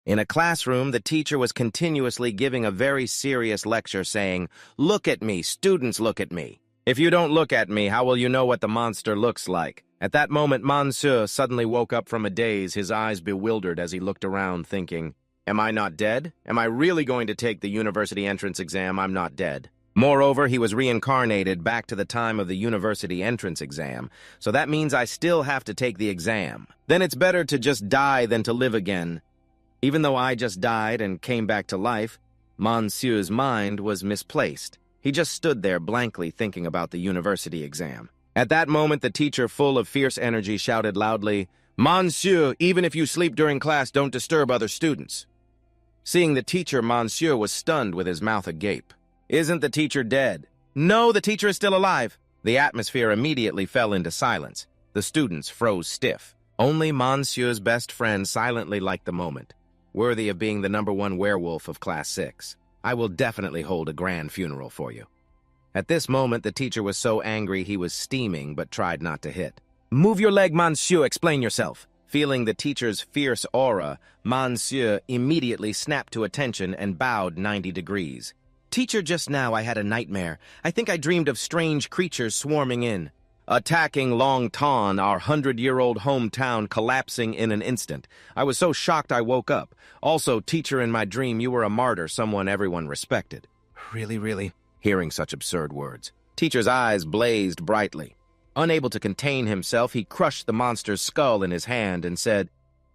In a classroom, the teacher was continuously giving a very serious lecture saying, "Look at me, students, look at me. If you don't look at me, how will you know what the monster looks like?" At that moment, Monsieur suddenly woke up from a daze, his eyes bewildered as he looked around, thinking, "Am I not dead? Am I really going to take the university entrance exam? I'm not dead." Moreover, he was reincarnated back to the time of the university entrance exam, so that means I still have to take the exam. Then it's better to just die than to live again. Even though I just died and came back to life, Monsieur's mind was misplaced. He just stood there blankly thinking about the university exam. At that moment, the teacher, full of fierce energy, shouted loudly, "Monsieur, even if you sleep during class, don't disturb other students." Seeing the teacher, Monsieur was stunned with his mouth agape. "Isn't the teacher dead?" "No, the teacher is still alive." The atmosphere immediately fell into silence. The students froze stiff. Only Monsieur's best friend silently liked the moment. Worthy of being the #1 werewolf of Class 6. I will definitely hold a grand funeral for you. At this moment, the teacher was so angry he was steaming but tried not to hit. "Move your leg, Monsieur, explain yourself." Feeling the teacher's fierce aura, Monsieur immediately snapped to attention and bowed 90 degrees. "Teacher, just now I had a nightmare. I think I dreamed of strange creatures swarming in, attacking Longtan, our 100-year-old hometown, collapsing in an instant. I was so shocked I woke up. Also, teacher, in my dream you were a martyr, someone everyone respected." Really? Hearing such absurd words, teacher's eyes blazed brightly. Unable to contain himself, he crushed the monster's skull in his hand and said,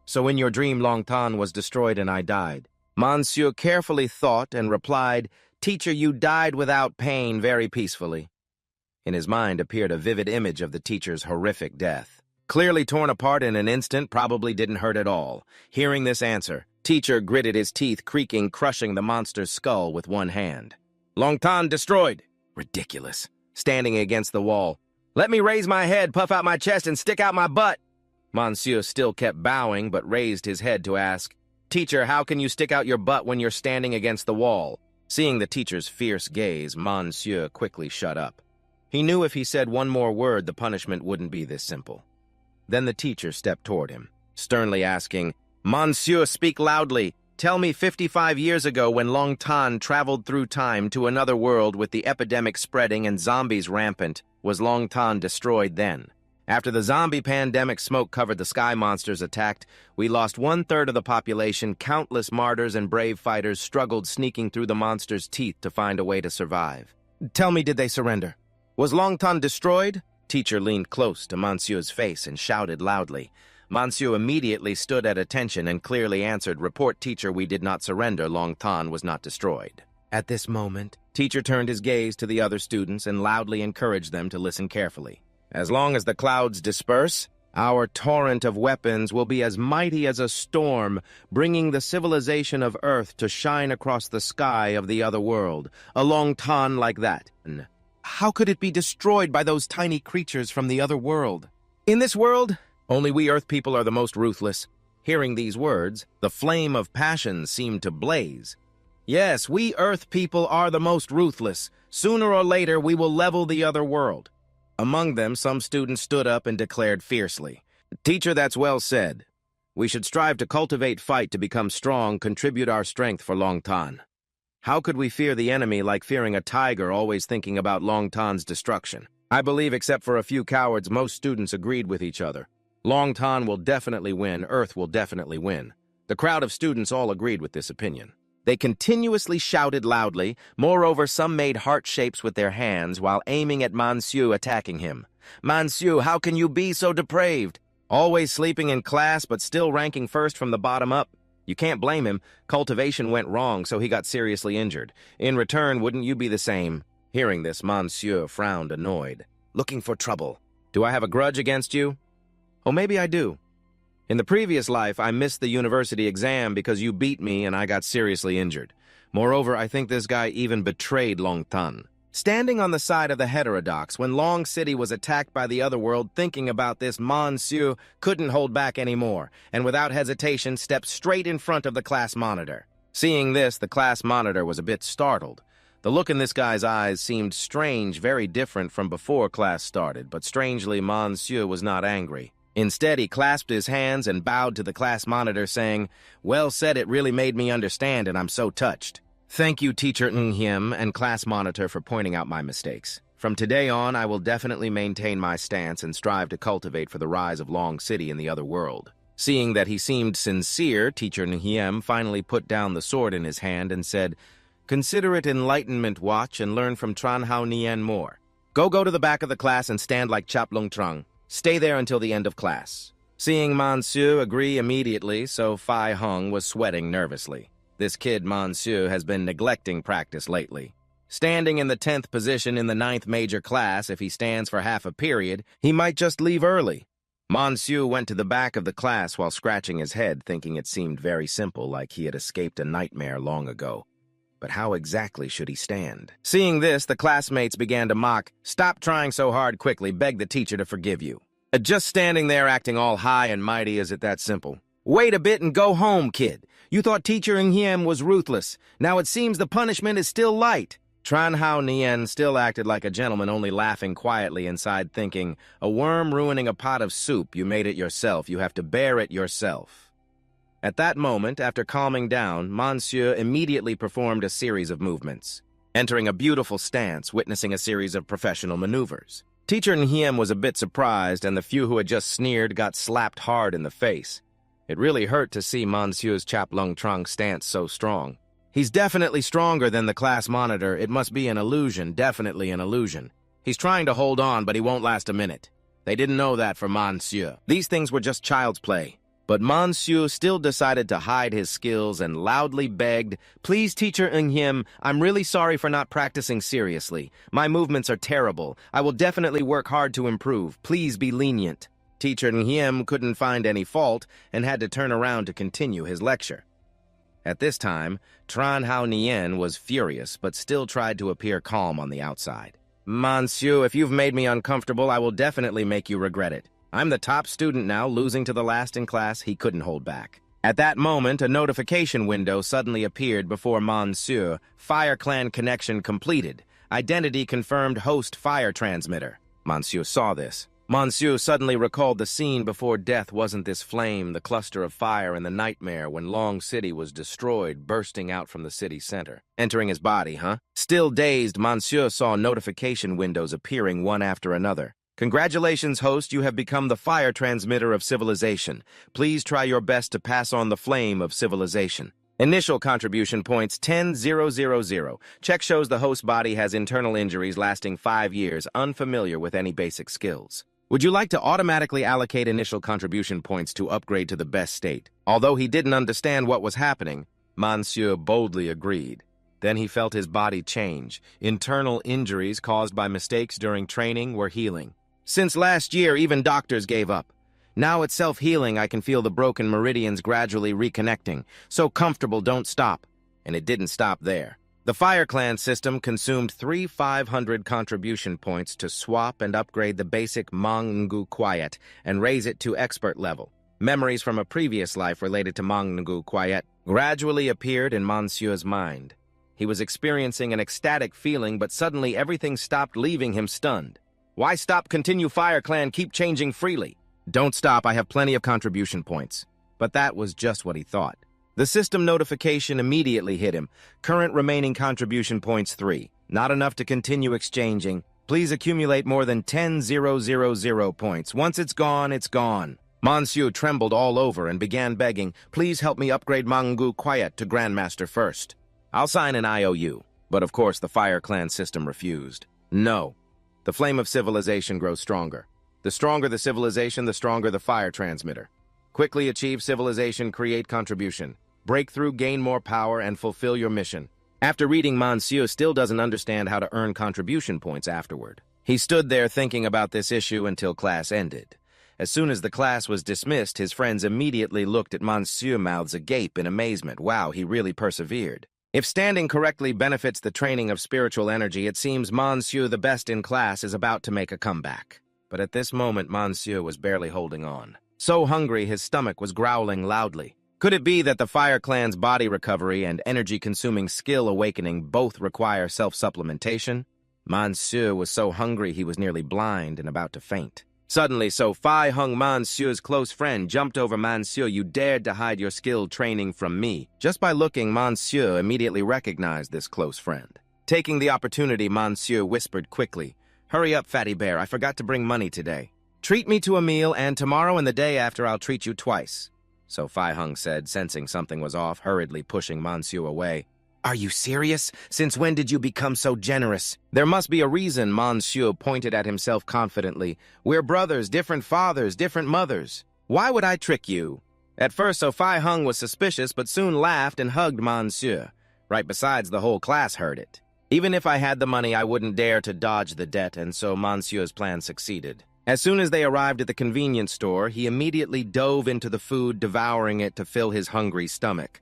"So in your dream Longtan was destroyed and I died?" Monsieur carefully thought and replied, "Teacher, you died without pain, very peacefully." In his mind appeared a vivid image of the teacher's horrific death. Clearly torn apart in an instant, probably didn't hurt at all. Hearing this answer, teacher gritted his teeth, creaking, crushing the monster's skull with one hand. "Longtan destroyed." Ridiculous. Standing against the wall. "Let me raise my head, puff out my chest, and stick out my butt." Monsieur still kept bowing, but raised his head to ask, "Teacher, how can you stick out your butt when you're standing against the wall?" Seeing the teacher's fierce gaze, Monsieur quickly shut up. He knew if he said one more word, the punishment wouldn't be this simple. Then the teacher stepped toward him, sternly asking, "Monsieur, speak loudly. Tell me 55 years ago when Longtan traveled through time to another world with the epidemic spreading and zombies rampant, was Longtan destroyed then? After the zombie pandemic smoke covered the sky monsters attacked, we lost 1/3 of the population, countless martyrs and brave fighters struggled sneaking through the monsters' teeth to find a way to survive. Tell me, did they surrender? Was Longtan destroyed?" Teacher leaned close to Monsieur's face and shouted loudly. Monsieur immediately stood at attention and clearly answered, "Report, teacher, we did not surrender. Longtan was not destroyed." At this moment, teacher turned his gaze to the other students and loudly encouraged them to listen carefully. "As long as the clouds disperse, our torrent of weapons will be as mighty as a storm, bringing the civilization of Earth to shine across the sky of the other world. A Longtan like that. How could it be destroyed by those tiny creatures from the other world? In this world, only we Earth people are the most ruthless." Hearing these words, the flame of passion seemed to blaze. "Yes, we Earth people are the most ruthless. Sooner or later, we will level the other world." Among them, some students stood up and declared fiercely, "Teacher, that's well said. We should strive to cultivate fight to become strong, contribute our strength for Longtan. How could we fear the enemy like fearing a tiger always thinking about Longtan's destruction?" I believe except for a few cowards, most students agreed with each other. Longtan will definitely win, Earth will definitely win. The crowd of students all agreed with this opinion. They continuously shouted loudly. Moreover, some made heart shapes with their hands while aiming at Monsieur, attacking him. "Monsieur, how can you be so depraved? Always sleeping in class but still ranking first from the bottom up. You can't blame him. Cultivation went wrong, so he got seriously injured. In return, wouldn't you be the same?" Hearing this, Monsieur frowned, annoyed. "Looking for trouble. Do I have a grudge against you?" "Oh, maybe I do. In the previous life, I missed the university exam because you beat me and I got seriously injured. Moreover, I think this guy even betrayed Longtan." Standing on the side of the heterodox, when Long City was attacked by the other world, thinking about this, Monsieur couldn't hold back anymore, and without hesitation stepped straight in front of the class monitor. Seeing this, the class monitor was a bit startled. The look in this guy's eyes seemed strange, very different from before class started, but strangely, Monsieur was not angry. Instead, he clasped his hands and bowed to the class monitor, saying, "Well said, it really made me understand, and I'm so touched. Thank you, Teacher Ng and class monitor, for pointing out my mistakes. From today on, I will definitely maintain my stance and strive to cultivate for the rise of Long City in the other world." Seeing that he seemed sincere, Teacher Ng finally put down the sword in his hand and said, "Consider it enlightenment watch and learn from Tran Hao Nien more. Go to the back of the class and stand like Chaplong Trung. Stay there until the end of class." Seeing Monsieur agree immediately, so Fai Hung was sweating nervously. This kid Monsieur has been neglecting practice lately. Standing in the 10th position in the 9th major class, if he stands for half a period, he might just leave early. Monsieur went to the back of the class while scratching his head, thinking it seemed very simple, like he had escaped a nightmare long ago. But how exactly should he stand? Seeing this, the classmates began to mock, "Stop trying so hard quickly, beg the teacher to forgive you. Just standing there acting all high and mighty, is it that simple? Wait a bit and go home, kid. You thought Teacher Ng was ruthless. Now it seems the punishment is still light." Tran Hao Nien still acted like a gentleman, only laughing quietly inside, thinking, "A worm ruining a pot of soup, you made it yourself. You have to bear it yourself." At that moment, after calming down, Monsieur immediately performed a series of movements, entering a beautiful stance, witnessing a series of professional maneuvers. Teacher Ng was a bit surprised, and the few who had just sneered got slapped hard in the face. It really hurt to see Monsieur's Chaplong Trung stance so strong. He's definitely stronger than the class monitor. It must be an illusion, definitely an illusion. He's trying to hold on, but he won't last a minute. They didn't know that for Monsieur. These things were just child's play. But Monsieur still decided to hide his skills and loudly begged, "Please, Teacher Ng, I'm really sorry for not practicing seriously. My movements are terrible. I will definitely work hard to improve. Please be lenient." Teacher Ng couldn't find any fault and had to turn around to continue his lecture. At this time, Tran Hao Nien was furious, but still tried to appear calm on the outside. "Monsieur, if you've made me uncomfortable, I will definitely make you regret it. I'm the top student now, losing to the last in class." He couldn't hold back. At that moment, a notification window suddenly appeared before Monsieur. "Fire Clan connection completed. Identity confirmed host fire transmitter." Monsieur saw this. Monsieur suddenly recalled the scene before death. Wasn't this flame, the cluster of fire, and the nightmare when Long City was destroyed, bursting out from the city center? Entering his body, huh? Still dazed, Monsieur saw notification windows appearing one after another. "Congratulations, host, you have become the fire transmitter of civilization. Please try your best to pass on the flame of civilization. Initial contribution points 10,000. Check shows the host body has internal injuries lasting 5 years, unfamiliar with any basic skills. Would you like to automatically allocate initial contribution points to upgrade to the best state?" Although he didn't understand what was happening, Monsieur boldly agreed. Then he felt his body change. Internal injuries caused by mistakes during training were healing. "Since last year, even doctors gave up. Now it's self-healing. I can feel the broken meridians gradually reconnecting. So comfortable, don't stop." And it didn't stop there. The Fire Clan system consumed 3,500 contribution points to swap and upgrade the basic mangacaps and raise it to expert level. Memories from a previous life related to mangacaps gradually appeared in Monsieur's mind. He was experiencing an ecstatic feeling, but suddenly everything stopped, leaving him stunned. "Why stop? Continue, Fire Clan. Keep changing freely." "Don't stop. I have plenty of contribution points." But that was just what he thought. The system notification immediately hit him. "Current remaining contribution points 3. Not enough to continue exchanging. Please accumulate more than 10,000 points. Once it's gone, it's gone." Monsieur trembled all over and began begging, "Please help me upgrade mangacaps to Grandmaster first. I'll sign an IOU." But of course the Fire Clan system refused. "No. The flame of civilization grows stronger. The stronger the civilization, the stronger the fire transmitter. Quickly achieve civilization, create contribution. Breakthrough, gain more power, and fulfill your mission." After reading, Monsieur still doesn't understand how to earn contribution points afterward. He stood there thinking about this issue until class ended. As soon as the class was dismissed, his friends immediately looked at Monsieur, mouths agape in amazement. Wow, he really persevered. If standing correctly benefits the training of spiritual energy, it seems Monsieur, the best in class, is about to make a comeback. But at this moment, Monsieur was barely holding on. So hungry, his stomach was growling loudly. Could it be that the Fire Clan's body recovery and energy-consuming skill awakening both require self-supplementation? Monsieur was so hungry he was nearly blind and about to faint. Suddenly, So Fi Hung Monsieur's close friend jumped over Monsieur. You dared to hide your skill training from me. Just by looking, Monsieur immediately recognized this close friend. Taking the opportunity, Monsieur whispered quickly, "Hurry up, Fatty Bear, I forgot to bring money today. Treat me to a meal, and tomorrow and the day after I'll treat you twice." So Fi Hung said, sensing something was off, hurriedly pushing Monsieur away. "Are you serious? Since when did you become so generous?" "There must be a reason," Monsieur pointed at himself confidently. "We're brothers, different fathers, different mothers. Why would I trick you?" At first, So Fi Hung was suspicious, but soon laughed and hugged Monsieur. Right besides, the whole class heard it. "Even if I had the money, I wouldn't dare to dodge the debt," and so Monsieur's plan succeeded. As soon as they arrived at the convenience store, he immediately dove into the food, devouring it to fill his hungry stomach.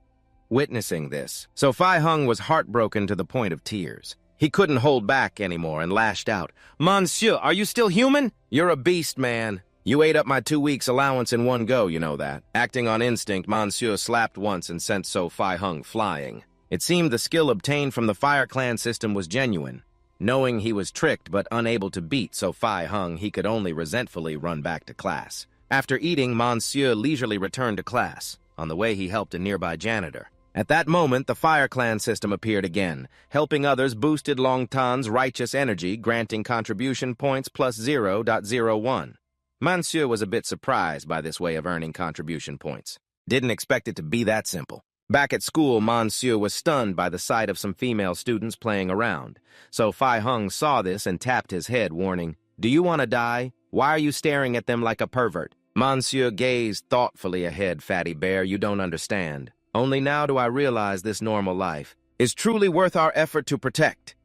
Witnessing this, So Fi Hung was heartbroken to the point of tears. He couldn't hold back anymore and lashed out. "Monsieur, are you still human? You're a beast, man. You ate up my 2 weeks' allowance in one go, you know that." Acting on instinct, Monsieur slapped once and sent So Fi Hung flying. It seemed the skill obtained from the Fire Clan system was genuine. Knowing he was tricked but unable to beat So Fi Hung, he could only resentfully run back to class. After eating, Monsieur leisurely returned to class. On the way, he helped a nearby janitor. At that moment, the Fire Clan system appeared again. Helping others boosted Long Tan's righteous energy, granting contribution points plus 0.01. Monsieur was a bit surprised by this way of earning contribution points. Didn't expect it to be that simple. Back at school, Monsieur was stunned by the sight of some female students playing around. So Fi Hung saw this and tapped his head, warning, "Do you want to die? Why are you staring at them like a pervert?" Monsieur gazed thoughtfully ahead. "Fatty Bear, you don't understand. Only now do I realize this normal life is truly worth our effort to protect."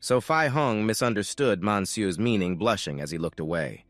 So Fi Hung misunderstood Monsieur's meaning, blushing as he looked away.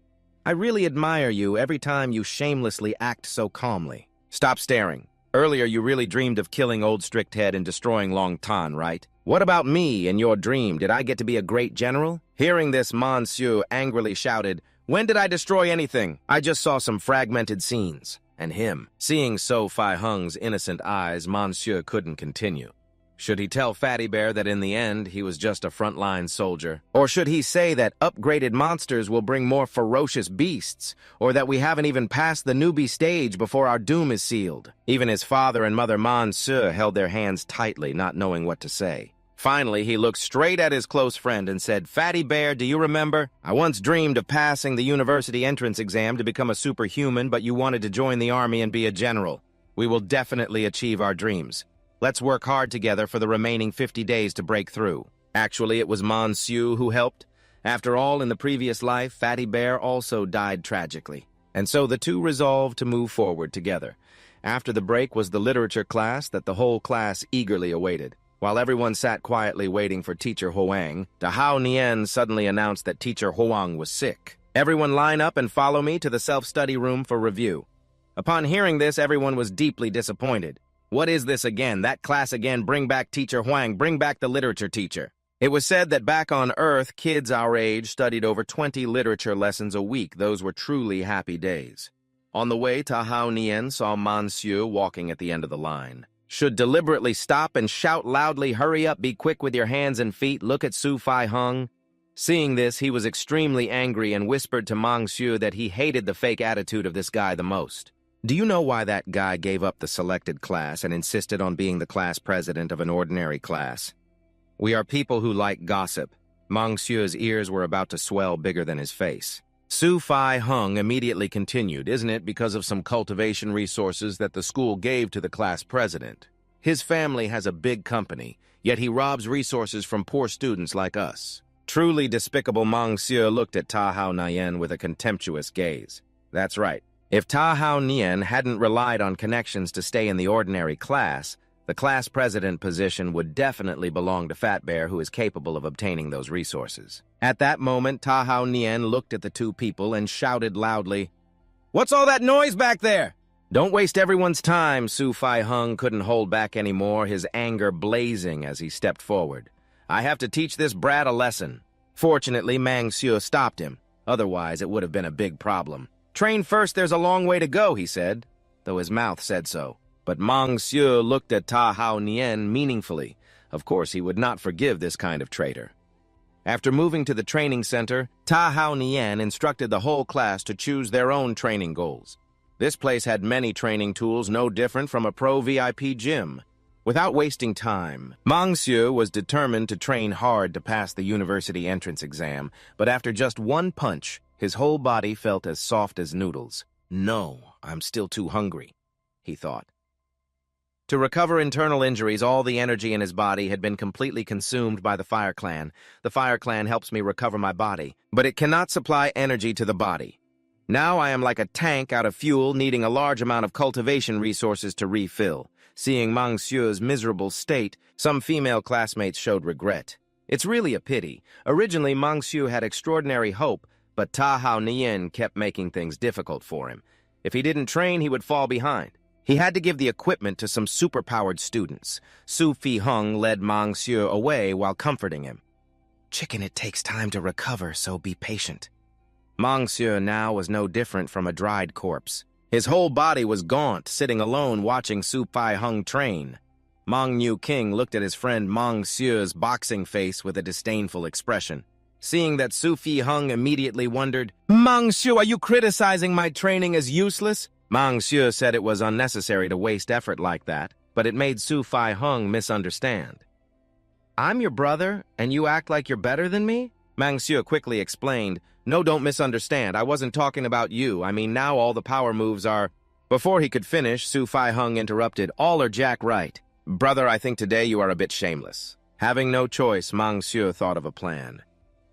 "I really admire you every time you shamelessly act so calmly." "Stop staring. Earlier you really dreamed of killing Old Strict Head and destroying Long Tan, right? What about me in your dream? Did I get to be a great general?" Hearing this, Monsieur angrily shouted, "When did I destroy anything? I just saw some fragmented scenes." And him. Seeing So Fi Hung's innocent eyes, Monsieur couldn't continue. Should he tell Fatty Bear that in the end he was just a frontline soldier? Or should he say that upgraded monsters will bring more ferocious beasts? Or that we haven't even passed the newbie stage before our doom is sealed? Even his father and mother Monsieur held their hands tightly, not knowing what to say. Finally, he looked straight at his close friend and said, "Fatty Bear, do you remember? I once dreamed of passing the university entrance exam to become a superhuman, but you wanted to join the army and be a general. We will definitely achieve our dreams. Let's work hard together for the remaining 50 days to break through." Actually, it was Monsieur who helped. After all, in the previous life, Fatty Bear also died tragically. And so the two resolved to move forward together. After the break was the literature class that the whole class eagerly awaited. While everyone sat quietly waiting for Teacher Hoang, Dahao Nien suddenly announced that Teacher Hoang was sick. "Everyone line up and follow me to the self-study room for review." Upon hearing this, everyone was deeply disappointed. What is this again? That class again? Bring back Teacher Hoang, bring back the literature teacher. It was said that back on Earth, kids our age studied over 20 literature lessons a week. Those were truly happy days. On the way, Dahao Nien saw Monsieur walking at the end of the line. Should deliberately stop and shout loudly, "Hurry up, be quick with your hands and feet, look at So Fi Hung." Seeing this, he was extremely angry and whispered to Monsieur that he hated the fake attitude of this guy the most. "Do you know why that guy gave up the selected class and insisted on being the class president of an ordinary class? We are people who like gossip." Monsieur's ears were about to swell bigger than his face. So Fi Hung immediately continued, "Isn't it because of some cultivation resources that the school gave to the class president? His family has a big company, yet he robs resources from poor students like us." Truly despicable. Monsieur looked at Dahao Nien with a contemptuous gaze. That's right. If Dahao Nien hadn't relied on connections to stay in the ordinary class, the class president position would definitely belong to Fat Bear, who is capable of obtaining those resources. At that moment, Dahao Nien looked at the two people and shouted loudly, "What's all that noise back there?" "Don't waste everyone's time." So Fi Hung couldn't hold back anymore, his anger blazing as he stepped forward. "I have to teach this brat a lesson." Fortunately, Monsieur stopped him. Otherwise, it would have been a big problem. "Train first, there's a long way to go," he said, though his mouth said so. But Monsieur looked at Dahao Nien meaningfully. Of course, he would not forgive this kind of traitor. After moving to the training center, Ta Hao Nian instructed the whole class to choose their own training goals. This place had many training tools, no different from a pro VIP gym. Without wasting time, Monsieur was determined to train hard to pass the university entrance exam, but after just one punch, his whole body felt as soft as noodles. No, I'm still too hungry, he thought. To recover internal injuries, all the energy in his body had been completely consumed by the Fire Clan. The Fire Clan helps me recover my body, but it cannot supply energy to the body. Now I am like a tank out of fuel, needing a large amount of cultivation resources to refill. Seeing Monsieur's miserable state, some female classmates showed regret. It's really a pity. Originally, Monsieur had extraordinary hope, but Ta Hao Nian kept making things difficult for him. If he didn't train, he would fall behind. He had to give the equipment to some superpowered students. Su Fi Hung led Monsieur away while comforting him. Chicken, it takes time to recover, so be patient. Monsieur now was no different from a dried corpse. His whole body was gaunt, sitting alone watching Su Fi Hung train. Mong Niu King looked at his friend Monsieur's boxing face with a disdainful expression. Seeing that Su Fi Hung immediately wondered, Monsieur, are you criticizing my training as useless? Monsieur said it was unnecessary to waste effort like that, but it made Su Fi Hung misunderstand. I'm your brother, and you act like you're better than me? Monsieur quickly explained, No, don't misunderstand. I wasn't talking about you. I mean, now all the power moves are... Before he could finish, Su Fi Hung interrupted, All are jack right. Brother, I think today you are a bit shameless. Having no choice, Monsieur thought of a plan.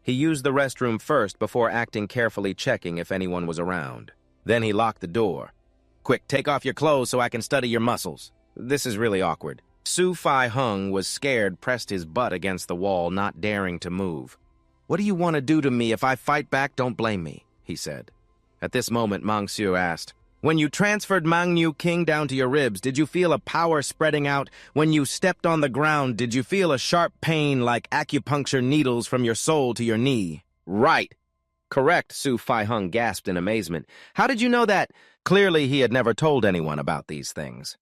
He used the restroom first before acting carefully, checking if anyone was around. Then he locked the door. Quick, take off your clothes so I can study your muscles. This is really awkward. Su Fi Hung was scared, pressed his butt against the wall, not daring to move. What do you want to do to me? If I fight back, don't blame me, he said. At this moment, Monsieur asked, When you transferred Mang Niu King down to your ribs, did you feel a power spreading out? When you stepped on the ground, did you feel a sharp pain like acupuncture needles from your soul to your knee? Right. Correct, Su Fi Hung gasped in amazement. How did you know that? Clearly, he had never told anyone about these things.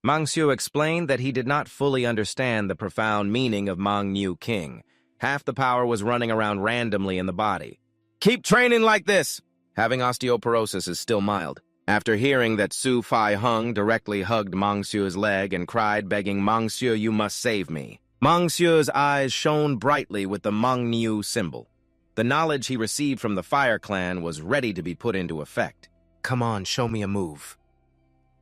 Monsieur explained that he did not fully understand the profound meaning of Mang Niu King. Half the power was running around randomly in the body. Keep training like this! Having osteoporosis is still mild. After hearing that Su Fi Hung directly hugged Monsieur's leg and cried, begging, Monsieur, you must save me. Monsieur's eyes shone brightly with the Mang Niu symbol. The knowledge he received from the Fire Clan was ready to be put into effect. Come on, show me a move.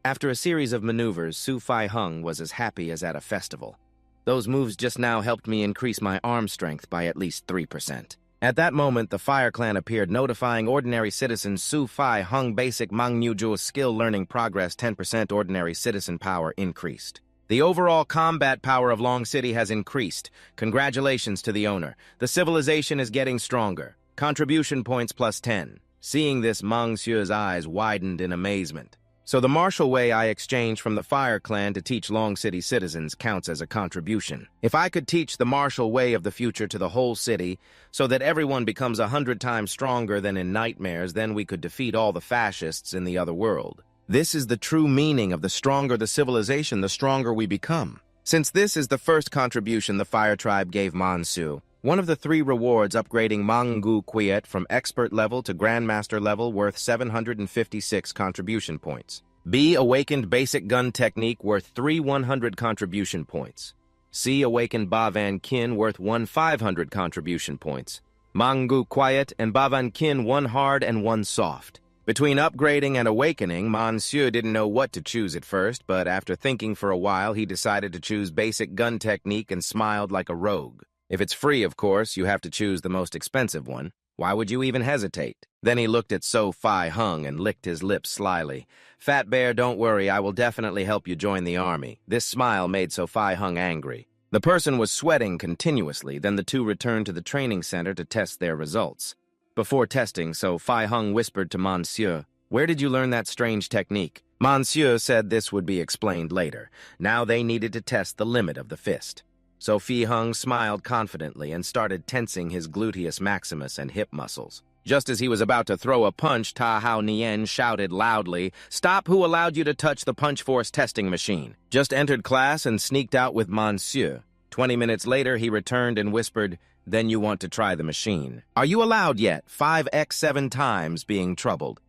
After a series of maneuvers, Su Fi Hung was as happy as at a festival. Those moves just now helped me increase my arm strength by at least 3%. At that moment, the Fire Clan appeared, notifying ordinary citizens Su Fi Hung basic Mang Niu Zhu's skill learning progress 10% ordinary citizen power increased. The overall combat power of Long City has increased. Congratulations to the owner. The civilization is getting stronger. Contribution points plus 10. Seeing this, Monsieur's eyes widened in amazement. So the martial way I exchanged from the Fire Clan to teach Long City citizens counts as a contribution. If I could teach the martial way of the future to the whole city, so that everyone becomes 100 times stronger than in nightmares, then we could defeat all the fascists in the other world. This is the true meaning of the stronger the civilization, the stronger we become. Since this is the first contribution the Fire Tribe gave Monsieur, one of the 3 rewards upgrading MangaCapped from expert level to grandmaster level worth 756 contribution points. B. Awakened basic gun technique worth 3 100 contribution points. C. Awakened Bavan Kin worth 1 500 contribution points. MangaCapped and Bavan Kin 1 hard and 1 soft. Between upgrading and awakening, Monsieur didn't know what to choose at first, but after thinking for a while, he decided to choose basic gun technique and smiled like a rogue. If it's free, of course, you have to choose the most expensive one. Why would you even hesitate? Then he looked at Su Fi Hung and licked his lips slyly. Fat Bear, don't worry, I will definitely help you join the army. This smile made Su Fi Hung angry. The person was sweating continuously, then the two returned to the training center to test their results. Before testing, Su Fi Hung whispered to Monsieur, Where did you learn that strange technique? Monsieur said this would be explained later. Now they needed to test the limit of the fist. So Fi Hung smiled confidently and started tensing his gluteus maximus and hip muscles. Just as he was about to throw a punch, Ta Hao Nian shouted loudly, Stop! Who allowed you to touch the punch force testing machine? Just entered class and sneaked out with Monsieur. 20 minutes later, he returned and whispered, Then you want to try the machine. Are you allowed yet? 5x7 times being troubled.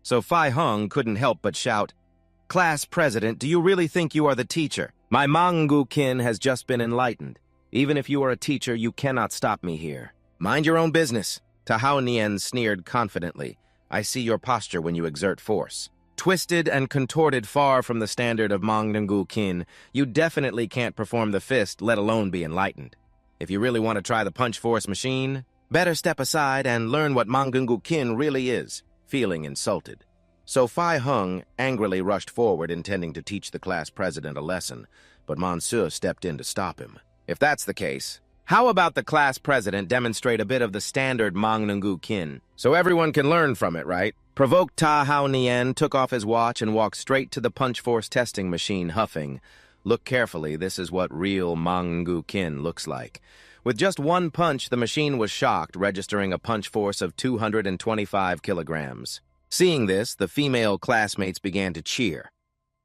So Phi Hung couldn't help but shout, "Class president, do you really think you are the teacher? My Mangu-kin has just been enlightened. Even if you are a teacher, you cannot stop me here. Mind your own business." Tahao Nien sneered confidently. "I see your posture when you exert force. Twisted and contorted far from the standard of Mangu-kin, you definitely can't perform the fist, let alone be enlightened. If you really want to try the punch force machine, better step aside and learn what Mangu-kin really is," feeling insulted. So Phi Hung angrily rushed forward, intending to teach the class president a lesson, but Monsieur stepped in to stop him. "If that's the case, how about the class president demonstrate a bit of the standard Mangu-kin, so everyone can learn from it, right?" Provoked Tahao Nien took off his watch and walked straight to the punch force testing machine, huffing. "Look carefully, this is what real Mangu-kin looks like." With just one punch, the machine was shocked, registering a punch force of 225 kilograms. Seeing this, the female classmates began to cheer.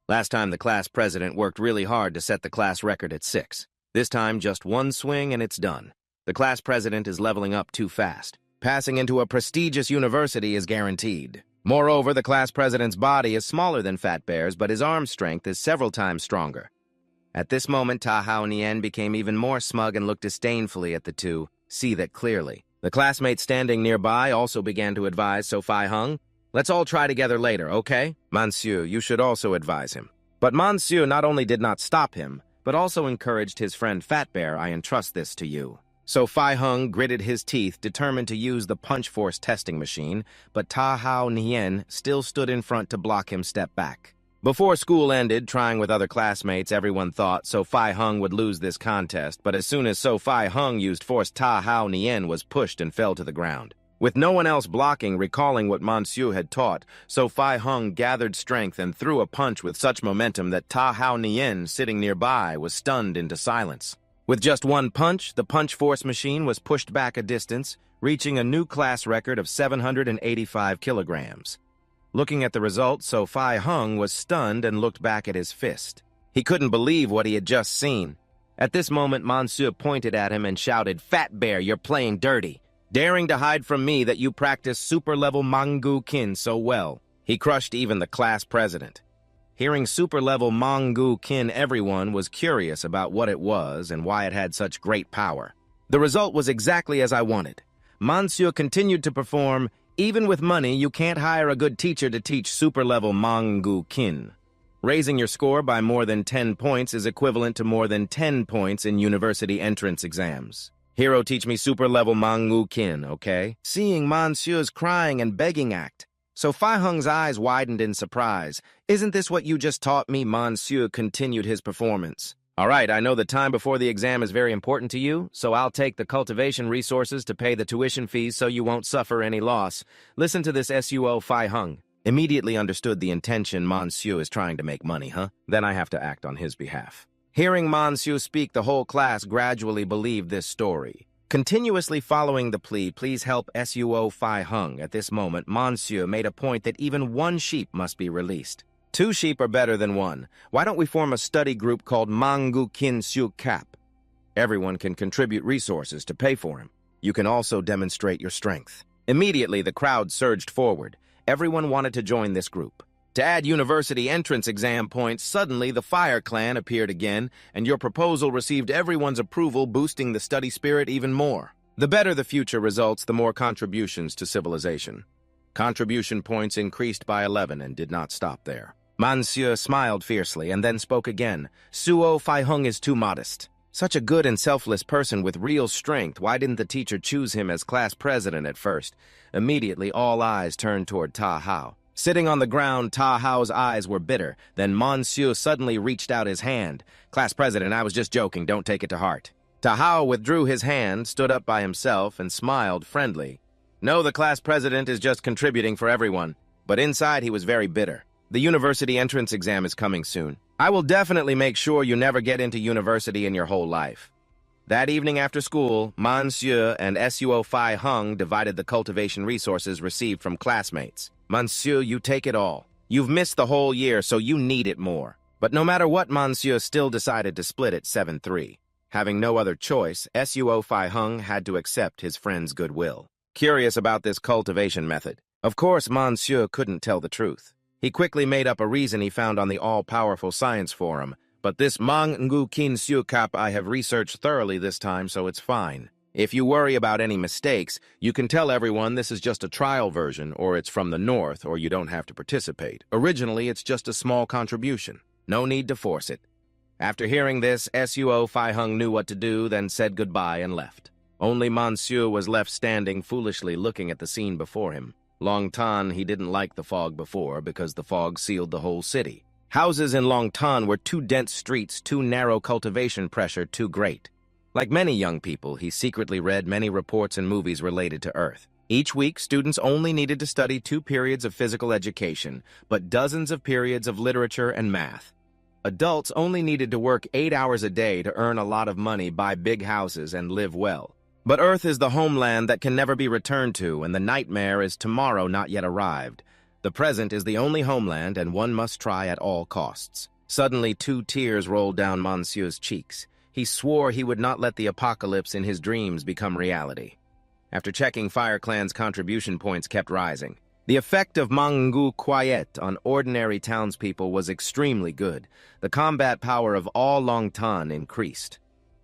Last time the class president worked really hard to set the class record at 6. This time, just one swing and it's done. The class president is leveling up too fast. Passing into a prestigious university is guaranteed. Moreover, the class president's body is smaller than Fat Bear's, but his arm strength is several times stronger. At this moment, Tahao Nien became even more smug and looked disdainfully at the two. See that clearly. The classmates standing nearby also began to advise, so Phi Hung, "Let's all try together later, okay? Monsieur, you should also advise him." But Monsieur not only did not stop him, but also encouraged his friend Fat Bear, "I entrust this to you." So Phi Hung gritted his teeth, determined to use the punch force testing machine, but Tahao Nien still stood in front to block him step back. Before school ended, trying with other classmates, everyone thought So Phi Hung would lose this contest, but as soon as So Phi Hung used force, Tahao Nien was pushed and fell to the ground. With no one else blocking, recalling what Monsieur had taught, So Phi Hung gathered strength and threw a punch with such momentum that Tahao Nien, sitting nearby, was stunned into silence. With just one punch, the punch force machine was pushed back a distance, reaching a new class record of 785 kilograms. Looking at the result, So Phi Hung was stunned and looked back at his fist. He couldn't believe what he had just seen. At this moment, Monsieur pointed at him and shouted, "Fat Bear, you're playing dirty, daring to hide from me that you practice super-level Mangu-kin so well." He crushed even the class president. Hearing super-level Mangu-kin, everyone was curious about what it was and why it had such great power. The result was exactly as I wanted. Monsieur continued to perform. "Even with money, you can't hire a good teacher to teach super-level Mangu-kin. Raising your score by more than 10 points is equivalent to more than 10 points in university entrance exams. Hero, teach me super-level Mangu-kin, okay?" Seeing Monsieur's crying and begging act, So Phi Hung's eyes widened in surprise. "Isn't this what you just taught me?" Monsieur continued his performance. "All right, I know the time before the exam is very important to you, so I'll take the cultivation resources to pay the tuition fees so you won't suffer any loss. Listen to this Suo Phi Hung." Immediately understood the intention. Monsieur is trying to make money, huh? Then I have to act on his behalf. Hearing Monsieur speak, the whole class gradually believed this story. Continuously following the plea, "Please help Suo Phi Hung," at this moment, Monsieur made a point that even one sheep must be released. 2 sheep are better than 1. Why don't we form a study group called Mangu-kin Su Cap? Everyone can contribute resources to pay for him. You can also demonstrate your strength. Immediately, the crowd surged forward. Everyone wanted to join this group. To add university entrance exam points, suddenly the Fire Clan appeared again, and your proposal received everyone's approval, boosting the study spirit even more. The better the future results, the more contributions to civilization. Contribution points increased by 11 and did not stop there. Monsieur smiled fiercely and then spoke again. "Suo Phi Hung is too modest. Such a good and selfless person with real strength. Why didn't the teacher choose him as class president at first?" Immediately, all eyes turned toward Tahao. Sitting on the ground, Tahao's eyes were bitter. Then Monsieur suddenly reached out his hand. "Class president, I was just joking. Don't take it to heart." Tahao withdrew his hand, stood up by himself, and smiled friendly. "No, the class president is just contributing for everyone." But inside, he was very bitter. "The university entrance exam is coming soon. I will definitely make sure you never get into university in your whole life." That evening after school, Monsieur and Suo Phi Hung divided the cultivation resources received from classmates. "Monsieur, you take it all. You've missed the whole year, so you need it more." But no matter what, Monsieur still decided to split it 7-3. Having no other choice, Suo Fi Hung had to accept his friend's goodwill. Curious about this cultivation method, of course Monsieur couldn't tell the truth. He quickly made up a reason he found on the all-powerful science forum, but this mangacapped I have researched thoroughly this time, so it's fine. If you worry about any mistakes, you can tell everyone this is just a trial version, or it's from the north, or you don't have to participate. Originally, it's just a small contribution. No need to force it. After hearing this, Suo Fi Hung knew what to do, then said goodbye and left. Only Monsieur was left standing foolishly looking at the scene before him. Long Tan, he didn't like the fog before because the fog sealed the whole city. Houses in Long Tan were too dense streets, too narrow cultivation pressure, too great. Like many young people, he secretly read many reports and movies related to Earth. Each week, students only needed to study 2 periods of physical education, but dozens of periods of literature and math. Adults only needed to work 8 hours a day to earn a lot of money, buy big houses, and live well. But Earth is the homeland that can never be returned to, and the nightmare is tomorrow not yet arrived. The present is the only homeland, and one must try at all costs. Suddenly, 2 tears rolled down Monsieur's cheeks. He swore he would not let the apocalypse in his dreams become reality. After checking, Fire Clan's contribution points kept rising. The effect of mangacapped on ordinary townspeople was extremely good. The combat power of all Long Tan increased.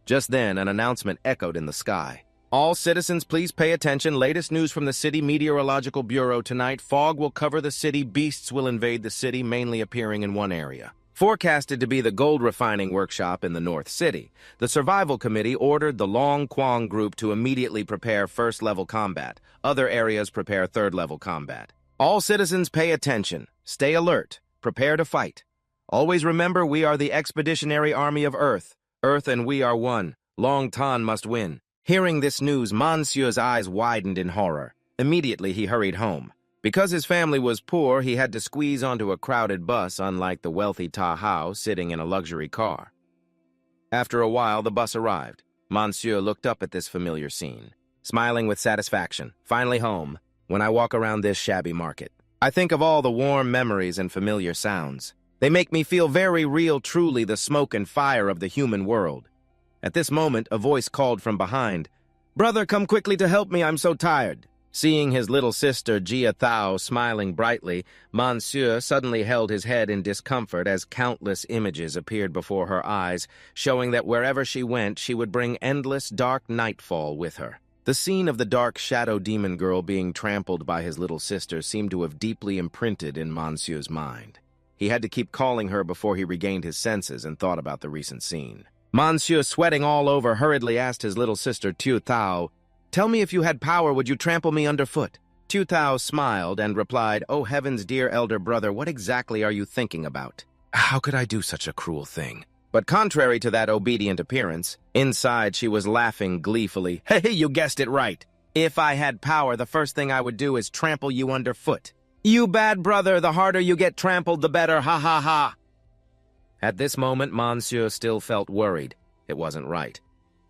Just then, an announcement echoed in the sky. All citizens, please pay attention. Latest news from the City Meteorological Bureau tonight. Fog will cover the city. Beasts will invade the city, mainly appearing in one area. Forecasted to be the gold refining workshop in the North City, the Survival Committee ordered the Long Kwang group to immediately prepare first-level combat. Other areas prepare third-level combat. All citizens pay attention. Stay alert. Prepare to fight. Always remember we are the Expeditionary Army of Earth. Earth and we are one. Long Tan must win. Hearing this news, Monsieur's eyes widened in horror. Immediately he hurried home. Because his family was poor, he had to squeeze onto a crowded bus, unlike the wealthy Ta Hao sitting in a luxury car. After a while, the bus arrived. Monsieur looked up at this familiar scene, smiling with satisfaction. Finally home. When I walk around this shabby market, I think of all the warm memories and familiar sounds. They make me feel very real, truly the smoke and fire of the human world. At this moment, a voice called from behind, "Brother, come quickly to help me, I'm so tired." Seeing his little sister, Jia Thao, smiling brightly, Monsieur suddenly held his head in discomfort as countless images appeared before her eyes, showing that wherever she went, she would bring endless dark nightfall with her. The scene of the dark shadow demon girl being trampled by his little sister seemed to have deeply imprinted in Monsieur's mind. He had to keep calling her before he regained his senses and thought about the recent scene. Monsieur, sweating all over, hurriedly asked his little sister, Tu Thao, "Tell me, if you had power, would you trample me underfoot?" Tu Thao smiled and replied, "Oh heavens, dear elder brother, what exactly are you thinking about? How could I do such a cruel thing?" But contrary to that obedient appearance, inside she was laughing gleefully. "Hey, you guessed it right. If I had power, the first thing I would do is trample you underfoot. You bad brother, the harder you get trampled, the better, ha ha ha." At this moment, Monsieur still felt worried. It wasn't right.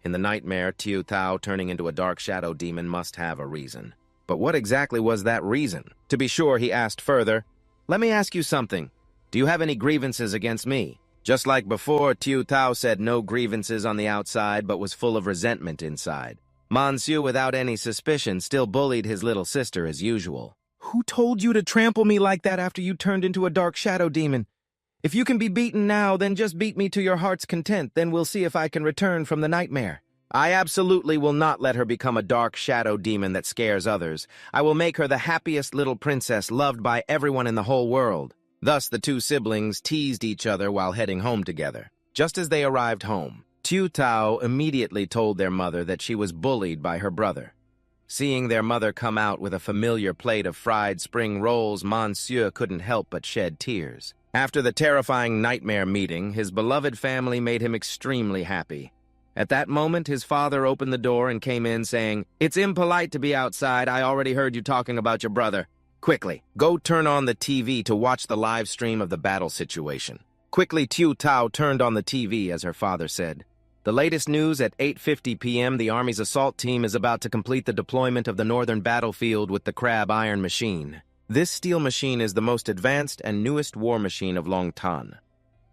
In the nightmare, Tu Thao turning into a dark shadow demon must have a reason. But what exactly was that reason? To be sure, he asked further, "Let me ask you something. Do you have any grievances against me?" Just like before, Tu Thao said no grievances on the outside, but was full of resentment inside. Monsieur, without any suspicion, still bullied his little sister as usual. "Who told you to trample me like that after you turned into a dark shadow demon? If you can be beaten now, then just beat me to your heart's content, then we'll see if I can return from the nightmare. I absolutely will not let her become a dark shadow demon that scares others. I will make her the happiest little princess loved by everyone in the whole world." Thus the 2 siblings teased each other while heading home together. Just as they arrived home, Tu Thao immediately told their mother that she was bullied by her brother. Seeing their mother come out with a familiar plate of fried spring rolls, Monsieur couldn't help but shed tears. After the terrifying nightmare meeting, his beloved family made him extremely happy. At that moment, his father opened the door and came in saying, "It's impolite to be outside. I already heard you talking about your brother. Quickly, go turn on the TV to watch the live stream of the battle situation." Quickly, Tu Thao turned on the TV, as her father said. The latest news at 8:50 p.m., the Army's assault team is about to complete the deployment of the northern battlefield with the Crab Iron Machine. This steel machine is the most advanced and newest war machine of Long Tan.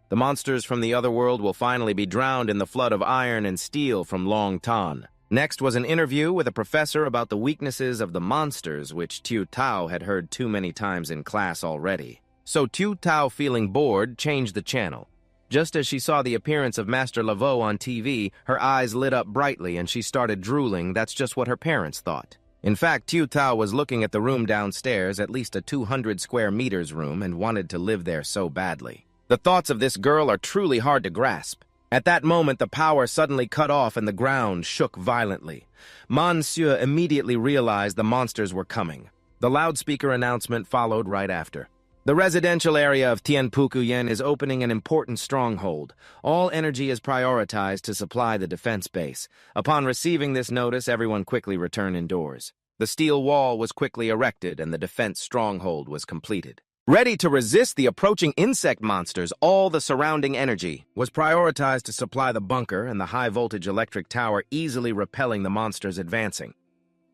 The monsters from the other world will finally be drowned in the flood of iron and steel from Long Tan. Next was an interview with a professor about the weaknesses of the monsters, which Tu Tao had heard too many times in class already. So Tu Tao, feeling bored, changed the channel. Just as she saw the appearance of Master Laveau on TV, her eyes lit up brightly and she started drooling. That's just what her parents thought. In fact, Tu Tao was looking at the room downstairs, at least a 200 square meters room, and wanted to live there so badly. The thoughts of this girl are truly hard to grasp. At that moment, the power suddenly cut off and the ground shook violently. Monsieur immediately realized the monsters were coming. The loudspeaker announcement followed right after. The residential area of Tianpukuyen is opening an important stronghold. All energy is prioritized to supply the defense base. Upon receiving this notice, everyone quickly returned indoors. The steel wall was quickly erected and the defense stronghold was completed. Ready to resist the approaching insect monsters, all the surrounding energy was prioritized to supply the bunker and the high-voltage electric tower, easily repelling the monsters advancing.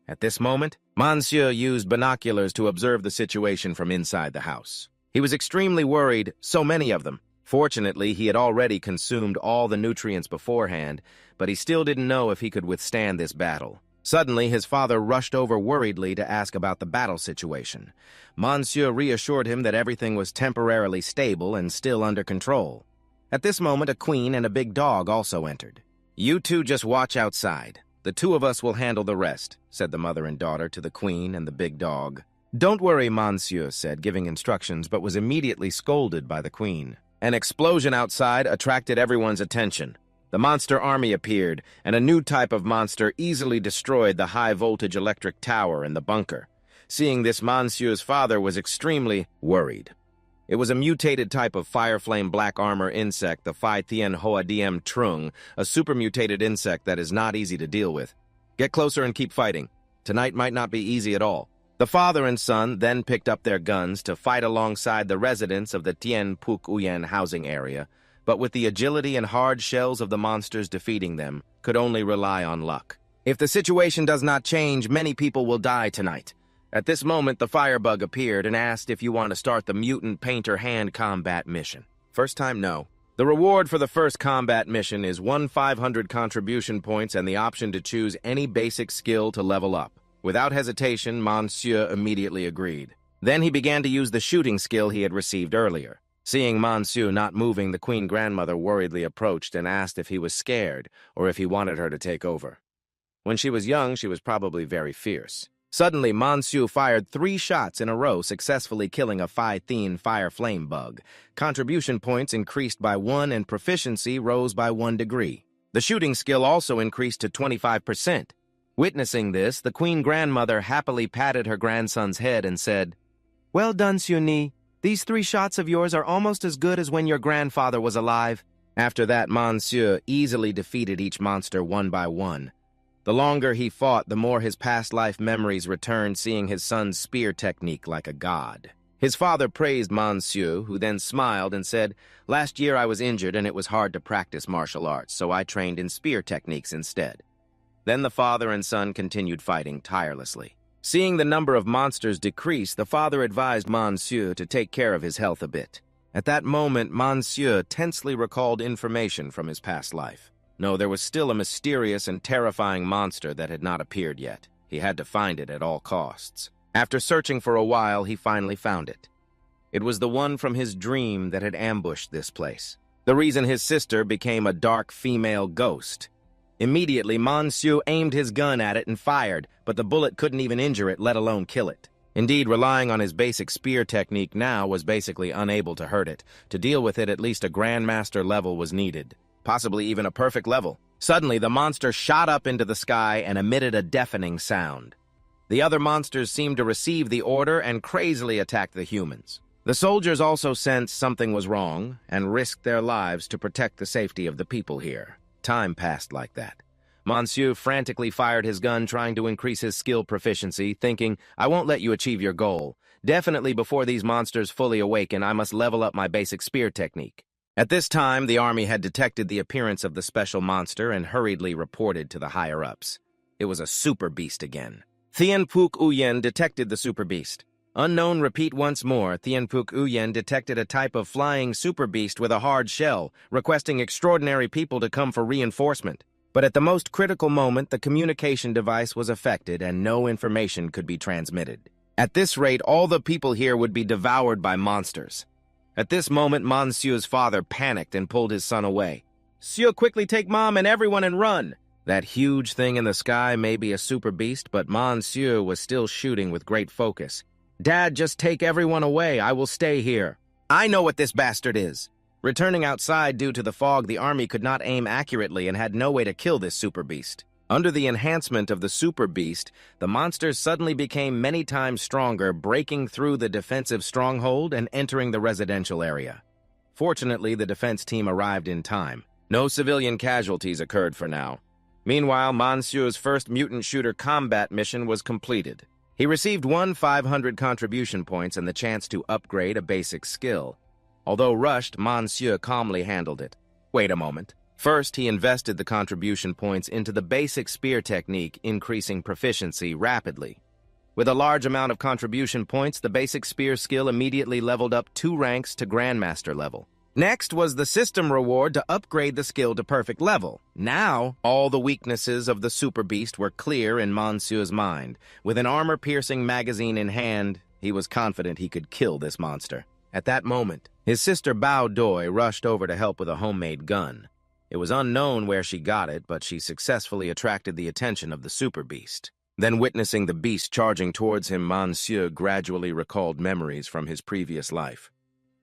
At this moment, Monsieur used binoculars to observe the situation from inside the house. He was extremely worried, so many of them. Fortunately, he had already consumed all the nutrients beforehand, but he still didn't know if he could withstand this battle. Suddenly, his father rushed over worriedly to ask about the battle situation. Monsieur reassured him that everything was temporarily stable and still under control. At this moment, a queen and a big dog also entered. "You two just watch outside. The two of us will handle the rest," said the mother and daughter to the queen and the big dog. "Don't worry," Monsieur said, giving instructions, but was immediately scolded by the queen. An explosion outside attracted everyone's attention. The monster army appeared, and a new type of monster easily destroyed the high-voltage electric tower in the bunker. Seeing this, Monsieur's father was extremely worried. It was a mutated type of fire-flame black armor insect, the Phi-Thien Hoadiem Trung, a super-mutated insect that is not easy to deal with. "Get closer and keep fighting. Tonight might not be easy at all." The father and son then picked up their guns to fight alongside the residents of the Tianpukuyen housing area, but with the agility and hard shells of the monsters defeating them, could only rely on luck. "If the situation does not change, many people will die tonight." At this moment, the firebug appeared and asked if you want to start the mutant painter hand combat mission. First time, no. The reward for the first combat mission is 1,500 contribution points and the option to choose any basic skill to level up. Without hesitation, Monsieur immediately agreed. Then he began to use the shooting skill he had received earlier. Seeing Monsieur not moving, the queen grandmother worriedly approached and asked if he was scared or if he wanted her to take over. When she was young, she was probably very fierce. Suddenly, Monsieur fired 3 shots in a row, successfully killing a Phi-Thien fire flame bug. Contribution points increased by 1 and proficiency rose by 1 degree. The shooting skill also increased to 25%. Witnessing this, the queen grandmother happily patted her grandson's head and said, "Well done, Sunni. These 3 shots of yours are almost as good as when your grandfather was alive." After that, Monsieur easily defeated each monster one by one. The longer he fought, the more his past life memories returned, seeing his son's spear technique like a god. His father praised Monsieur, who then smiled and said, "Last year I was injured and it was hard to practice martial arts, so I trained in spear techniques instead." Then the father and son continued fighting tirelessly. Seeing the number of monsters decrease, the father advised Monsieur to take care of his health a bit. At that moment, Monsieur tensely recalled information from his past life. No, there was still a mysterious and terrifying monster that had not appeared yet. He had to find it at all costs. After searching for a while, he finally found it. It was the one from his dream that had ambushed this place. The reason his sister became a dark female ghost. Immediately, Monsieur aimed his gun at it and fired, but the bullet couldn't even injure it, let alone kill it. Indeed, relying on his basic spear technique now was basically unable to hurt it. To deal with it, at least a Grandmaster level was needed, possibly even a perfect level. Suddenly, the monster shot up into the sky and emitted a deafening sound. The other monsters seemed to receive the order and crazily attacked the humans. The soldiers also sensed something was wrong and risked their lives to protect the safety of the people here. Time passed like that. Monsieur frantically fired his gun, trying to increase his skill proficiency, thinking, "I won't let you achieve your goal. Definitely before these monsters fully awaken, I must level up my basic spear technique." At this time, the army had detected the appearance of the special monster and hurriedly reported to the higher-ups. It was a super beast again. Tianpukuyen detected the super beast. Unknown repeat once more, Tianpuk Uyen detected a type of flying super beast with a hard shell, requesting extraordinary people to come for reinforcement. But at the most critical moment, the communication device was affected and no information could be transmitted. At this rate, all the people here would be devoured by monsters. At this moment, Monsieur's father panicked and pulled his son away. "Sieur, quickly take Mom and everyone and run!" That huge thing in the sky may be a super beast, but Monsieur was still shooting with great focus. "Dad, just take everyone away. I will stay here." "I know what this bastard is." Returning outside due to the fog, the army could not aim accurately and had no way to kill this super beast. Under the enhancement of the super beast, the monsters suddenly became many times stronger, breaking through the defensive stronghold and entering the residential area. Fortunately, the defense team arrived in time. No civilian casualties occurred for now. Meanwhile, Monsieur's first mutant shooter combat mission was completed. He received 500 contribution points and the chance to upgrade a basic skill. Although rushed, Monsieur calmly handled it. Wait a moment. First, he invested the contribution points into the basic spear technique, increasing proficiency rapidly. With a large amount of contribution points, the basic spear skill immediately leveled up 2 ranks to Grandmaster level. Next was the system reward to upgrade the skill to perfect level. Now, all the weaknesses of the Super Beast were clear in Monsieur's mind. With an armor-piercing magazine in hand, he was confident he could kill this monster. At that moment, his sister Bao Doi rushed over to help with a homemade gun. It was unknown where she got it, but she successfully attracted the attention of the Super Beast. Then, witnessing the beast charging towards him, Monsieur gradually recalled memories from his previous life.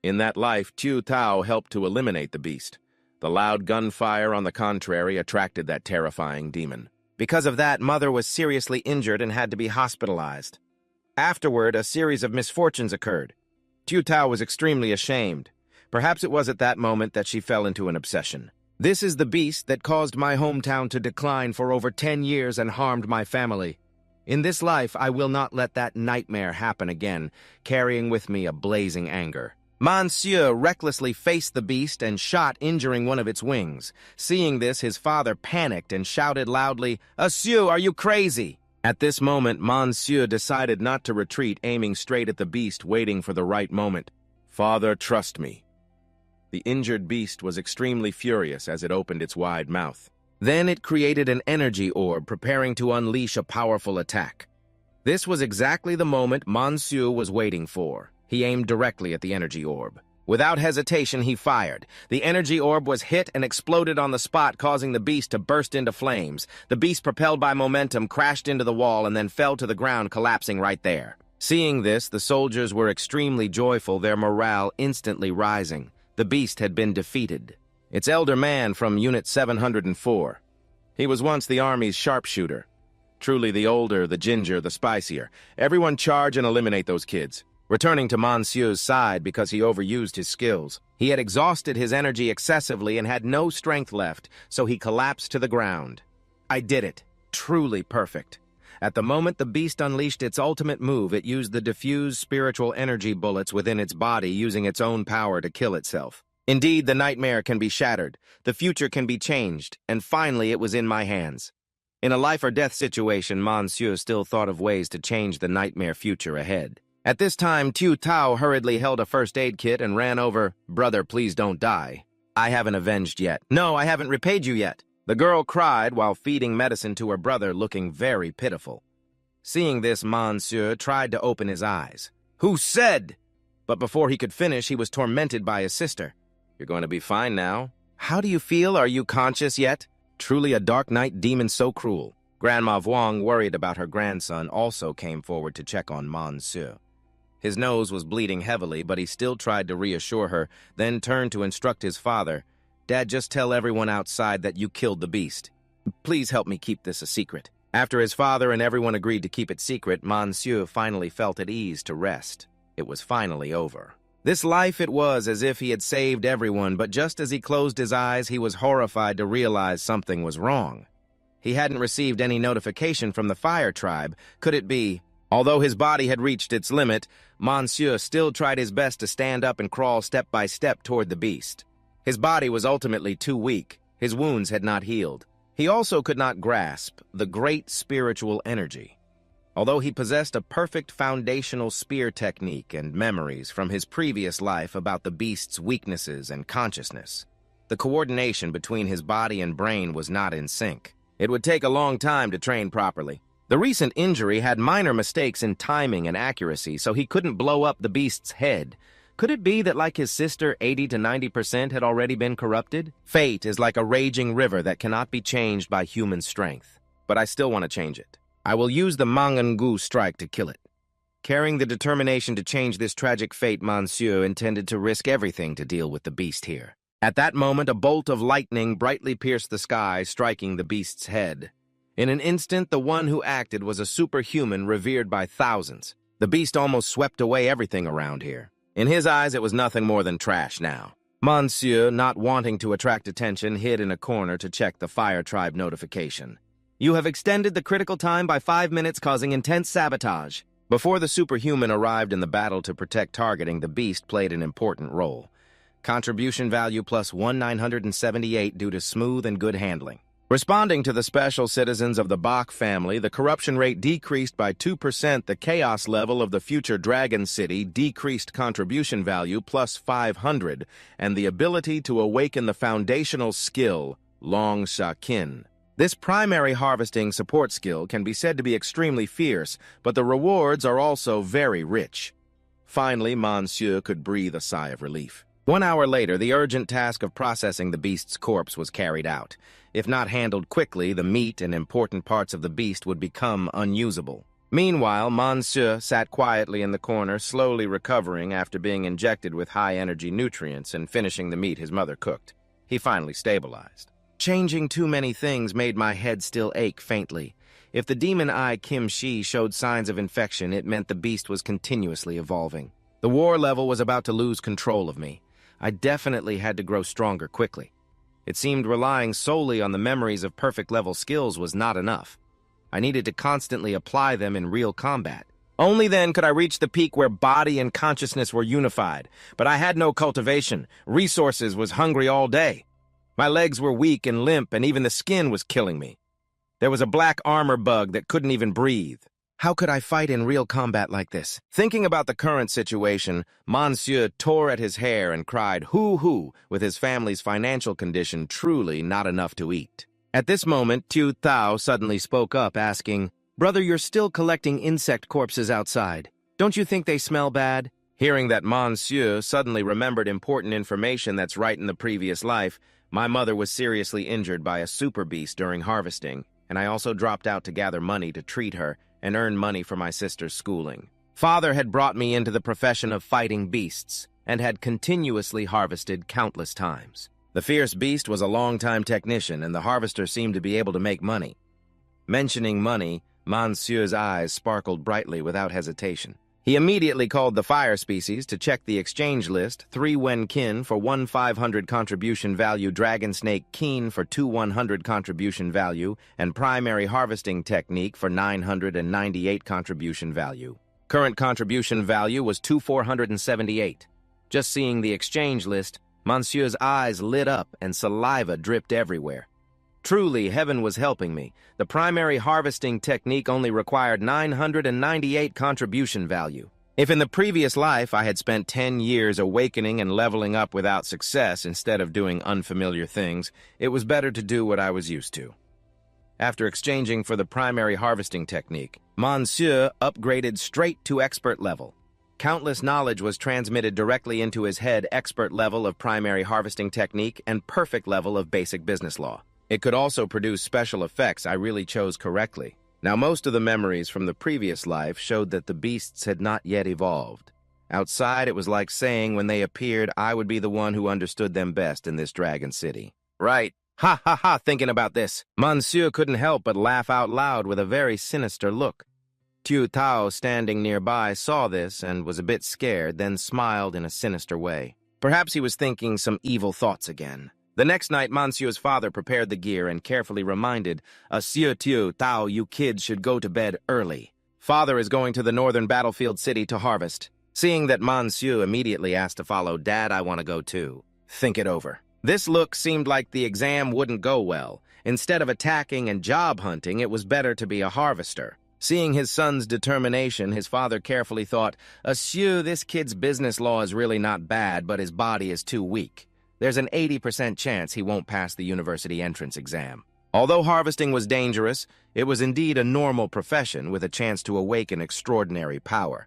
In that life, Tu Tao helped to eliminate the beast. The loud gunfire, on the contrary, attracted that terrifying demon. Because of that, Mother was seriously injured and had to be hospitalized. Afterward, a series of misfortunes occurred. Tu Tao was extremely ashamed. Perhaps it was at that moment that she fell into an obsession. "This is the beast that caused my hometown to decline for over 10 years and harmed my family. In this life, I will not let that nightmare happen again, carrying with me a blazing anger." Monsieur recklessly faced the beast and shot, injuring one of its wings. Seeing this, his father panicked and shouted loudly, "Asura, are you crazy?" At this moment, Monsieur decided not to retreat, aiming straight at the beast, waiting for the right moment. "Father, trust me." The injured beast was extremely furious as it opened its wide mouth. Then it created an energy orb, preparing to unleash a powerful attack. This was exactly the moment Monsieur was waiting for. He aimed directly at the energy orb. Without hesitation, he fired. The energy orb was hit and exploded on the spot, causing the beast to burst into flames. The beast, propelled by momentum, crashed into the wall and then fell to the ground, collapsing right there. Seeing this, the soldiers were extremely joyful, their morale instantly rising. The beast had been defeated. It's Elder Man from Unit 704. He was once the Army's sharpshooter. Truly, the older, the ginger, the spicier. Everyone charge and eliminate those kids. Returning to Monsieur's side because he overused his skills. He had exhausted his energy excessively and had no strength left, so he collapsed to the ground. I did it. Truly perfect. At the moment the beast unleashed its ultimate move, it used the diffused spiritual energy bullets within its body, using its own power to kill itself. Indeed, the nightmare can be shattered, the future can be changed, and finally it was in my hands. In a life-or-death situation, Monsieur still thought of ways to change the nightmare future ahead. At this time, Tu Tao hurriedly held a first aid kit and ran over. "Brother, please don't die. I haven't avenged yet." "No, I haven't repaid you yet." The girl cried while feeding medicine to her brother, looking very pitiful. Seeing this, Monsieur tried to open his eyes. "Who said?" But before he could finish, he was tormented by his sister. "You're going to be fine now. How do you feel? Are you conscious yet?" Truly a dark night demon so cruel. Grandma Vuong, worried about her grandson, also came forward to check on Monsieur. His nose was bleeding heavily, but he still tried to reassure her, then turned to instruct his father. "Dad, just tell everyone outside that you killed the beast. Please help me keep this a secret." After his father and everyone agreed to keep it secret, Monsieur finally felt at ease to rest. It was finally over. This life, it was as if he had saved everyone, but just as he closed his eyes, he was horrified to realize something was wrong. He hadn't received any notification from the fire tribe. Could it be? Although his body had reached its limit, Monsieur still tried his best to stand up and crawl step by step toward the beast. His body was ultimately too weak. His wounds had not healed. He also could not grasp the great spiritual energy. Although he possessed a perfect foundational spear technique and memories from his previous life about the beast's weaknesses and consciousness, the coordination between his body and brain was not in sync. It would take a long time to train properly. The recent injury had minor mistakes in timing and accuracy, so he couldn't blow up the beast's head. Could it be that, like his sister, 80 to 90% had already been corrupted? Fate is like a raging river that cannot be changed by human strength. But I still want to change it. I will use the mangaNgu strike to kill it. Carrying the determination to change this tragic fate, Monsieur intended to risk everything to deal with the beast here. At that moment, a bolt of lightning brightly pierced the sky, striking the beast's head. In an instant, the one who acted was a superhuman revered by thousands. The beast almost swept away everything around here. In his eyes, it was nothing more than trash now. Monsieur, not wanting to attract attention, hid in a corner to check the Fire Tribe notification. You have extended the critical time by 5 minutes, causing intense sabotage. Before the superhuman arrived in the battle to protect targeting, the beast played an important role. Contribution value plus 1,978 due to smooth and good handling. Responding to the special citizens of the Bach family, the corruption rate decreased by 2%. The chaos level of the future Dragon City decreased contribution value plus 500, and the ability to awaken the foundational skill, Long Shakin. This primary harvesting support skill can be said to be extremely fierce, but the rewards are also very rich. Finally, Monsieur could breathe a sigh of relief. 1 hour later, the urgent task of processing the beast's corpse was carried out. If not handled quickly, the meat and important parts of the beast would become unusable. Meanwhile, Monsieur sat quietly in the corner, slowly recovering after being injected with high-energy nutrients and finishing the meat his mother cooked. He finally stabilized. Changing too many things made my head still ache faintly. If the demon eye Kim Shi showed signs of infection, it meant the beast was continuously evolving. The war level was about to lose control of me. I definitely had to grow stronger quickly. It seemed relying solely on the memories of perfect-level skills was not enough. I needed to constantly apply them in real combat. Only then could I reach the peak where body and consciousness were unified. But I had no cultivation. Resources was hungry all day. My legs were weak and limp, and even the skin was killing me. There was a black armor bug that couldn't even breathe. How could I fight in real combat like this? Thinking about the current situation, Monsieur tore at his hair and cried, hoo-hoo, with his family's financial condition truly not enough to eat. At this moment, Tu Thao suddenly spoke up, asking, "Brother, you're still collecting insect corpses outside. Don't you think they smell bad?" Hearing that Monsieur suddenly remembered important information that's right in the previous life, my mother was seriously injured by a super beast during harvesting, and I also dropped out to gather money to treat her and earn money for my sister's schooling. Father had brought me into the profession of fighting beasts and had continuously harvested countless times. The fierce beast was a long-time technician, and the harvester seemed to be able to make money. Mentioning money, Monsieur's eyes sparkled brightly without hesitation. He immediately called the fire species to check the exchange list, 3 Wen Kin for 1 500 contribution value, Dragon Snake Keen for 2 100 contribution value, and Primary Harvesting Technique for 998 contribution value. Current contribution value was 2,478. Just seeing the exchange list, Monsieur's eyes lit up and saliva dripped everywhere. Truly, heaven was helping me. The primary harvesting technique only required 998 contribution value. If in the previous life I had spent 10 years awakening and leveling up without success instead of doing unfamiliar things, it was better to do what I was used to. After exchanging for the primary harvesting technique, Monsieur upgraded straight to expert level. Countless knowledge was transmitted directly into his head: expert level of primary harvesting technique and perfect level of basic business law. It could also produce special effects. I really chose correctly. Now, most of the memories from the previous life showed that the beasts had not yet evolved. Outside, it was like saying when they appeared, I would be the one who understood them best in this Dragon City. Right. Ha ha ha, thinking about this, Monsieur couldn't help but laugh out loud with a very sinister look. Tu Tao, standing nearby, saw this and was a bit scared, then smiled in a sinister way. Perhaps he was thinking some evil thoughts again. The next night, Monsieur's father prepared the gear and carefully reminded, "Monsieur Tu Tao, you kids should go to bed early. Father is going to the northern battlefield city to harvest." Seeing that Monsieur immediately asked to follow, "Dad, I want to go too. Think it over." This look seemed like the exam wouldn't go well. Instead of attacking and job hunting, it was better to be a harvester. Seeing his son's determination, his father carefully thought, "Asura, this kid's business law is really not bad, but his body is too weak. There's an 80% chance he won't pass the university entrance exam." Although harvesting was dangerous, it was indeed a normal profession with a chance to awaken extraordinary power.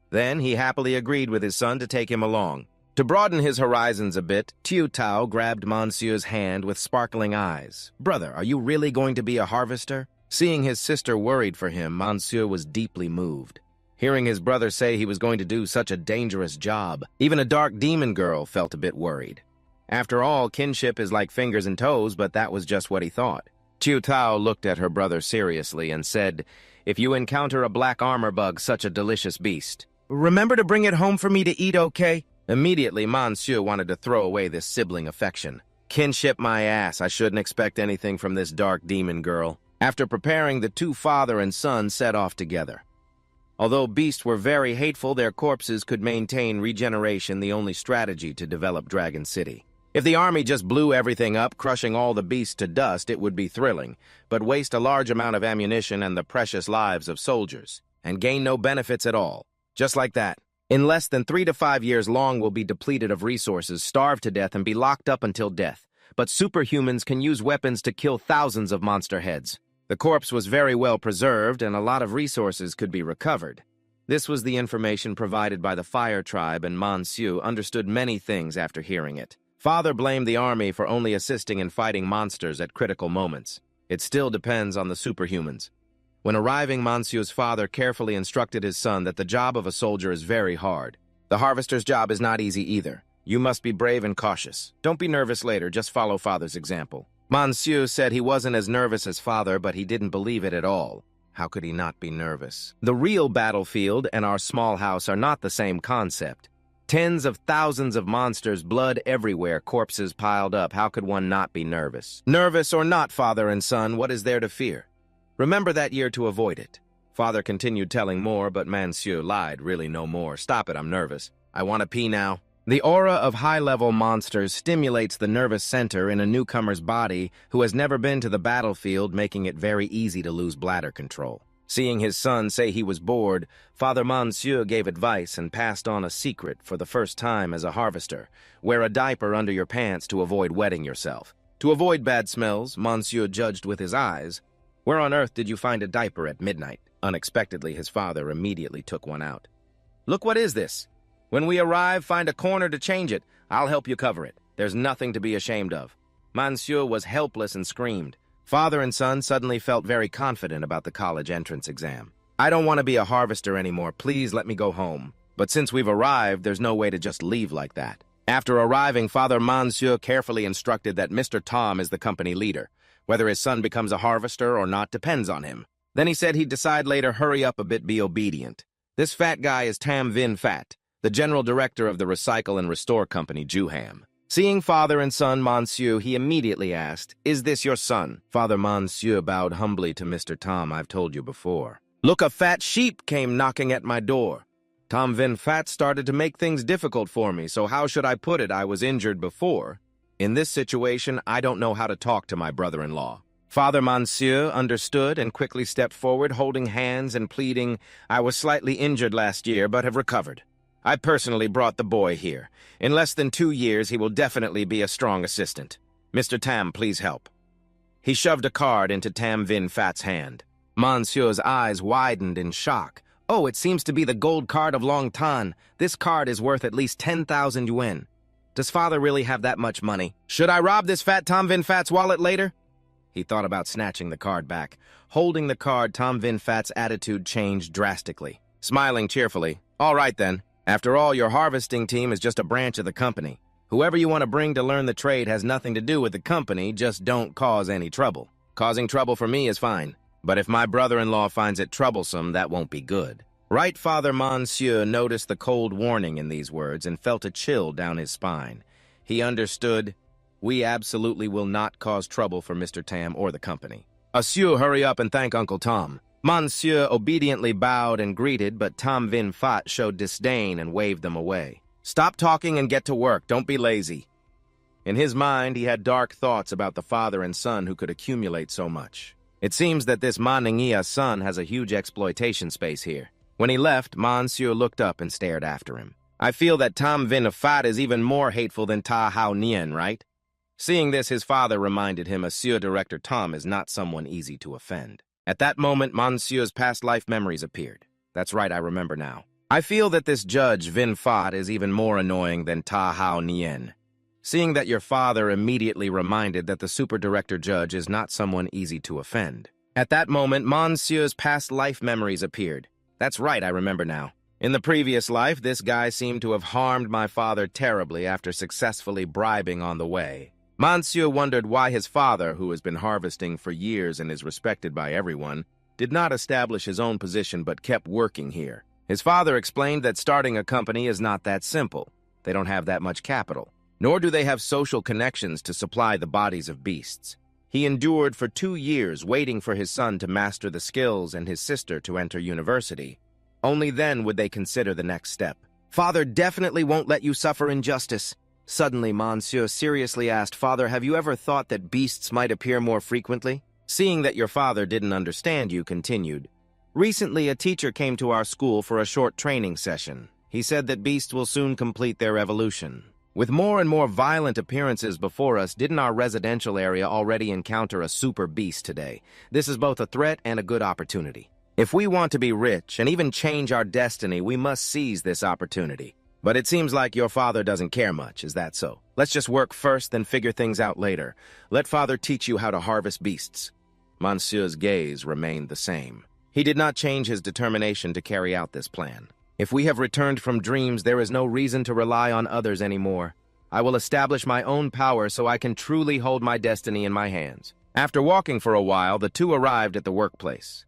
Then he happily agreed with his son to take him along. To broaden his horizons a bit, Tiu Tao grabbed Monsieur's hand with sparkling eyes. "Brother, are you really going to be a harvester?" Seeing his sister worried for him, Monsieur was deeply moved. Hearing his brother say he was going to do such a dangerous job, even a dark demon girl felt a bit worried. After all, kinship is like fingers and toes, but that was just what he thought. Tiu Tao looked at her brother seriously and said, "If you encounter a black armor bug, such a delicious beast, remember to bring it home for me to eat, okay?" Immediately, Monsieur wanted to throw away this sibling affection. "Kinship my ass, I shouldn't expect anything from this dark demon girl." After preparing, the two father and son set off together. Although beasts were very hateful, their corpses could maintain regeneration, the only strategy to develop Dragon City. If the army just blew everything up, crushing all the beasts to dust, it would be thrilling, but waste a large amount of ammunition and the precious lives of soldiers, and gain no benefits at all. Just like that. In less than 3 to 5 years, Long will be depleted of resources, starve to death, and be locked up until death. But superhumans can use weapons to kill thousands of monster heads. The corpse was very well preserved, and a lot of resources could be recovered. This was the information provided by the Fire Tribe, and Monsieur understood many things after hearing it. Father blamed the army for only assisting in fighting monsters at critical moments. It still depends on the superhumans. When arriving, Monsieur's father carefully instructed his son that the job of a soldier is very hard. The harvester's job is not easy either. You must be brave and cautious. Don't be nervous later, just follow father's example. Monsieur said he wasn't as nervous as father, but he didn't believe it at all. How could he not be nervous? The real battlefield and our small house are not the same concept. Tens of thousands of monsters, blood everywhere, corpses piled up. How could one not be nervous? Nervous or not, father and son, what is there to fear? Remember that year to avoid it. Father continued telling more, but Monsieur lied, really no more. Stop it, I'm nervous. I want to pee now. The aura of high-level monsters stimulates the nervous center in a newcomer's body who has never been to the battlefield, making it very easy to lose bladder control. Seeing his son say he was bored, Father Monsieur gave advice and passed on a secret for the first time as a harvester. Wear a diaper under your pants to avoid wetting yourself. To avoid bad smells, Monsieur judged with his eyes. "Where on earth did you find a diaper at midnight?" Unexpectedly, his father immediately took one out. "Look, what is this? When we arrive, find a corner to change it. I'll help you cover it. There's nothing to be ashamed of." Monsieur was helpless and screamed. Father and son suddenly felt very confident about the college entrance exam. "I don't want to be a harvester anymore. Please let me go home." But since we've arrived, there's no way to just leave like that. After arriving, Father Monsieur carefully instructed that Mr. Tom is the company leader. Whether his son becomes a harvester or not depends on him. Then he said he'd decide later, hurry up a bit, be obedient. This fat guy is Tam Vin Fat, the general director of the Recycle and Restore Company, Juham. Seeing father and son Monsieur, he immediately asked, "Is this your son?" Father Monsieur bowed humbly to Mr. Tom. "I've told you before." "Look, a fat sheep came knocking at my door. Tom Vin Fat started to make things difficult for me, so how should I put it? I was injured before. In this situation, I don't know how to talk to my brother-in-law." Father Monsieur understood and quickly stepped forward, holding hands and pleading, "I was slightly injured last year, but have recovered. I personally brought the boy here. In less than 2 years, he will definitely be a strong assistant. Mr. Tam, please help." He shoved a card into Tam Vin Fat's hand. Monsieur's eyes widened in shock. "Oh, it seems to be the gold card of Long Tan. This card is worth at least 10,000 yuan. Does father really have that much money? Should I rob this fat Tom Vin Fat's wallet later?" He thought about snatching the card back. Holding the card, Tom Vin Fat's attitude changed drastically. Smiling cheerfully, "All right then. After all, your harvesting team is just a branch of the company. Whoever you want to bring to learn the trade has nothing to do with the company, just don't cause any trouble. Causing trouble for me is fine, but if my brother-in-law finds it troublesome, that won't be good." Right Father Monsieur noticed the cold warning in these words and felt a chill down his spine. He understood, we absolutely will not cause trouble for Mr. Tam or the company. "Asura, hurry up and thank Uncle Tom." Monsieur obediently bowed and greeted, but Tom Vin Fat showed disdain and waved them away. "Stop talking and get to work. Don't be lazy." In his mind, he had dark thoughts about the father and son who could accumulate so much. It seems that this Manhwa's son has a huge exploitation space here. When he left, Monsieur looked up and stared after him. I feel that Tom Vin Afat is even more hateful than Ta Hao Nien, right? Seeing this, his father reminded him Monsieur Director Tom is not someone easy to offend. At that moment, Monsieur's past life memories appeared. That's right, I remember now. I feel that this Judge Vin Fat is even more annoying than Ta Hao Nien. Seeing that your father immediately reminded that the Super Director Judge is not someone easy to offend. At that moment, Monsieur's past life memories appeared. That's right, I remember now. In the previous life, this guy seemed to have harmed my father terribly after successfully bribing on the way. Monsieur wondered why his father, who has been harvesting for years and is respected by everyone, did not establish his own position but kept working here. His father explained that starting a company is not that simple. They don't have that much capital, nor do they have social connections to supply the bodies of beasts. He endured for 2 years waiting for his son to master the skills and his sister to enter university. Only then would they consider the next step. Father definitely won't let you suffer injustice. Suddenly, Monsieur seriously asked, Father, have you ever thought that beasts might appear more frequently? Seeing that your father didn't understand you, continued. Recently, a teacher came to our school for a short training session. He said that beasts will soon complete their evolution. With more and more violent appearances before us, didn't our residential area already encounter a super beast today? This is both a threat and a good opportunity. If we want to be rich and even change our destiny, we must seize this opportunity. But it seems like your father doesn't care much, is that so? Let's just work first, then figure things out later. Let father teach you how to harvest beasts. Monsieur's gaze remained the same. He did not change his determination to carry out this plan. If we have returned from dreams, there is no reason to rely on others anymore. I will establish my own power so I can truly hold my destiny in my hands. After walking for a while, the two arrived at the workplace.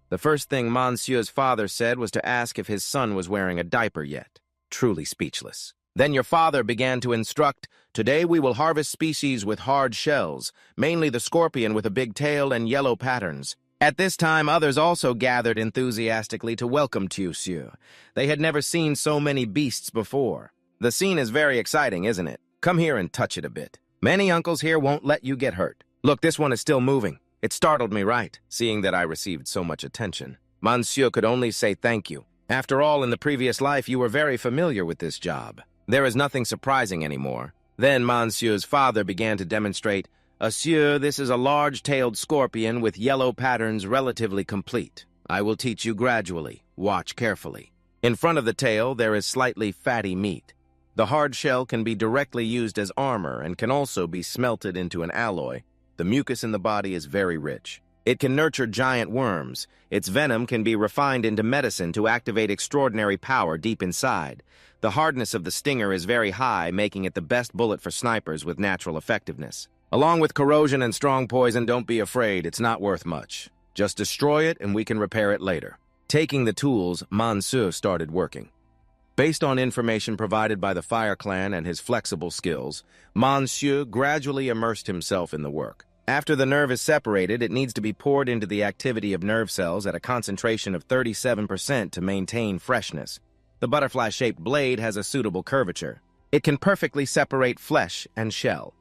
The first thing Monsieur's father said was to ask if his son was wearing a diaper yet. Truly speechless. Then your father began to instruct, today we will harvest species with hard shells, mainly the scorpion with a big tail and yellow patterns. At this time, others also gathered enthusiastically to welcome Monsieur. They had never seen so many beasts before. The scene is very exciting, isn't it? Come here and touch it a bit. Many uncles here won't let you get hurt. Look, this one is still moving. It startled me right, seeing that I received so much attention. Monsieur could only say thank you. After all, in the previous life, you were very familiar with this job. There is nothing surprising anymore. Then Monsieur's father began to demonstrate, Monsieur, this is a large-tailed scorpion with yellow patterns relatively complete. I will teach you gradually. Watch carefully. In front of the tail, there is slightly fatty meat. The hard shell can be directly used as armor and can also be smelted into an alloy. The mucus in the body is very rich. It can nurture giant worms. Its venom can be refined into medicine to activate extraordinary power deep inside. The hardness of the stinger is very high, making it the best bullet for snipers with natural effectiveness. Along with corrosion and strong poison, don't be afraid, it's not worth much. Just destroy it and we can repair it later. Taking the tools, Monsieur started working. Based on information provided by the Fire Clan and his flexible skills, Monsieur gradually immersed himself in the work. After the nerve is separated, it needs to be poured into the activity of nerve cells at a concentration of 37% to maintain freshness. The butterfly-shaped blade has a suitable curvature. It can perfectly separate flesh and shell.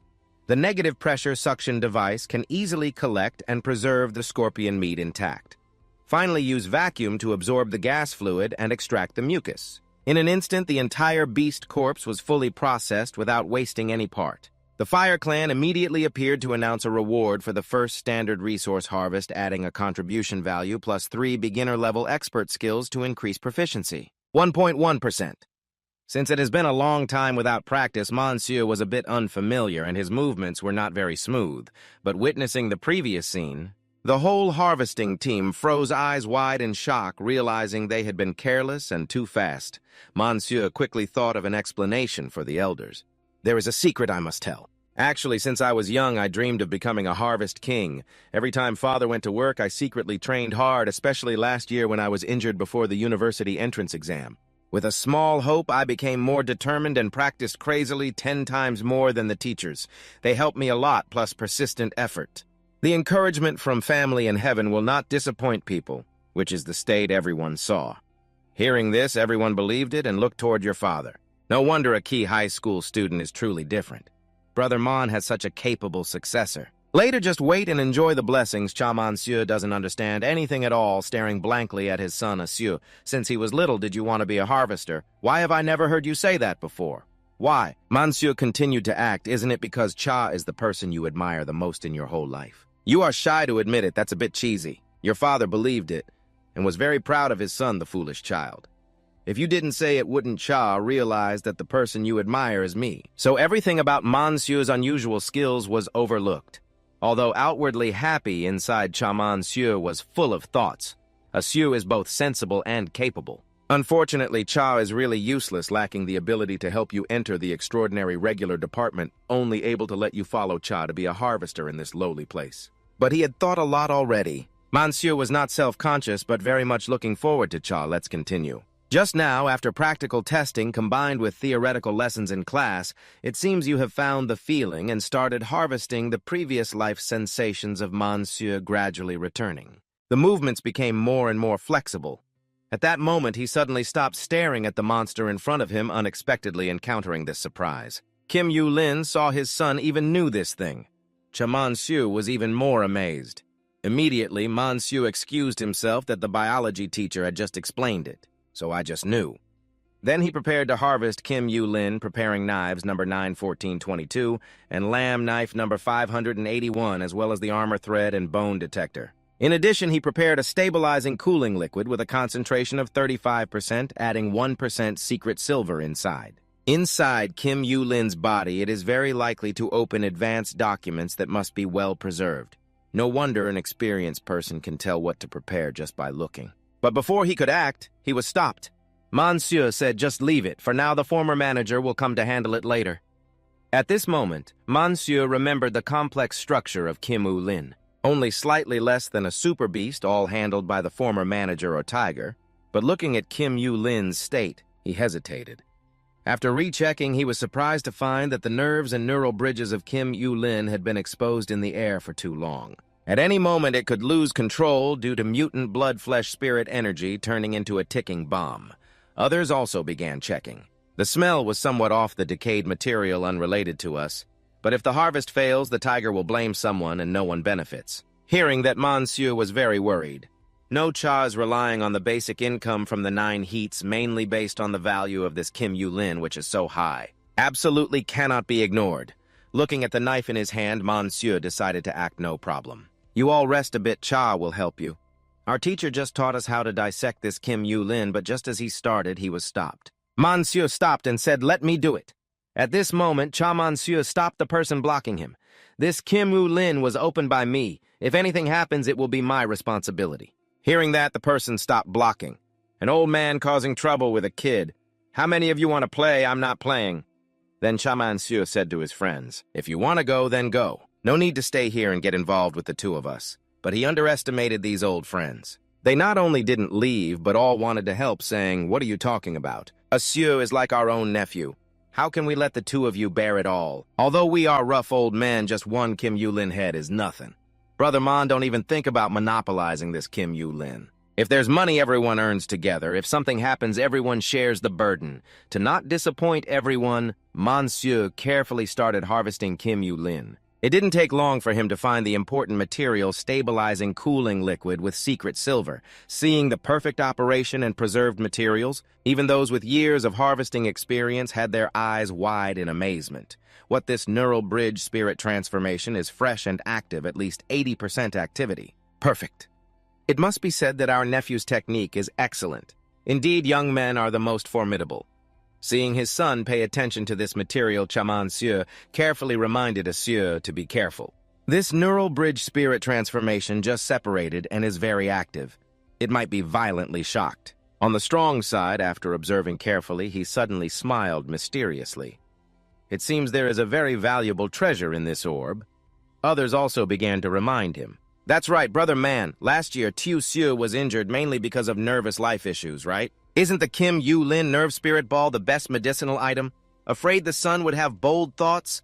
The negative pressure suction device can easily collect and preserve the scorpion meat intact. Finally, use vacuum to absorb the gas fluid and extract the mucus. In an instant, the entire beast corpse was fully processed without wasting any part. The Fire Clan immediately appeared to announce a reward for the first standard resource harvest, adding a contribution value plus 3 beginner-level expert skills to increase proficiency. 1.1%. Since it has been a long time without practice, Monsieur was a bit unfamiliar and his movements were not very smooth. But witnessing the previous scene, the whole harvesting team froze eyes wide in shock, realizing they had been careless and too fast. Monsieur quickly thought of an explanation for the elders. There is a secret I must tell. Actually, since I was young, I dreamed of becoming a harvest king. Every time father went to work, I secretly trained hard, especially last year when I was injured before the university entrance exam. With a small hope, I became more determined and practiced crazily 10 times more than the teachers. They helped me a lot, plus persistent effort. The encouragement from family and heaven will not disappoint people, which is the state everyone saw. Hearing this, everyone believed it and looked toward your father. No wonder a key high school student is truly different. Brother Mon has such a capable successor. Later, just wait and enjoy the blessings. Monsieur doesn't understand anything at all, staring blankly at his son Asura. Since he was little, did you want to be a harvester? Why have I never heard you say that before? Why? Monsieur continued to act. Isn't it because Cha is the person you admire the most in your whole life? You are shy to admit it. That's a bit cheesy. Your father believed it and was very proud of his son, the foolish child. If you didn't say it, wouldn't Cha realize that the person you admire is me? So everything about Monsieur's unusual skills was overlooked. Although outwardly happy, inside Monsieur was full of thoughts. Asura is both sensible and capable. Unfortunately, Cha is really useless, lacking the ability to help you enter the extraordinary regular department, only able to let you follow Cha to be a harvester in this lowly place. But he had thought a lot already. Monsieur was not self-conscious, but very much looking forward to Cha. Let's continue. Just now, after practical testing combined with theoretical lessons in class, it seems you have found the feeling and started harvesting the previous life sensations of Monsieur gradually returning. The movements became more and more flexible. At that moment, he suddenly stopped staring at the monster in front of him, unexpectedly encountering this surprise. Kim Yu-lin saw his son even knew this thing. Monsieur was even more amazed. Immediately, Monsieur excused himself that the biology teacher had just explained it. So I just knew. Then he prepared to harvest Kim Yu-lin, preparing knives number 91422 and lamb knife number 581, as well as the armor thread and bone detector. In addition, he prepared a stabilizing cooling liquid with a concentration of 35%, adding 1% secret silver inside. Inside Kim Yu-lin's body, it is very likely to open advanced documents that must be well preserved. No wonder an experienced person can tell what to prepare just by looking. But before he could act, he was stopped. Monsieur said, just leave it. For now, the former manager will come to handle it later. At this moment, Monsieur remembered the complex structure of Kim Yu-lin. Only slightly less than a super beast, all handled by the former manager or tiger. But looking at Kim Yu-lin's state, he hesitated. After rechecking, he was surprised to find that the nerves and neural bridges of Kim Yu-lin had been exposed in the air for too long. At any moment, it could lose control due to mutant blood-flesh-spirit energy turning into a ticking bomb. Others also began checking. The smell was somewhat off the decayed material unrelated to us, but if the harvest fails, the tiger will blame someone and no one benefits. Hearing that, Monsieur was very worried. No Cha is relying on the basic income from the 9 heats, mainly based on the value of this Kim Yu-lin, which is so high. Absolutely cannot be ignored. Looking at the knife in his hand, Monsieur decided to act no problem. You all rest a bit, Cha will help you. Our teacher just taught us how to dissect this Kim Yu-lin, but just as he started, he was stopped. Monsieur stopped and said, let me do it. At this moment, Monsieur stopped the person blocking him. This Kim Yu-lin was opened by me. If anything happens, it will be my responsibility. Hearing that, the person stopped blocking. An old man causing trouble with a kid. How many of you want to play? I'm not playing. Then Monsieur said to his friends, if you want to go, then go. No need to stay here and get involved with the two of us. But he underestimated these old friends. They not only didn't leave, but all wanted to help, saying, what are you talking about? Asura is like our own nephew. How can we let the two of you bear it all? Although we are rough old men, just one Kim Yu-lin head is nothing. Brother Mon, don't even think about monopolizing this Kim Yu-lin. If there's money, everyone earns together. If something happens, everyone shares the burden. To not disappoint everyone, Monsieur carefully started harvesting Kim Yu-lin. It didn't take long for him to find the important material stabilizing cooling liquid with secret silver. Seeing the perfect operation and preserved materials, even those with years of harvesting experience had their eyes wide in amazement. What this neural bridge spirit transformation is fresh and active, at least 80% activity. Perfect. It must be said that our nephew's technique is excellent. Indeed, young men are the most formidable. Seeing his son pay attention to this material, Monsieur carefully reminded Asura to be careful. This neural bridge spirit transformation just separated and is very active. It might be violently shocked. On the strong side, after observing carefully, he suddenly smiled mysteriously. It seems there is a very valuable treasure in this orb. Others also began to remind him. That's right, Brother Man. Last year, Tiu Siu was injured mainly because of nervous life issues, right? Isn't the Kim Yu-lin Nerve Spirit Ball the best medicinal item? Afraid the son would have bold thoughts?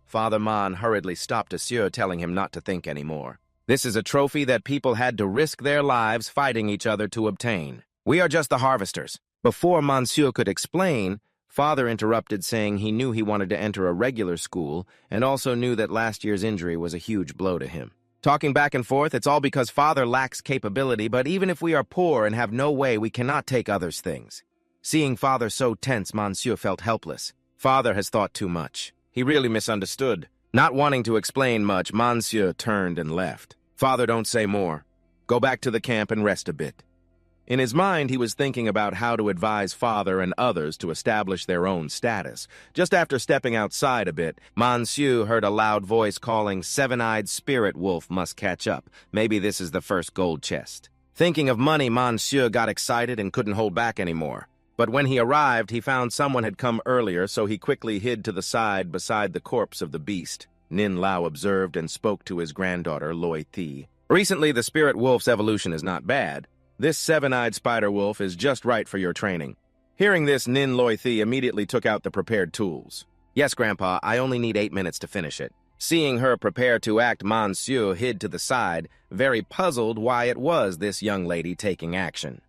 Father Man hurriedly stopped Asura, telling him not to think anymore. This is a trophy that people had to risk their lives fighting each other to obtain. We are just the harvesters. Before Monsieur could explain, Father interrupted, saying he knew he wanted to enter a regular school and also knew that last year's injury was a huge blow to him. Talking back and forth, it's all because Father lacks capability, but even if we are poor and have no way, we cannot take others' things. Seeing Father so tense, Monsieur felt helpless. Father has thought too much. He really misunderstood. Not wanting to explain much, Monsieur turned and left. Father, don't say more. Go back to the camp and rest a bit. In his mind, he was thinking about how to advise Father and others to establish their own status. Just after stepping outside a bit, Monsieur heard a loud voice calling, "Seven-eyed spirit wolf must catch up. Maybe this is the first gold chest." Thinking of money, Monsieur got excited and couldn't hold back anymore. But when he arrived, he found someone had come earlier, so he quickly hid to the side beside the corpse of the beast. Nin Lao observed and spoke to his granddaughter, Loi Thi. Recently, the spirit wolf's evolution is not bad. This seven-eyed spider wolf is just right for your training. Hearing this, Nin Loi Thi immediately took out the prepared tools. Yes, Grandpa, I only need 8 minutes to finish it. Seeing her prepare to act, Monsieur hid to the side, very puzzled why it was this young lady taking action.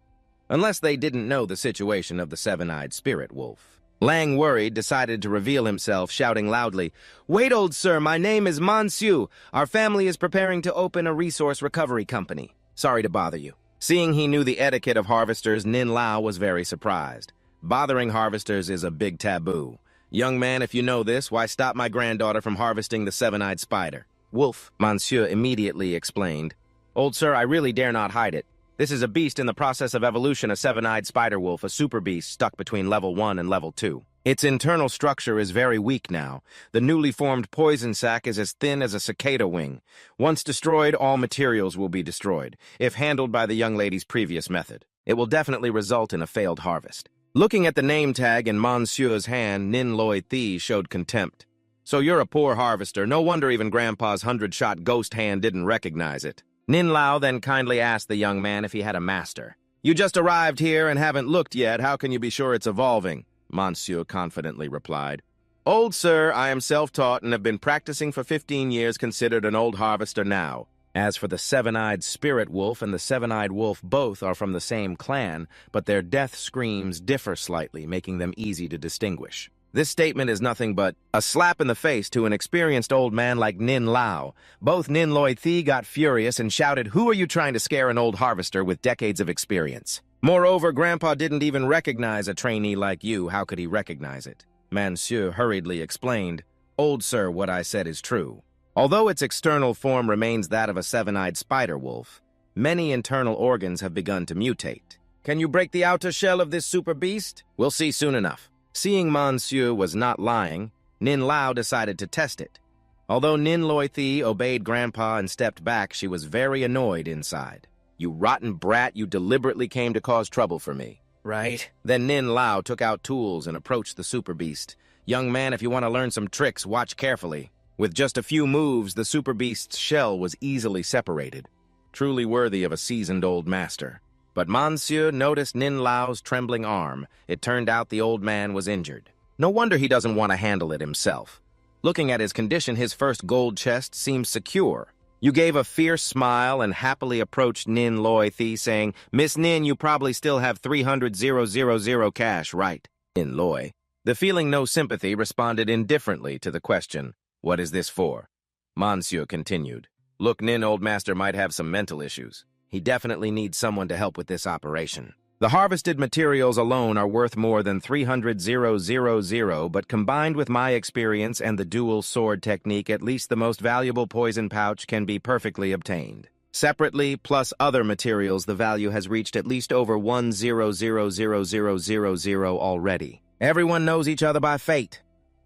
Unless they didn't know the situation of the seven-eyed spirit wolf. Lang, worried, decided to reveal himself, shouting loudly, "Wait, old sir, my name is Monsieur. Our family is preparing to open a resource recovery company. Sorry to bother you." Seeing he knew the etiquette of harvesters, Nin Lao was very surprised. Bothering harvesters is a big taboo. "Young man, if you know this, why stop my granddaughter from harvesting the seven-eyed spider?" "Wolf," Monsieur immediately explained. "Old sir, I really dare not hide it. This is a beast in the process of evolution, a seven-eyed spider wolf, a super beast stuck between level 1 and level 2. Its internal structure is very weak now. The newly formed poison sac is as thin as a cicada wing. Once destroyed, all materials will be destroyed. If handled by the young lady's previous method, it will definitely result in a failed harvest." Looking at the name tag in Monsieur's hand, Nin Loi Thi showed contempt. "So you're a poor harvester. No wonder even Grandpa's 100-shot ghost hand didn't recognize it." Nin Lao then kindly asked the young man if he had a master. "You just arrived here and haven't looked yet. How can you be sure it's evolving?" Monsieur confidently replied. "Old sir, I am self-taught and have been practicing for 15 years, considered an old harvester now." As for the seven-eyed spirit wolf and the seven-eyed wolf, both are from the same clan, but their death screams differ slightly, making them easy to distinguish. This statement is nothing but a slap in the face to an experienced old man like Nin Lao. Both Nin Loi Thi got furious and shouted, "Who are you trying to scare, an old harvester with decades of experience? Moreover, Grandpa didn't even recognize a trainee like you. How could he recognize it?" Monsieur hurriedly explained, "Old sir, what I said is true. Although its external form remains that of a seven-eyed spider wolf, many internal organs have begun to mutate. Can you break the outer shell of this super beast? We'll see soon enough." Seeing Monsieur was not lying, Nin Lao decided to test it. Although Nin Loi Thi obeyed Grandpa and stepped back, she was very annoyed inside. "You rotten brat, you deliberately came to cause trouble for me, right?" Then Nin Lao took out tools and approached the super beast. "Young man, if you want to learn some tricks, watch carefully." With just a few moves, the super beast's shell was easily separated, truly worthy of a seasoned old master. But Monsieur noticed Nin Lao's trembling arm. It turned out the old man was injured. No wonder he doesn't want to handle it himself. Looking at his condition, his first gold chest seemed secure. You gave a fierce smile and happily approached Nin Loi Thi, saying, "Miss Nin, you probably still have 300,000 cash, right?" Nin Loi, the feeling no sympathy, responded indifferently to the question, "What is this for?" Monsieur continued, "Look, Nin, old master might have some mental issues. He definitely needs someone to help with this operation. The harvested materials alone are worth more than 300,000, but combined with my experience and the dual sword technique, at least the most valuable poison pouch can be perfectly obtained. Separately, plus other materials, the value has reached at least over 1,000,000 already. Everyone knows each other by fate.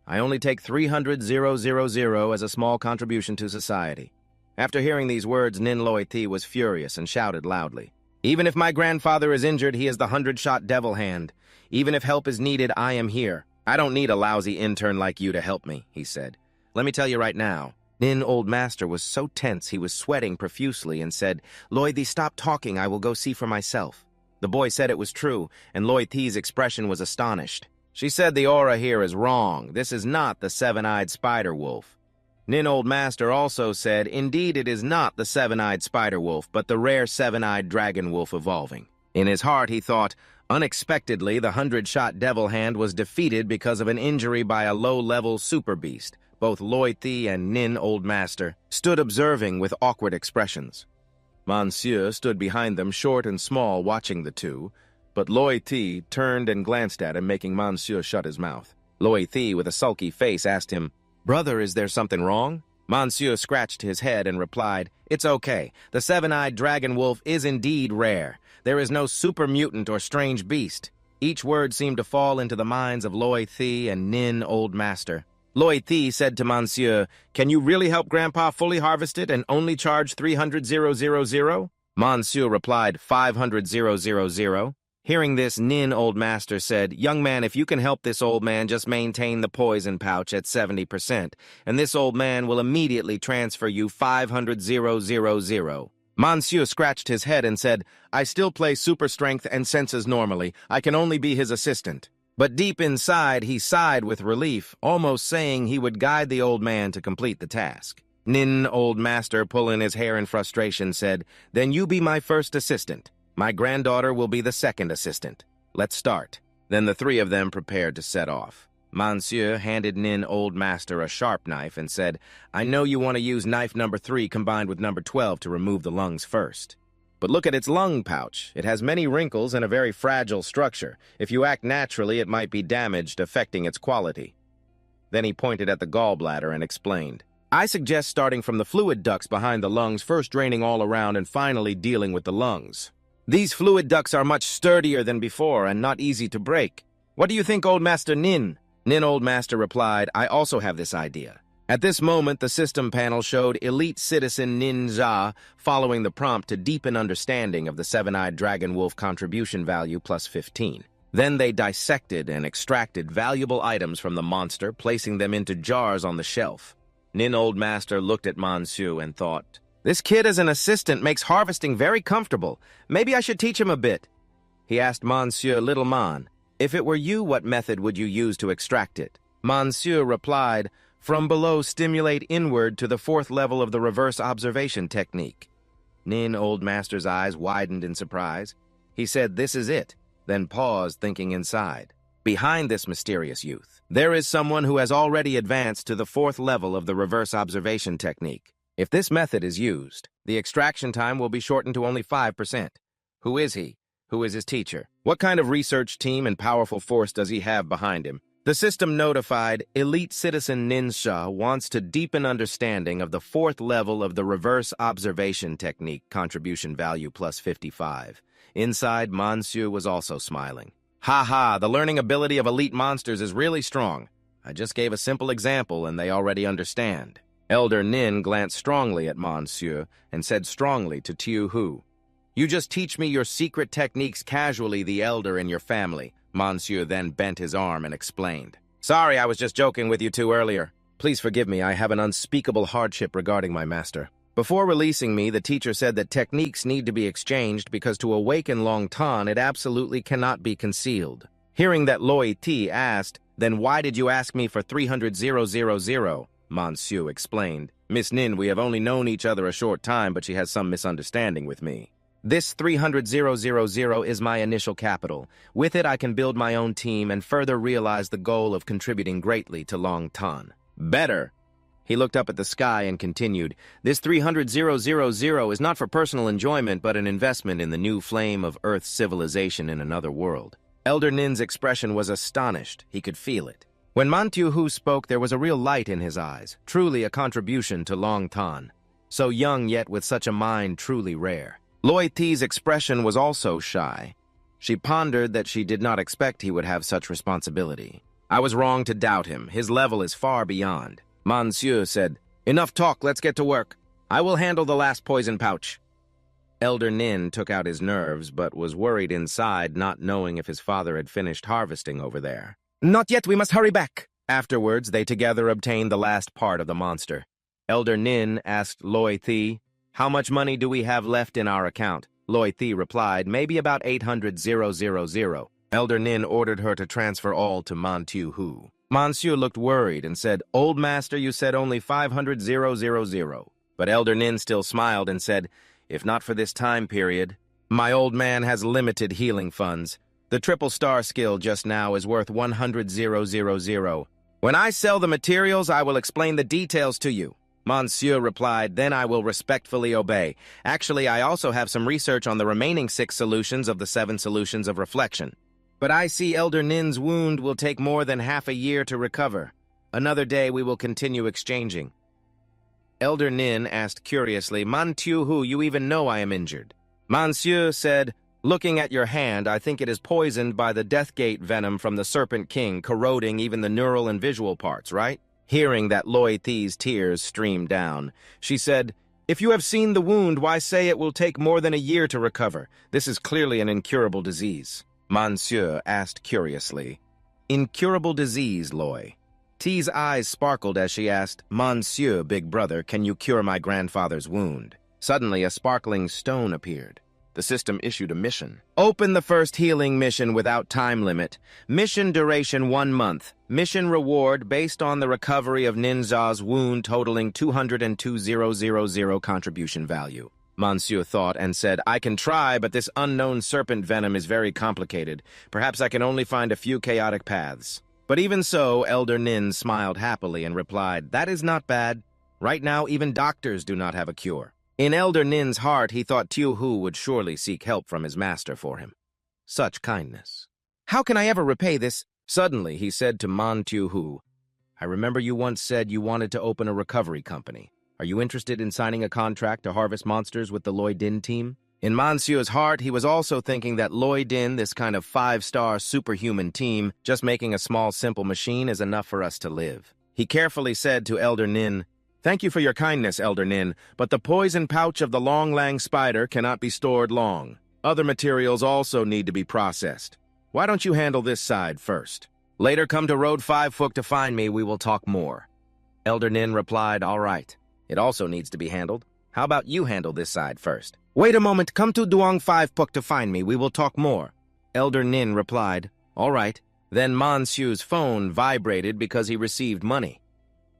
I only take 300,000 as a small contribution to society." After hearing these words, Nin Loi Thi was furious and shouted loudly, "Even if my grandfather is injured, he is the 100-shot devil hand. Even if help is needed, I am here. I don't need a lousy intern like you to help me," he said. "Let me tell you right now." Nin Old Master was so tense he was sweating profusely and said, "Loi Thi, stop talking. I will go see for myself." The boy said it was true, and Loi Thi's expression was astonished. She said, "The aura here is wrong. This is not the seven-eyed spider wolf." Nin Old Master also said, "Indeed, it is not the seven-eyed spider wolf, but the rare seven-eyed dragon wolf evolving." In his heart, he thought, Unexpectedly, the 100-shot devil hand was defeated because of an injury by a low-level super beast. Both Loi Thi and Nin Old Master stood observing with awkward expressions. Monsieur stood behind them, short and small, watching the two, but Loi Thi turned and glanced at him, making Monsieur shut his mouth. Loi Thi, with a sulky face, asked him, "Brother, is there something wrong?" Monsieur scratched his head and replied, "It's okay. The seven-eyed dragon wolf is indeed rare. There is no super mutant or strange beast." Each word seemed to fall into the minds of Loi Thi and Nin Old Master. Loi Thi said to Monsieur, "Can you really help Grandpa fully harvest it and only charge 300,000? Monsieur replied, 500,000. Hearing this, Nin Old Master said, "Young man, if you can help this old man, just maintain the poison pouch at 70%, and this old man will immediately transfer you 500,000. Monsieur scratched his head and said, "I still play super strength and senses normally. I can only be his assistant." But deep inside, he sighed with relief, almost saying he would guide the old man to complete the task. Nin Old Master, pulling his hair in frustration, said, "Then you be my first assistant. My granddaughter will be the second assistant. Let's start." Then the three of them prepared to set off. Monsieur handed Nin Old Master a sharp knife and said, "I know you want to use knife number 3 combined with number 12 to remove the lungs first. But look at its lung pouch. It has many wrinkles and a very fragile structure. If you act naturally, it might be damaged, affecting its quality." Then he pointed at the gallbladder and explained, "I suggest starting from the fluid ducts behind the lungs, first draining all around and finally dealing with the lungs. These fluid ducts are much sturdier than before and not easy to break. What do you think, Old Master Nin?" Nin Old Master replied, "I also have this idea." At this moment, the system panel showed Elite Citizen Ninja following the prompt to deepen understanding of the seven-eyed dragon wolf contribution value plus 15. Then they dissected and extracted valuable items from the monster, placing them into jars on the shelf. Nin Old Master looked at Monsieur and thought, "This kid as an assistant makes harvesting very comfortable. Maybe I should teach him a bit." He asked Monsieur Little Man, "If it were you, what method would you use to extract it?" Monsieur replied, "From below stimulate inward to the 4th level of the reverse observation technique." Nin Old Master's eyes widened in surprise. He said, "This is it," then paused, thinking inside. Behind this mysterious youth, there is someone who has already advanced to the 4th level of the reverse observation technique. If this method is used, the extraction time will be shortened to only 5%. Who is he? Who is his teacher? What kind of research team and powerful force does he have behind him? The system notified Elite Citizen Ninja wants to deepen understanding of the 4th level of the reverse observation technique, contribution value plus 55. Inside, Monsieur was also smiling. "Ha ha, the learning ability of elite monsters is really strong. I just gave a simple example and they already understand." Elder Nin glanced strongly at Monsieur and said strongly to Tiu Hu, "You just teach me your secret techniques casually, the elder in your family." Monsieur then bent his arm and explained, "Sorry, I was just joking with you two earlier. Please forgive me, I have an unspeakable hardship regarding my master. Before releasing me, the teacher said that techniques need to be exchanged because to awaken Long Tan, it absolutely cannot be concealed." Hearing that, Loi Thi asked, "Then why did you ask me for 300,000? Monsieur explained, "Miss Nin, we have only known each other a short time, but she has some misunderstanding with me. This 300,000 is my initial capital. With it, I can build my own team and further realize the goal of contributing greatly to Long Tan. Better." He looked up at the sky and continued, "This 300,000 is not for personal enjoyment, but an investment in the new flame of Earth's civilization in another world." Elder Nin's expression was astonished. He could feel it. When Mantiu Hu spoke, there was a real light in his eyes, truly a contribution to Long Tan. So young, yet with such a mind truly rare. Loi Thi's expression was also shy. She pondered that she did not expect he would have such responsibility. "I was wrong to doubt him. His level is far beyond." Monsieur said, "Enough talk, let's get to work. I will handle the last poison pouch." Elder Nin took out his nerves, but was worried inside, not knowing if his father had finished harvesting over there. "Not yet, we must hurry back." Afterwards, they together obtained the last part of the monster. Elder Nin asked Loi Thi, "How much money do we have left in our account?" Loi Thi replied, "Maybe about 800,000. Elder Nin ordered her to transfer all to Mantiu Hu. Monsieur looked worried and said, "Old Master, you said only 500,000. But Elder Nin still smiled and said, "If not for this time period, my old man has limited healing funds. The triple star skill just now is worth 100,000. When I sell the materials, I will explain the details to you. Monsieur replied, then I will respectfully obey. Actually, I also have some research on the remaining 6 solutions of the 7 solutions of reflection. But I see Elder Nin's wound will take more than half a year to recover. Another day we will continue exchanging. Elder Nin asked curiously, Mantiu, you even know I am injured? Monsieur said, looking at your hand, I think it is poisoned by the Deathgate venom from the Serpent King, corroding even the neural and visual parts, right? Hearing that, Loi Thi's tears streamed down. She said, if you have seen the wound, why say it will take more than a year to recover? This is clearly an incurable disease. Monsieur asked curiously. Incurable disease, Loi. T's eyes sparkled as she asked, Monsieur, big brother, can you cure my grandfather's wound? Suddenly, a sparkling stone appeared. The system issued a mission. Open the first healing mission without time limit. Mission duration 1 month. Mission reward based on the recovery of Ninja's wound totaling 202,000 contribution value. Monsieur thought and said, I can try, but this unknown serpent venom is very complicated. Perhaps I can only find a few chaotic paths. But even so, Elder Nin smiled happily and replied, that is not bad. Right now, even doctors do not have a cure. In Elder Nin's heart, he thought Tiu Hu would surely seek help from his master for him. Such kindness. How can I ever repay this? Suddenly, he said to Man Tiu Hu, I remember you once said you wanted to open a recovery company. Are you interested in signing a contract to harvest monsters with the Loi Din team? In Monsieur's heart, he was also thinking that Loi Din, this kind of 5-star superhuman team, just making a small simple machine is enough for us to live. He carefully said to Elder Nin, Thank you for your kindness, Elder Nin, but the poison pouch of the Long Lang spider cannot be stored long. Other materials also need to be processed. Why don't you handle this side first? Later come to Road 5 Fook to find me, we will talk more. Elder Nin replied, all right. It also needs to be handled. How about you handle this side first? Wait a moment, come to Duong 5 Fook to find me, we will talk more. Elder Nin replied, all right. Then Monsieur's phone vibrated because he received money.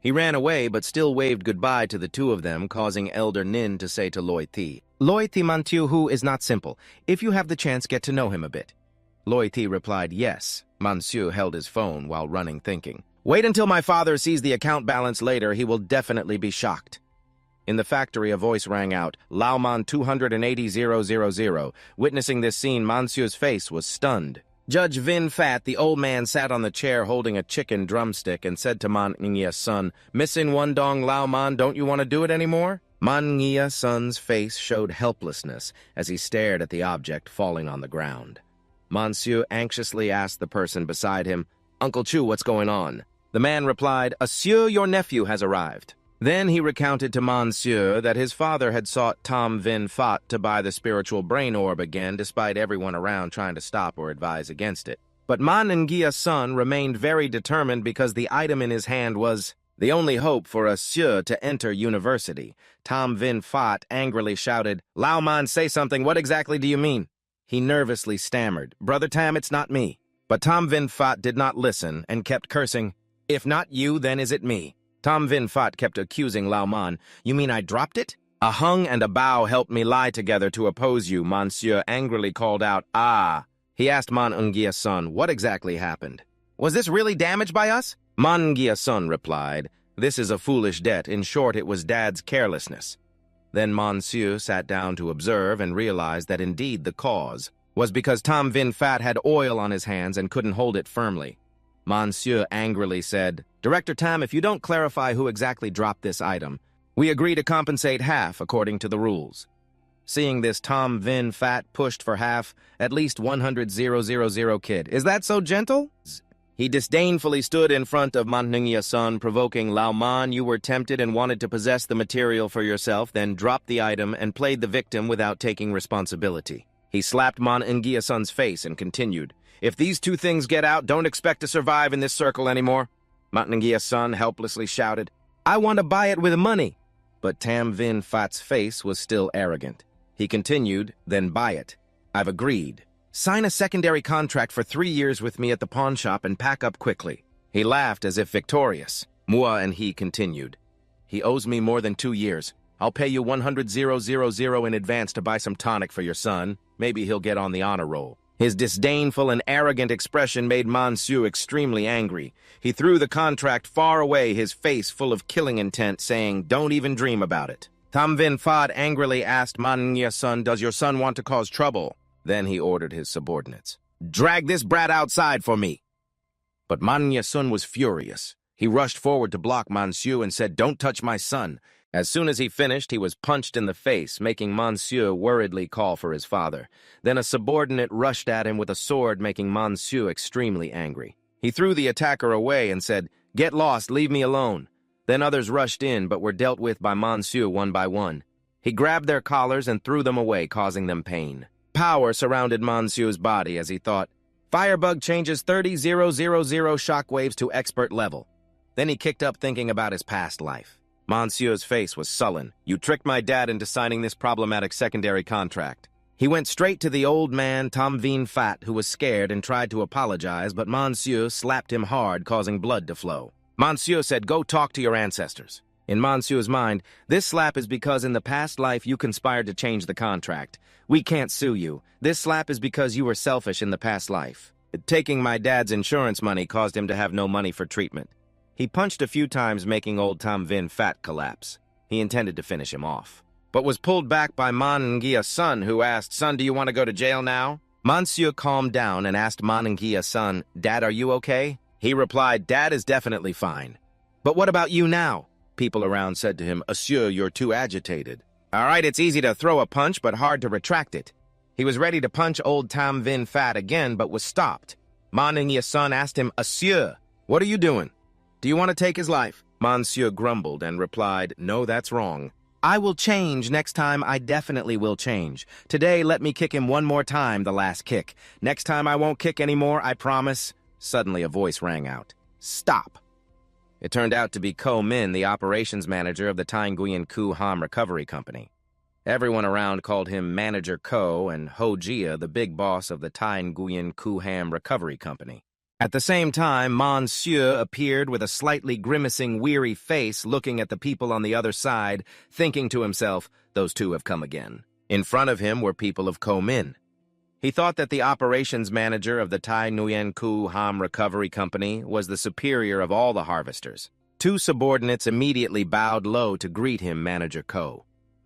He ran away, but still waved goodbye to the two of them, causing Elder Nin to say to Loi Thi, Loi Thi Mantiu Hu is not simple. If you have the chance, get to know him a bit. Loi Thi replied, yes. Monsieur held his phone while running, thinking, wait until my father sees the account balance later, he will definitely be shocked. In the factory, a voice rang out, Laoman 280,000. Witnessing this scene, Monsieur's face was stunned. Judge Vin Fat, the old man, sat on the chair holding a chicken drumstick and said to Man Ngia's son, Missing one dong Lao Man, don't you want to do it anymore? Man Ngia's son's face showed helplessness as he stared at the object falling on the ground. Monsieur anxiously asked the person beside him, Uncle Chu, what's going on? The man replied, Assure, your nephew has arrived. Then he recounted to Monsieur that his father had sought Tom Vin Fat to buy the spiritual brain orb again despite everyone around trying to stop or advise against it. But Man Ngia's son remained very determined because the item in his hand was the only hope for Assure to enter university. Tom Vin Fat angrily shouted, Lao Man, say something, what exactly do you mean? He nervously stammered, Brother Tam, it's not me. But Tom Vin Fat did not listen and kept cursing, If not you, then is it me? Tom Vin Fat kept accusing Lao Man. You mean I dropped it? A hung and a bow helped me lie together to oppose you, Monsieur angrily called out, Ah. He asked Man Ngia's son, what exactly happened? Was this really damaged by us? Man Ngia's son replied, This is a foolish debt. In short, it was Dad's carelessness. Then Monsieur sat down to observe and realized that indeed the cause was because Tom Vin Fat had oil on his hands and couldn't hold it firmly. Monsieur angrily said, Director Tam, if you don't clarify who exactly dropped this item, we agree to compensate half according to the rules. Seeing this, Tom Vin Fat pushed for half, at least 100,000 kid. Is that so gentle? He disdainfully stood in front of Man Ngia's son, provoking, Lao Man, you were tempted and wanted to possess the material for yourself, then dropped the item and played the victim without taking responsibility. He slapped Man Ngia's son's face and continued, If these two things get out, don't expect to survive in this circle anymore. Man Ngia's son helplessly shouted, I want to buy it with money. But Tam Vin Fat's face was still arrogant. He continued, then buy it. I've agreed. Sign a secondary contract for 3 years with me at the pawn shop and pack up quickly. He laughed as if victorious. Mua and he continued. He owes me more than 2 years. I'll pay you 100,000 in advance to buy some tonic for your son. Maybe he'll get on the honor roll. His disdainful and arrogant expression made Manhwa extremely angry. He threw the contract far away, his face full of killing intent, saying, "Don't even dream about it." Tam Vin Phat angrily asked Manhwa, "Does your son want to cause trouble?" Then he ordered his subordinates, "Drag this brat outside for me." But Manhwa was furious. He rushed forward to block Manhwa and said, "Don't touch my son." As soon as he finished, he was punched in the face, making Manhwa worriedly call for his father. Then a subordinate rushed at him with a sword, making Manhwa extremely angry. He threw the attacker away and said, "Get lost, leave me alone." Then others rushed in, but were dealt with by Manhwa one by one. He grabbed their collars and threw them away, causing them pain. Power surrounded Manhwa's body as he thought, "Firebug changes 30,000 shockwaves to expert level." Then he kicked up thinking about his past life. Manhwa's face was sullen. "You tricked my dad into signing this problematic secondary contract." He went straight to the old man, Tam Vin Phat, who was scared and tried to apologize, but Manhwa slapped him hard, causing blood to flow. Manhwa said, "Go talk to your ancestors." In Manhwa's mind, this slap is because in the past life you conspired to change the contract. We can't sue you. This slap is because you were selfish in the past life. Taking my dad's insurance money caused him to have no money for treatment. He punched a few times, making old Tam Vin Phat collapse. He intended to finish him off, but was pulled back by Mangua, who asked, "Son, do you want to go to jail now?" Manhwa calmed down and asked Mangua, "Dad, are you okay?" He replied, "Dad is definitely fine." "But what about you now?" People around said to him, "Asura, you're too agitated." "All right, it's easy to throw a punch, but hard to retract it." He was ready to punch old Tam Vin Phat again, but was stopped. Mangua asked him, "Asura, what are you doing? Do you want to take his life?" Manhwa grumbled and replied, "No, that's wrong. I will change next time. I definitely will change. Today, let me kick him one more time, the last kick. Next time I won't kick anymore, I promise." Suddenly a voice rang out. "Stop." It turned out to be Ko Min, the operations manager of the Tai Nguyen Ku Ham Recovery Company. Everyone around called him Manager Ko, and Ho Jia, the big boss of the Tai Nguyen Ku Ham Recovery Company. At the same time, Manhwa appeared with a slightly grimacing, weary face, looking at the people on the other side, thinking to himself, "Those two have come again." In front of him were people of Ko Min. He thought that the operations manager of the Tai Nguyen Ku Ham Recovery Company was the superior of all the harvesters. Two subordinates immediately bowed low to greet him, Manager Ko.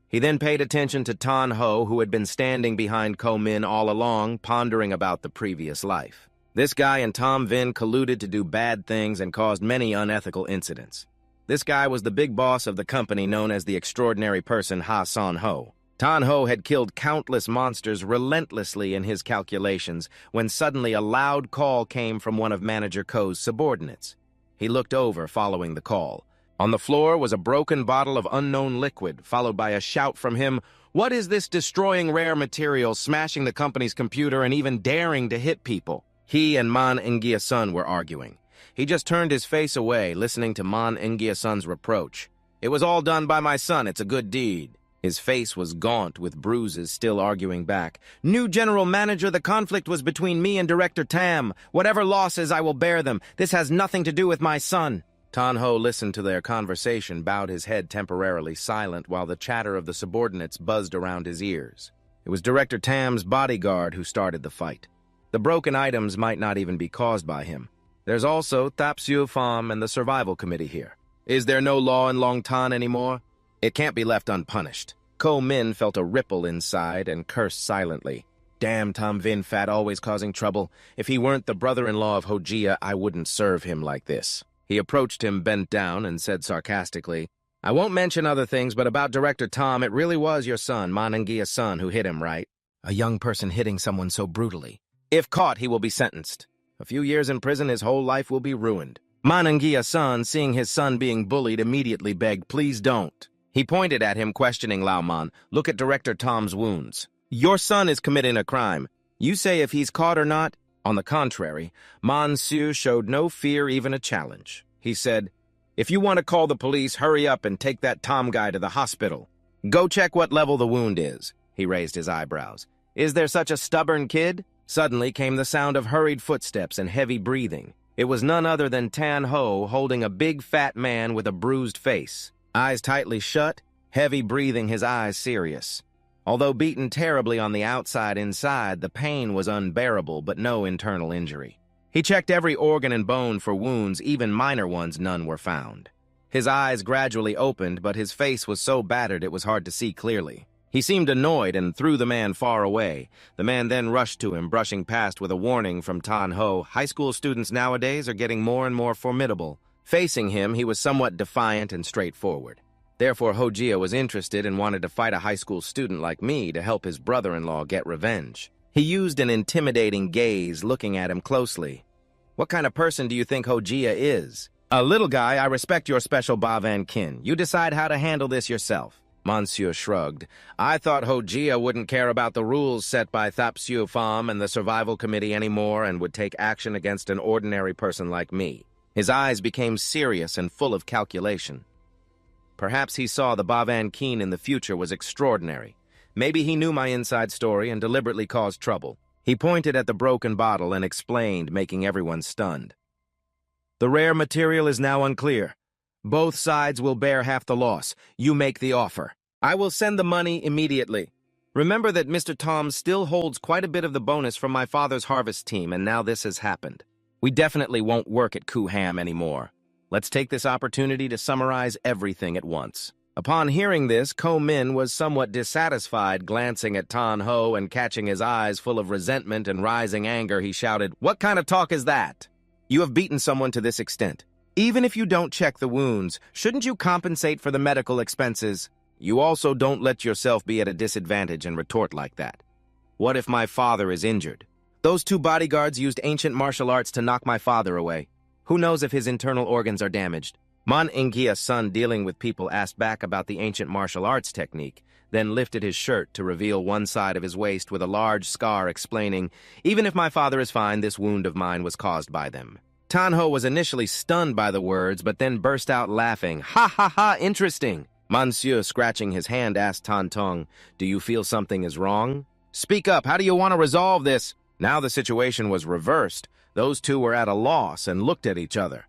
He then paid attention to Tan Ho, who had been standing behind Ko Min all along, pondering about the previous life. This guy and Tam Vin colluded to do bad things and caused many unethical incidents. This guy was the big boss of the company known as the Extraordinary Person Ha San Ho. Tan Ho had killed countless monsters relentlessly in his calculations when suddenly a loud call came from one of Manager Ko's subordinates. He looked over, following the call. On the floor was a broken bottle of unknown liquid, followed by a shout from him, "What is this destroying rare material, smashing the company's computer, and even daring to hit people?" He and Mangua were arguing. He just turned his face away, listening to Mangua's reproach. "It was all done by my son. It's a good deed." His face was gaunt with bruises, still arguing back. "New general manager, the conflict was between me and Director Tam. Whatever losses, I will bear them. This has nothing to do with my son." Tan Ho listened to their conversation, bowed his head temporarily silent while the chatter of the subordinates buzzed around his ears. It was Director Tam's bodyguard who started the fight. The broken items might not even be caused by him. There's also Tapsu Pham and the Survival Committee here. Is there no law in Longtan anymore? It can't be left unpunished. Ko Min felt a ripple inside and cursed silently. "Damn Tam Vin Phat, always causing trouble. If he weren't the brother-in-law of Ho Jia, I wouldn't serve him like this." He approached him bent down and said sarcastically, "I won't mention other things, but about Director Tom, it really was your son, Manangia's son, who hit him, right? A young person hitting someone so brutally. If caught, he will be sentenced. A few years in prison, his whole life will be ruined." Manangia-san, seeing his son being bullied, immediately begged, "Please don't." He pointed at him, questioning Lauman. "Look at Director Tom's wounds. Your son is committing a crime. You say if he's caught or not?" On the contrary, Manhwa showed no fear, even a challenge. He said, "If you want to call the police, hurry up and take that Tom guy to the hospital. Go check what level the wound is." He raised his eyebrows. "Is there such a stubborn kid?" Suddenly came the sound of hurried footsteps and heavy breathing. It was none other than Tan Ho holding a big fat man with a bruised face. Eyes tightly shut, heavy breathing, his eyes serious. Although beaten terribly on the outside, inside, the pain was unbearable, but no internal injury. He checked every organ and bone for wounds, even minor ones. None were found. His eyes gradually opened, but his face was so battered it was hard to see clearly. He seemed annoyed and threw the man far away. The man then rushed to him, brushing past with a warning from Tan Ho. High school students nowadays are getting more and more formidable. Facing him, he was somewhat defiant and straightforward. Therefore, Hojia was interested and wanted to fight a high school student like me to help his brother-in-law get revenge. He used an intimidating gaze, looking at him closely. "What kind of person do you think Hojia is?" "A little guy. I respect your special Bavan kin. You decide how to handle this yourself." Monsieur shrugged. "I thought Hojia wouldn't care about the rules set by Thapsu Pham and the Survival Committee anymore and would take action against an ordinary person like me." His eyes became serious and full of calculation. Perhaps he saw the Bavan Keen in the future was extraordinary. Maybe he knew my inside story and deliberately caused trouble. He pointed at the broken bottle and explained, making everyone stunned. "The rare material is now unclear. Both sides will bear half the loss. You make the offer. I will send the money immediately. Remember that Mr. Tom still holds quite a bit of the bonus from my father's harvest team, and now this has happened. We definitely won't work at Kuham anymore. Let's take this opportunity to summarize everything at once." Upon hearing this, Ko Min was somewhat dissatisfied, glancing at Tan Ho and catching his eyes full of resentment and rising anger. He shouted, "What kind of talk is that? You have beaten someone to this extent. Even if you don't check the wounds, shouldn't you compensate for the medical expenses? You also don't let yourself be at a disadvantage and retort like that. What if my father is injured? Those two bodyguards used ancient martial arts to knock my father away. Who knows if his internal organs are damaged?" Man Ingia's son, dealing with people, asked back about the ancient martial arts technique, then lifted his shirt to reveal one side of his waist with a large scar, explaining, "Even if my father is fine, this wound of mine was caused by them." Tanho was initially stunned by the words, but then burst out laughing. "Ha ha ha, interesting." Monsieur, scratching his hand, asked Tantong, "Do you feel something is wrong? Speak up, how do you want to resolve this?" Now the situation was reversed. Those two were at a loss and looked at each other.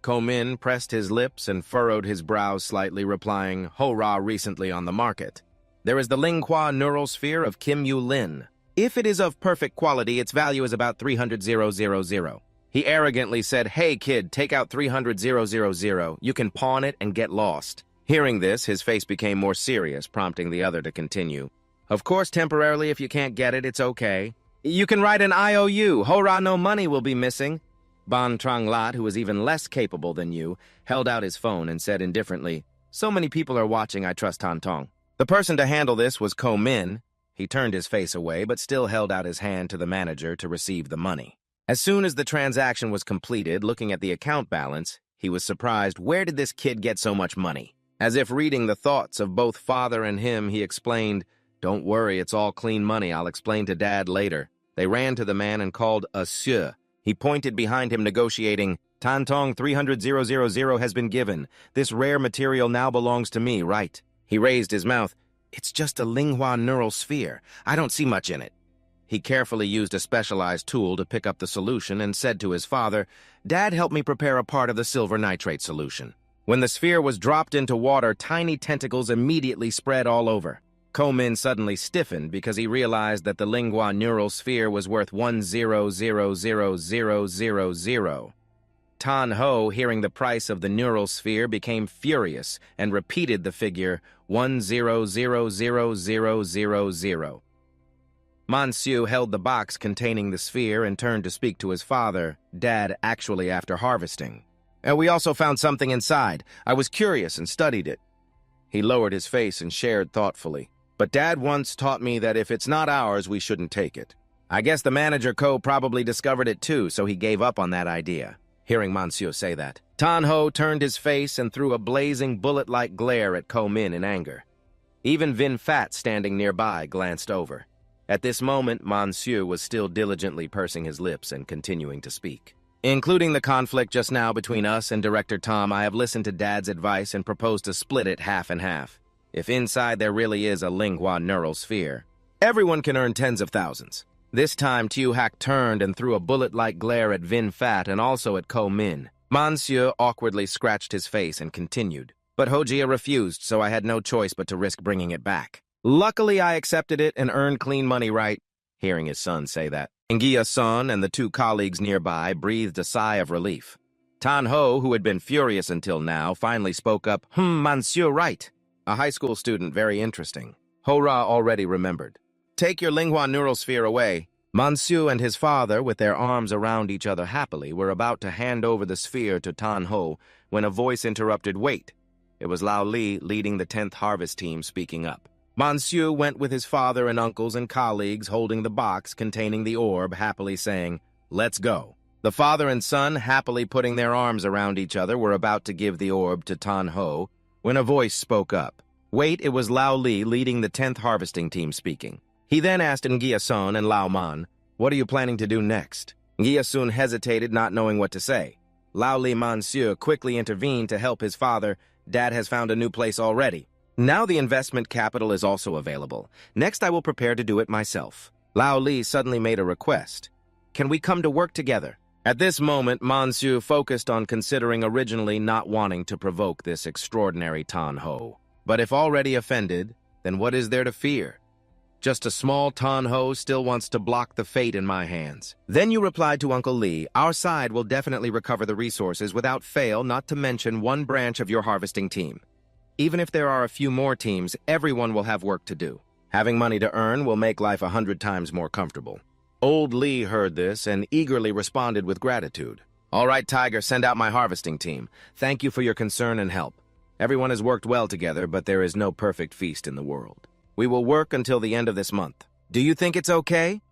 Ko Min pressed his lips and furrowed his brows slightly, replying, "Ho-Ra recently on the market. There is the Linghua neural sphere of Kim Yu Lin. If it is of perfect quality, its value is about 300,000. He arrogantly said, "Hey kid, take out 300,000. You can pawn it and get lost." Hearing this, his face became more serious, prompting the other to continue. "Of course, temporarily, if you can't get it, it's okay. You can write an IOU. Ho-Ra no money will be missing." Ban Trong Lat, who was even less capable than you, held out his phone and said indifferently, "So many people are watching, I trust Tantong." The person to handle this was Ko Min. He turned his face away, but still held out his hand to the manager to receive the money. As soon as the transaction was completed, looking at the account balance, he was surprised. Where did this kid get so much money? As if reading the thoughts of both father and him, he explained, "Don't worry, it's all clean money. I'll explain to Dad later." They ran to the man and called Asura. He pointed behind him, negotiating, "Tantong 300,000 has been given. This rare material now belongs to me, right?" He raised his mouth. "It's just a Linghua neural sphere. I don't see much in it." He carefully used a specialized tool to pick up the solution and said to his father, "Dad helped me prepare a part of the silver nitrate solution." When the sphere was dropped into water, tiny tentacles immediately spread all over. Ko Min suddenly stiffened because he realized that the Linghua neural sphere was worth 1,000,000. Tan Ho, hearing the price of the neural sphere, became furious and repeated the figure 1,000,000. Monsieur held the box containing the sphere and turned to speak to his father, Dad, actually after harvesting. "We also found something inside. I was curious and studied it." He lowered his face and shared thoughtfully. "But Dad once taught me that if it's not ours, we shouldn't take it. I guess the manager Ko probably discovered it too, so he gave up on that idea." Hearing Monsieur say that, Tan Ho turned his face and threw a blazing bullet-like glare at Ko Min in anger. Even Vin Fat, standing nearby, glanced over. At this moment, Monsieur was still diligently pursing his lips and continuing to speak. "Including the conflict just now between us and Director Tom, I have listened to Dad's advice and proposed to split it half and half. If inside there really is a Linghua neural sphere, everyone can earn tens of thousands." This time, Tiu Hak turned and threw a bullet-like glare at Vin Fat and also at Ko Min. Monsieur awkwardly scratched his face and continued. "But Hojia refused, so I had no choice but to risk bringing it back. Luckily, I accepted it and earned clean money, right? Hearing his son say that, Ngia-san and the two colleagues nearby breathed a sigh of relief. Tan-ho, who had been furious until now, finally spoke up, Monsieur, right. A high school student, very interesting. Ho-ra already remembered. Take your lingua neural sphere away. Monsieur and his father, with their arms around each other happily, were about to hand over the sphere to Tan-ho when a voice interrupted, wait. It was Lao Li leading the 10th Harvest team speaking up. Monsieur went with his father and uncles and colleagues holding the box containing the orb, happily saying, let's go. The father and son, happily putting their arms around each other, were about to give the orb to Tan-ho when a voice spoke up. Wait, it was Lao Li leading the 10th harvesting team speaking. He then asked Ngia-sun and Lao Man, what are you planning to do next? Ngia-sun hesitated, not knowing what to say. Lao Li Monsieur quickly intervened to help his father. Dad has found a new place already. Now the investment capital is also available. Next, I will prepare to do it myself. Lao Li suddenly made a request. Can we come to work together? At this moment, Monsieur focused on considering originally not wanting to provoke this extraordinary Tan-ho. But if already offended, then what is there to fear? Just a small Tan-ho still wants to block the fate in my hands. Then you replied to Uncle Lee, our side will definitely recover the resources without fail, not to mention one branch of your harvesting team. Even if there are a few more teams, everyone will have work to do. Having money to earn will make life 100 times more comfortable. Old Lee heard this and eagerly responded with gratitude. All right, Tiger, send out my harvesting team. Thank you for your concern and help. Everyone has worked well together, but there is no perfect feast in the world. We will work until the end of this month. Do you think it's okay?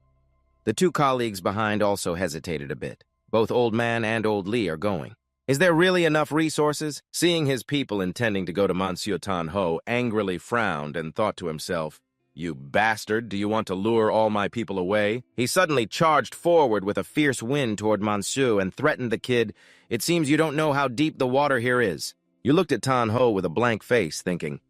The two colleagues behind also hesitated a bit. Both Old Man and Old Lee are going. Is there really enough resources? Seeing his people intending to go to Monsieur Tan-ho angrily frowned and thought to himself, you bastard, do you want to lure all my people away? He suddenly charged forward with a fierce wind toward Monsieur and threatened the kid, it seems you don't know how deep the water here is. You looked at Tan-ho with a blank face, thinking,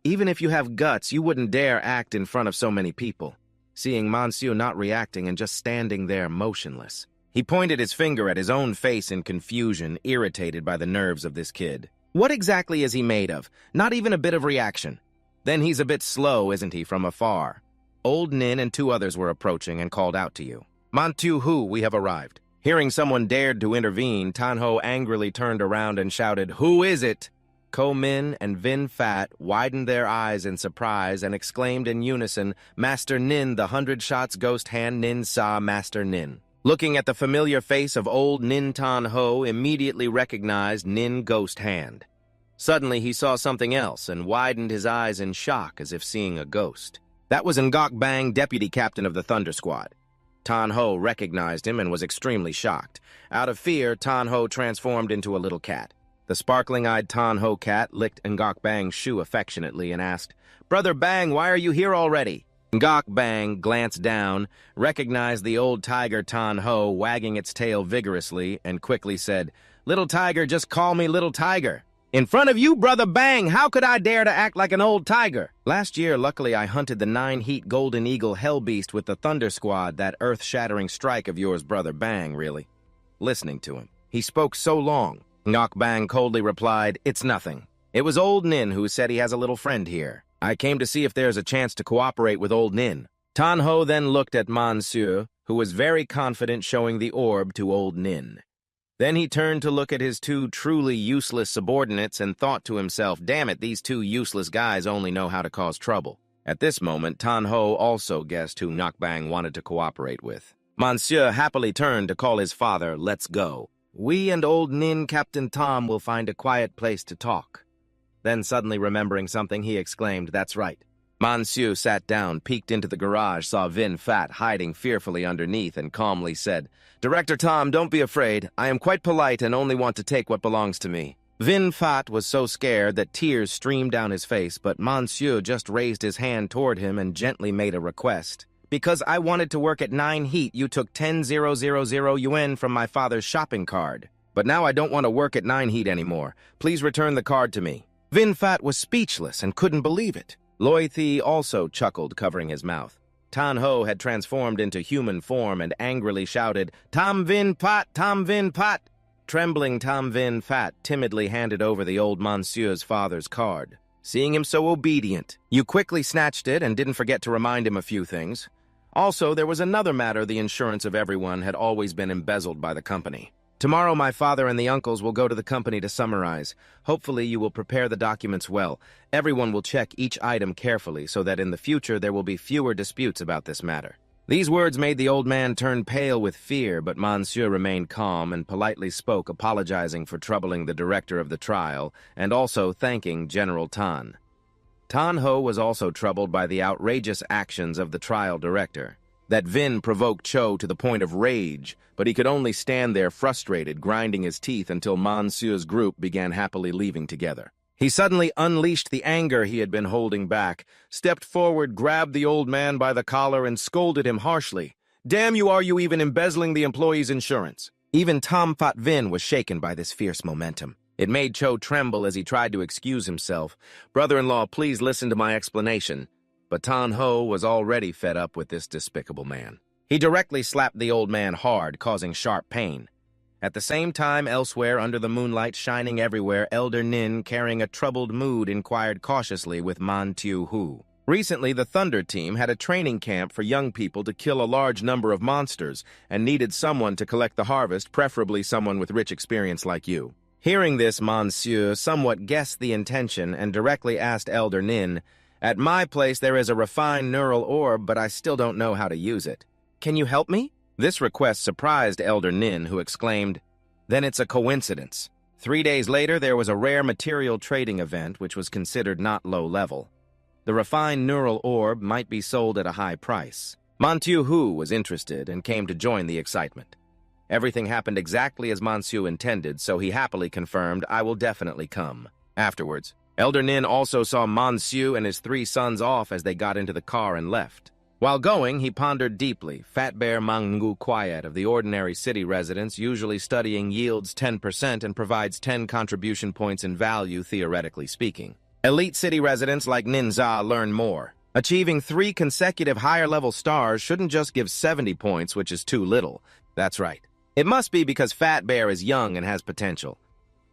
even if you have guts, you wouldn't dare act in front of so many people. Seeing Monsieur not reacting and just standing there motionless. He pointed his finger at his own face in confusion, irritated by the nerves of this kid. What exactly is he made of? Not even a bit of reaction. Then he's a bit slow, isn't he, from afar? Old Nin and two others were approaching and called out to you. Mantu Hu, we have arrived. Hearing someone dared to intervene, Tan-ho angrily turned around and shouted, who is it? Ko Min and Vin Fat widened their eyes in surprise and exclaimed in unison, Master Nin, the 100 shots ghost hand Nin Sa Master Nin. Looking at the familiar face of old Nin Tan-ho, immediately recognized Nin Ghost Hand. Suddenly he saw something else and widened his eyes in shock as if seeing a ghost. That was Ngok Bang, deputy captain of the Thunder Squad. Tan-ho recognized him and was extremely shocked. Out of fear, Tan-ho transformed into a little cat. The sparkling-eyed Tan-ho cat licked Ngok Bang's shoe affectionately and asked, Brother Bang, why are you here already? Ngok Bang glanced down, recognized the old tiger Tan-ho wagging its tail vigorously, and quickly said, Little tiger, just call me Little Tiger. In front of you, Brother Bang, how could I dare to act like an old tiger? Last year, luckily, I hunted the 9-heat Golden Eagle Hellbeast with the Thunder Squad, that earth-shattering strike of yours, Brother Bang, really. Listening to him, he spoke so long. Ngok Bang coldly replied, It's nothing. It was old Nin who said he has a little friend here. I came to see if there's a chance to cooperate with old Nin. Tan-ho then looked at Monsieur, who was very confident showing the orb to old Nin. Then he turned to look at his two truly useless subordinates and thought to himself, damn it, these two useless guys only know how to cause trouble. At this moment, Tan-ho also guessed who Ngok Bang wanted to cooperate with. Monsieur happily turned to call his father, let's go. We and old Nin Captain Tom will find a quiet place to talk. Then suddenly remembering something, he exclaimed, that's right. Monsieur sat down, peeked into the garage, saw Vin Fat hiding fearfully underneath, and calmly said, Director Tom, don't be afraid. I am quite polite and only want to take what belongs to me. Vin Fat was so scared that tears streamed down his face, but Monsieur just raised his hand toward him and gently made a request. Because I wanted to work at 9 heat, you took 10,000 yuan from my father's shopping card. But now I don't want to work at 9 heat anymore. Please return the card to me. Vin Fat was speechless and couldn't believe it. Loi Thi also chuckled, covering his mouth. Tan-ho had transformed into human form and angrily shouted, Tam Vin Pat, Tam Vin Pat! Trembling Tam Vin Fat timidly handed over the old Monsieur's father's card. seeing him so obedient. You quickly snatched it and didn't forget to remind him a few things. Also, there was another matter: the insurance of everyone had always been embezzled by the company. Tomorrow my father and the uncles will go to the company to summarize. Hopefully you will prepare the documents well. Everyone will check each item carefully so that in the future there will be fewer disputes about this matter. These words made the old man turn pale with fear, but Monsieur remained calm and politely spoke, apologizing for troubling the director of the trial and also thanking General Tan. Tan Ho was also troubled by the outrageous actions of the trial director. That Vin provoked Cho to the point of rage, but he could only stand there frustrated, grinding his teeth until Monsieur's group began happily leaving together. He suddenly unleashed the anger he had been holding back, stepped forward, grabbed the old man by the collar, and scolded him harshly. "Damn you, are you even embezzling the employee's insurance?" Even Tom Fat Vin was shaken by this fierce momentum. It made Cho tremble as he tried to excuse himself. "Brother-in-law, please listen to my explanation." But Tan Ho was already fed up with this despicable man. He directly slapped the old man hard, causing sharp pain. At the same time, elsewhere, under the moonlight shining everywhere, Elder Nin, carrying a troubled mood, inquired cautiously with Man Tu Hu. Recently, the Thunder Team had a training camp for young people to kill a large number of monsters and needed someone to collect the harvest, preferably someone with rich experience like you. Hearing this, Monsieur somewhat guessed the intention and directly asked Elder Nin, "At my place there is a refined neural orb, but I still don't know how to use it. Can you help me?" This request surprised Elder Nin, who exclaimed, "Then it's a coincidence." 3 days later, there was a rare material trading event which was considered not low level. The refined neural orb might be sold at a high price. Monsieur Hu was interested and came to join the excitement. Everything happened exactly as Monsieur intended, so he happily confirmed, "I will definitely come." Afterwards, Elder Nin also saw Monsieur and his 3 sons off as they got into the car and left. While going, he pondered deeply. Fat Bear MangaCapped of the ordinary city residents usually studying yields 10% and provides 10 contribution points in value, theoretically speaking. Elite city residents like Ninja learn more. Achieving 3 consecutive higher-level stars shouldn't just give 70 points, which is too little. That's right. It must be because Fat Bear is young and has potential.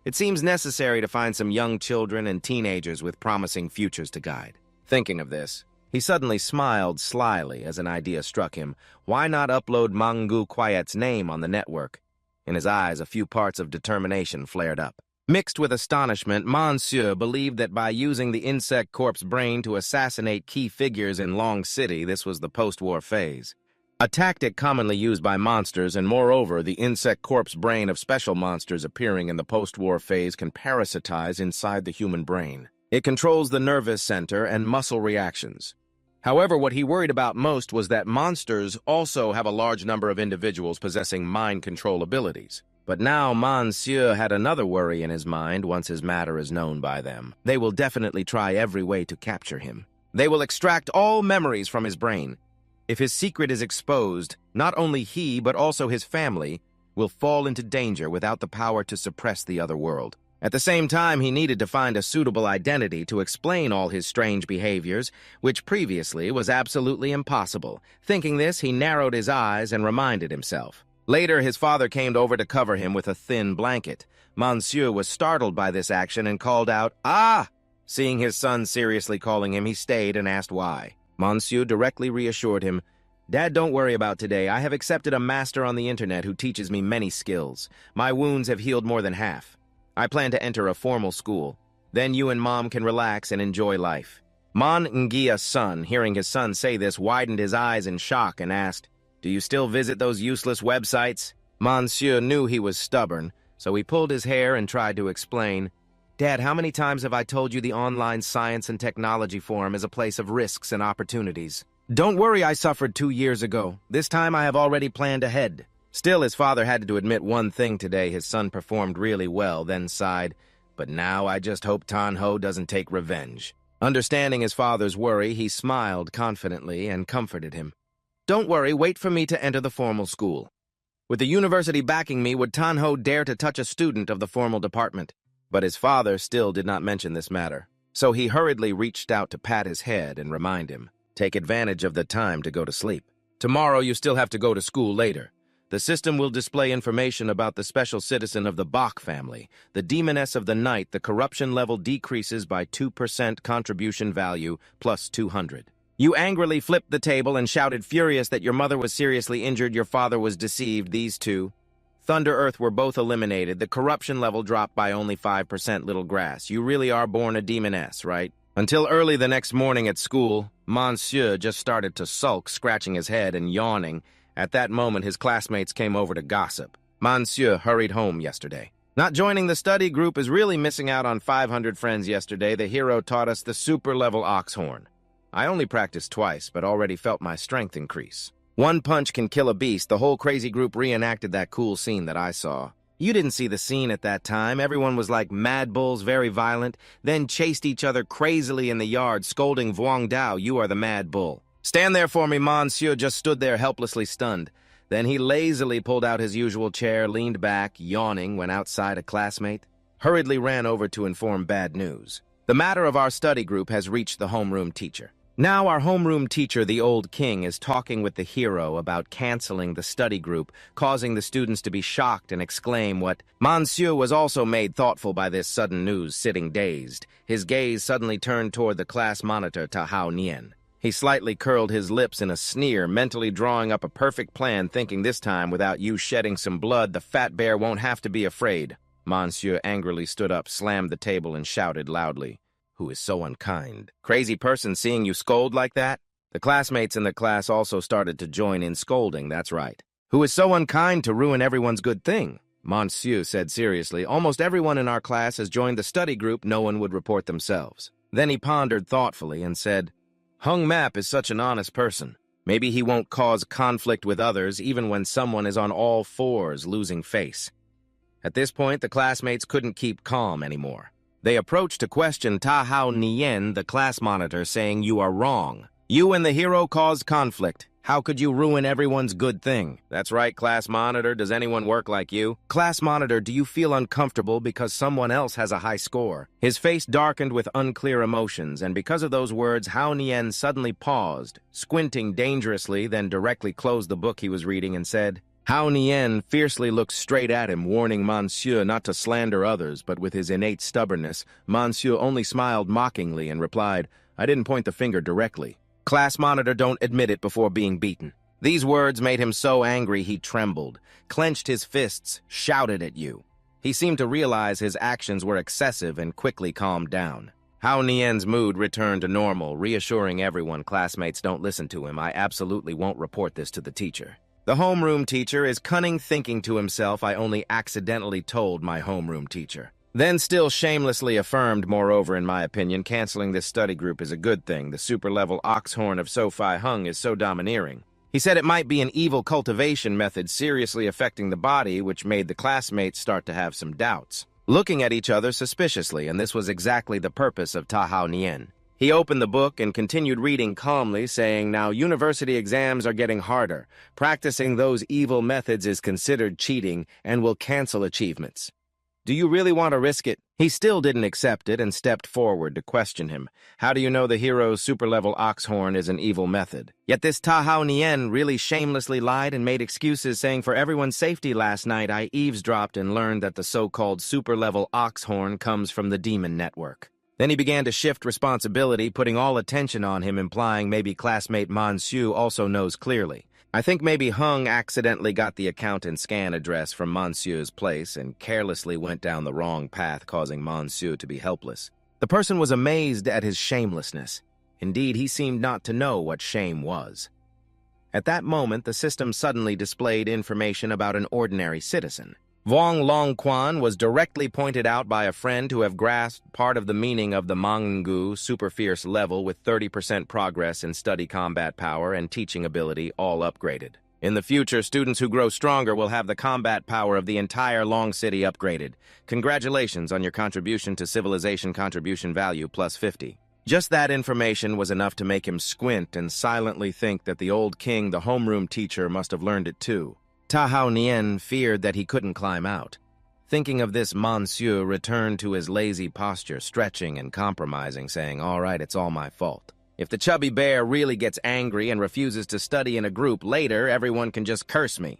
It seems necessary to find some young children and teenagers with promising futures to guide. Thinking of this, he suddenly smiled slyly as an idea struck him. Why not upload MangaCapped's name on the network? In his eyes, a few parts of determination flared up. Mixed with astonishment, Monsieur believed that by using the Insect Corp's brain to assassinate key figures in Long City, this was the post-war phase. A tactic commonly used by monsters, and moreover, the Insect Corp's brain of special monsters appearing in the post-war phase can parasitize inside the human brain. It controls the nervous center and muscle reactions. However, what he worried about most was that monsters also have a large number of individuals possessing mind control abilities. But now Monsieur had another worry in his mind once his matter is known by them. They will definitely try every way to capture him. They will extract all memories from his brain. If his secret is exposed, not only he, but also his family, will fall into danger without the power to suppress the other world. At the same time, he needed to find a suitable identity to explain all his strange behaviors, which previously was absolutely impossible. Thinking this, he narrowed his eyes and reminded himself. Later, his father came over to cover him with a thin blanket. Monsieur was startled by this action and called out, "Ah!" Seeing his son seriously calling him, he stayed and asked why. Monsieur directly reassured him, "Dad, don't worry about today. I have accepted a master on the internet who teaches me many skills. My wounds have healed more than half. I plan to enter a formal school. Then you and Mom can relax and enjoy life." Ngia's son, hearing his son say this, widened his eyes in shock and asked, "Do you still visit those useless websites?" Monsieur knew he was stubborn, so he pulled his hair and tried to explain. "Dad, how many times have I told you the online science and technology forum is a place of risks and opportunities? Don't worry, I suffered 2 years ago. This time I have already planned ahead." Still, his father had to admit one thing today: his son performed really well, then sighed, "But now I just hope Tan Ho doesn't take revenge." Understanding his father's worry, he smiled confidently and comforted him. "Don't worry, wait for me to enter the formal school. With the university backing me, would Tan Ho dare to touch a student of the formal department?" But his father still did not mention this matter, so he hurriedly reached out to pat his head and remind him, "Take advantage of the time to go to sleep. Tomorrow you still have to go to school later. The system will display information about the special citizen of the Bach family. The demoness of the night, the corruption level decreases by 2% contribution value plus 200. You angrily flipped the table and shouted furious that your mother was seriously injured, your father was deceived. These two, Thunder Earth, were both eliminated. The corruption level dropped by only 5%. Little grass. You really are born a demoness, right? Until early the next morning at school, Monsieur just started to sulk, scratching his head and yawning. At that moment, his classmates came over to gossip. Monsieur hurried home yesterday. Not joining the study group is really missing out on 500 friends yesterday. The hero taught us the super-level oxhorn. I only practiced twice, but already felt my strength increase. One punch can kill a beast. The whole crazy group reenacted that cool scene that I saw. You didn't see the scene at that time. Everyone was like mad bulls, very violent, then chased each other crazily in the yard, scolding Vuong Dao, you are the mad bull. Stand there for me, Monsieur just stood there helplessly stunned. Then he lazily pulled out his usual chair, leaned back, yawning, when outside a classmate hurriedly ran over to inform bad news. The matter of our study group has reached the homeroom teacher. Now our homeroom teacher, the old king, is talking with the hero about canceling the study group, causing the students to be shocked and exclaim what. Monsieur was also made thoughtful by this sudden news, sitting dazed. His gaze suddenly turned toward the class monitor, Tahao Nien. He slightly curled his lips in a sneer, mentally drawing up a perfect plan, thinking this time, without you shedding some blood, the fat bear won't have to be afraid. Monsieur angrily stood up, slammed the table, and shouted loudly, "Who is so unkind? Crazy person seeing you scold like that?" The classmates in the class also started to join in scolding, that's right. "Who is so unkind to ruin everyone's good thing?" Monsieur said seriously, "Almost everyone in our class has joined the study group. No one would report themselves." Then he pondered thoughtfully and said, "Hung Map is such an honest person. Maybe he won't cause conflict with others even when someone is on all fours losing face." At this point, the classmates couldn't keep calm anymore. They approached to question Tahao Nien, the class monitor, saying, "You are wrong. You and the hero caused conflict. How could you ruin everyone's good thing?" "That's right, class monitor. Does anyone work like you?" "Class monitor, do you feel uncomfortable because someone else has a high score?" His face darkened with unclear emotions, and because of those words, Hao Nien suddenly paused, squinting dangerously, then directly closed the book he was reading and said, Hao Nien fiercely looked straight at him, warning Monsieur not to slander others, but with his innate stubbornness, Monsieur only smiled mockingly and replied, "I didn't point the finger directly. Class monitor, don't admit it before being beaten." These words made him so angry he trembled, clenched his fists, shouted at you. He seemed to realize his actions were excessive and quickly calmed down. Hao Nien's mood returned to normal, reassuring everyone, "Classmates, don't listen to him. I absolutely won't report this to the teacher." The homeroom teacher is cunning, thinking to himself, "I only accidentally told my homeroom teacher." Then still shamelessly affirmed, moreover, in my opinion, canceling this study group is a good thing. The super-level oxhorn of Sophie Hung is so domineering. He said it might be an evil cultivation method seriously affecting the body, which made the classmates start to have some doubts, looking at each other suspiciously, and this was exactly the purpose of Tahao Nien. He opened the book and continued reading calmly, saying, "Now university exams are getting harder. Practicing those evil methods is considered cheating and will cancel achievements. Do you really want to risk it?" He still didn't accept it and stepped forward to question him. "How do you know the hero's super-level oxhorn is an evil method?" Yet this Tahao Nien really shamelessly lied and made excuses, saying, "For everyone's safety last night, I eavesdropped and learned that the so-called super-level oxhorn comes from the demon network." Then he began to shift responsibility, putting all attention on him, implying maybe classmate Monsieur also knows clearly. I think maybe Hung accidentally got the account and scan address from Monsieur's place and carelessly went down the wrong path, causing Monsieur to be helpless. The person was amazed at his shamelessness. Indeed, he seemed not to know what shame was. At that moment, the system suddenly displayed information about an ordinary citizen. Vuong Longquan was directly pointed out by a friend to have grasped part of the meaning of the Mangu super fierce level with 30% progress in study combat power and teaching ability all upgraded. In the future, students who grow stronger will have the combat power of the entire Long City upgraded. Congratulations on your contribution to civilization contribution value plus 50. Just that information was enough to make him squint and silently think that the old king, the homeroom teacher, must have learned it too. Tahao Nien feared that he couldn't climb out. Thinking of this, Monsieur returned to his lazy posture, stretching and compromising, saying, "All right, it's all my fault. If the chubby bear really gets angry and refuses to study in a group later, everyone can just curse me."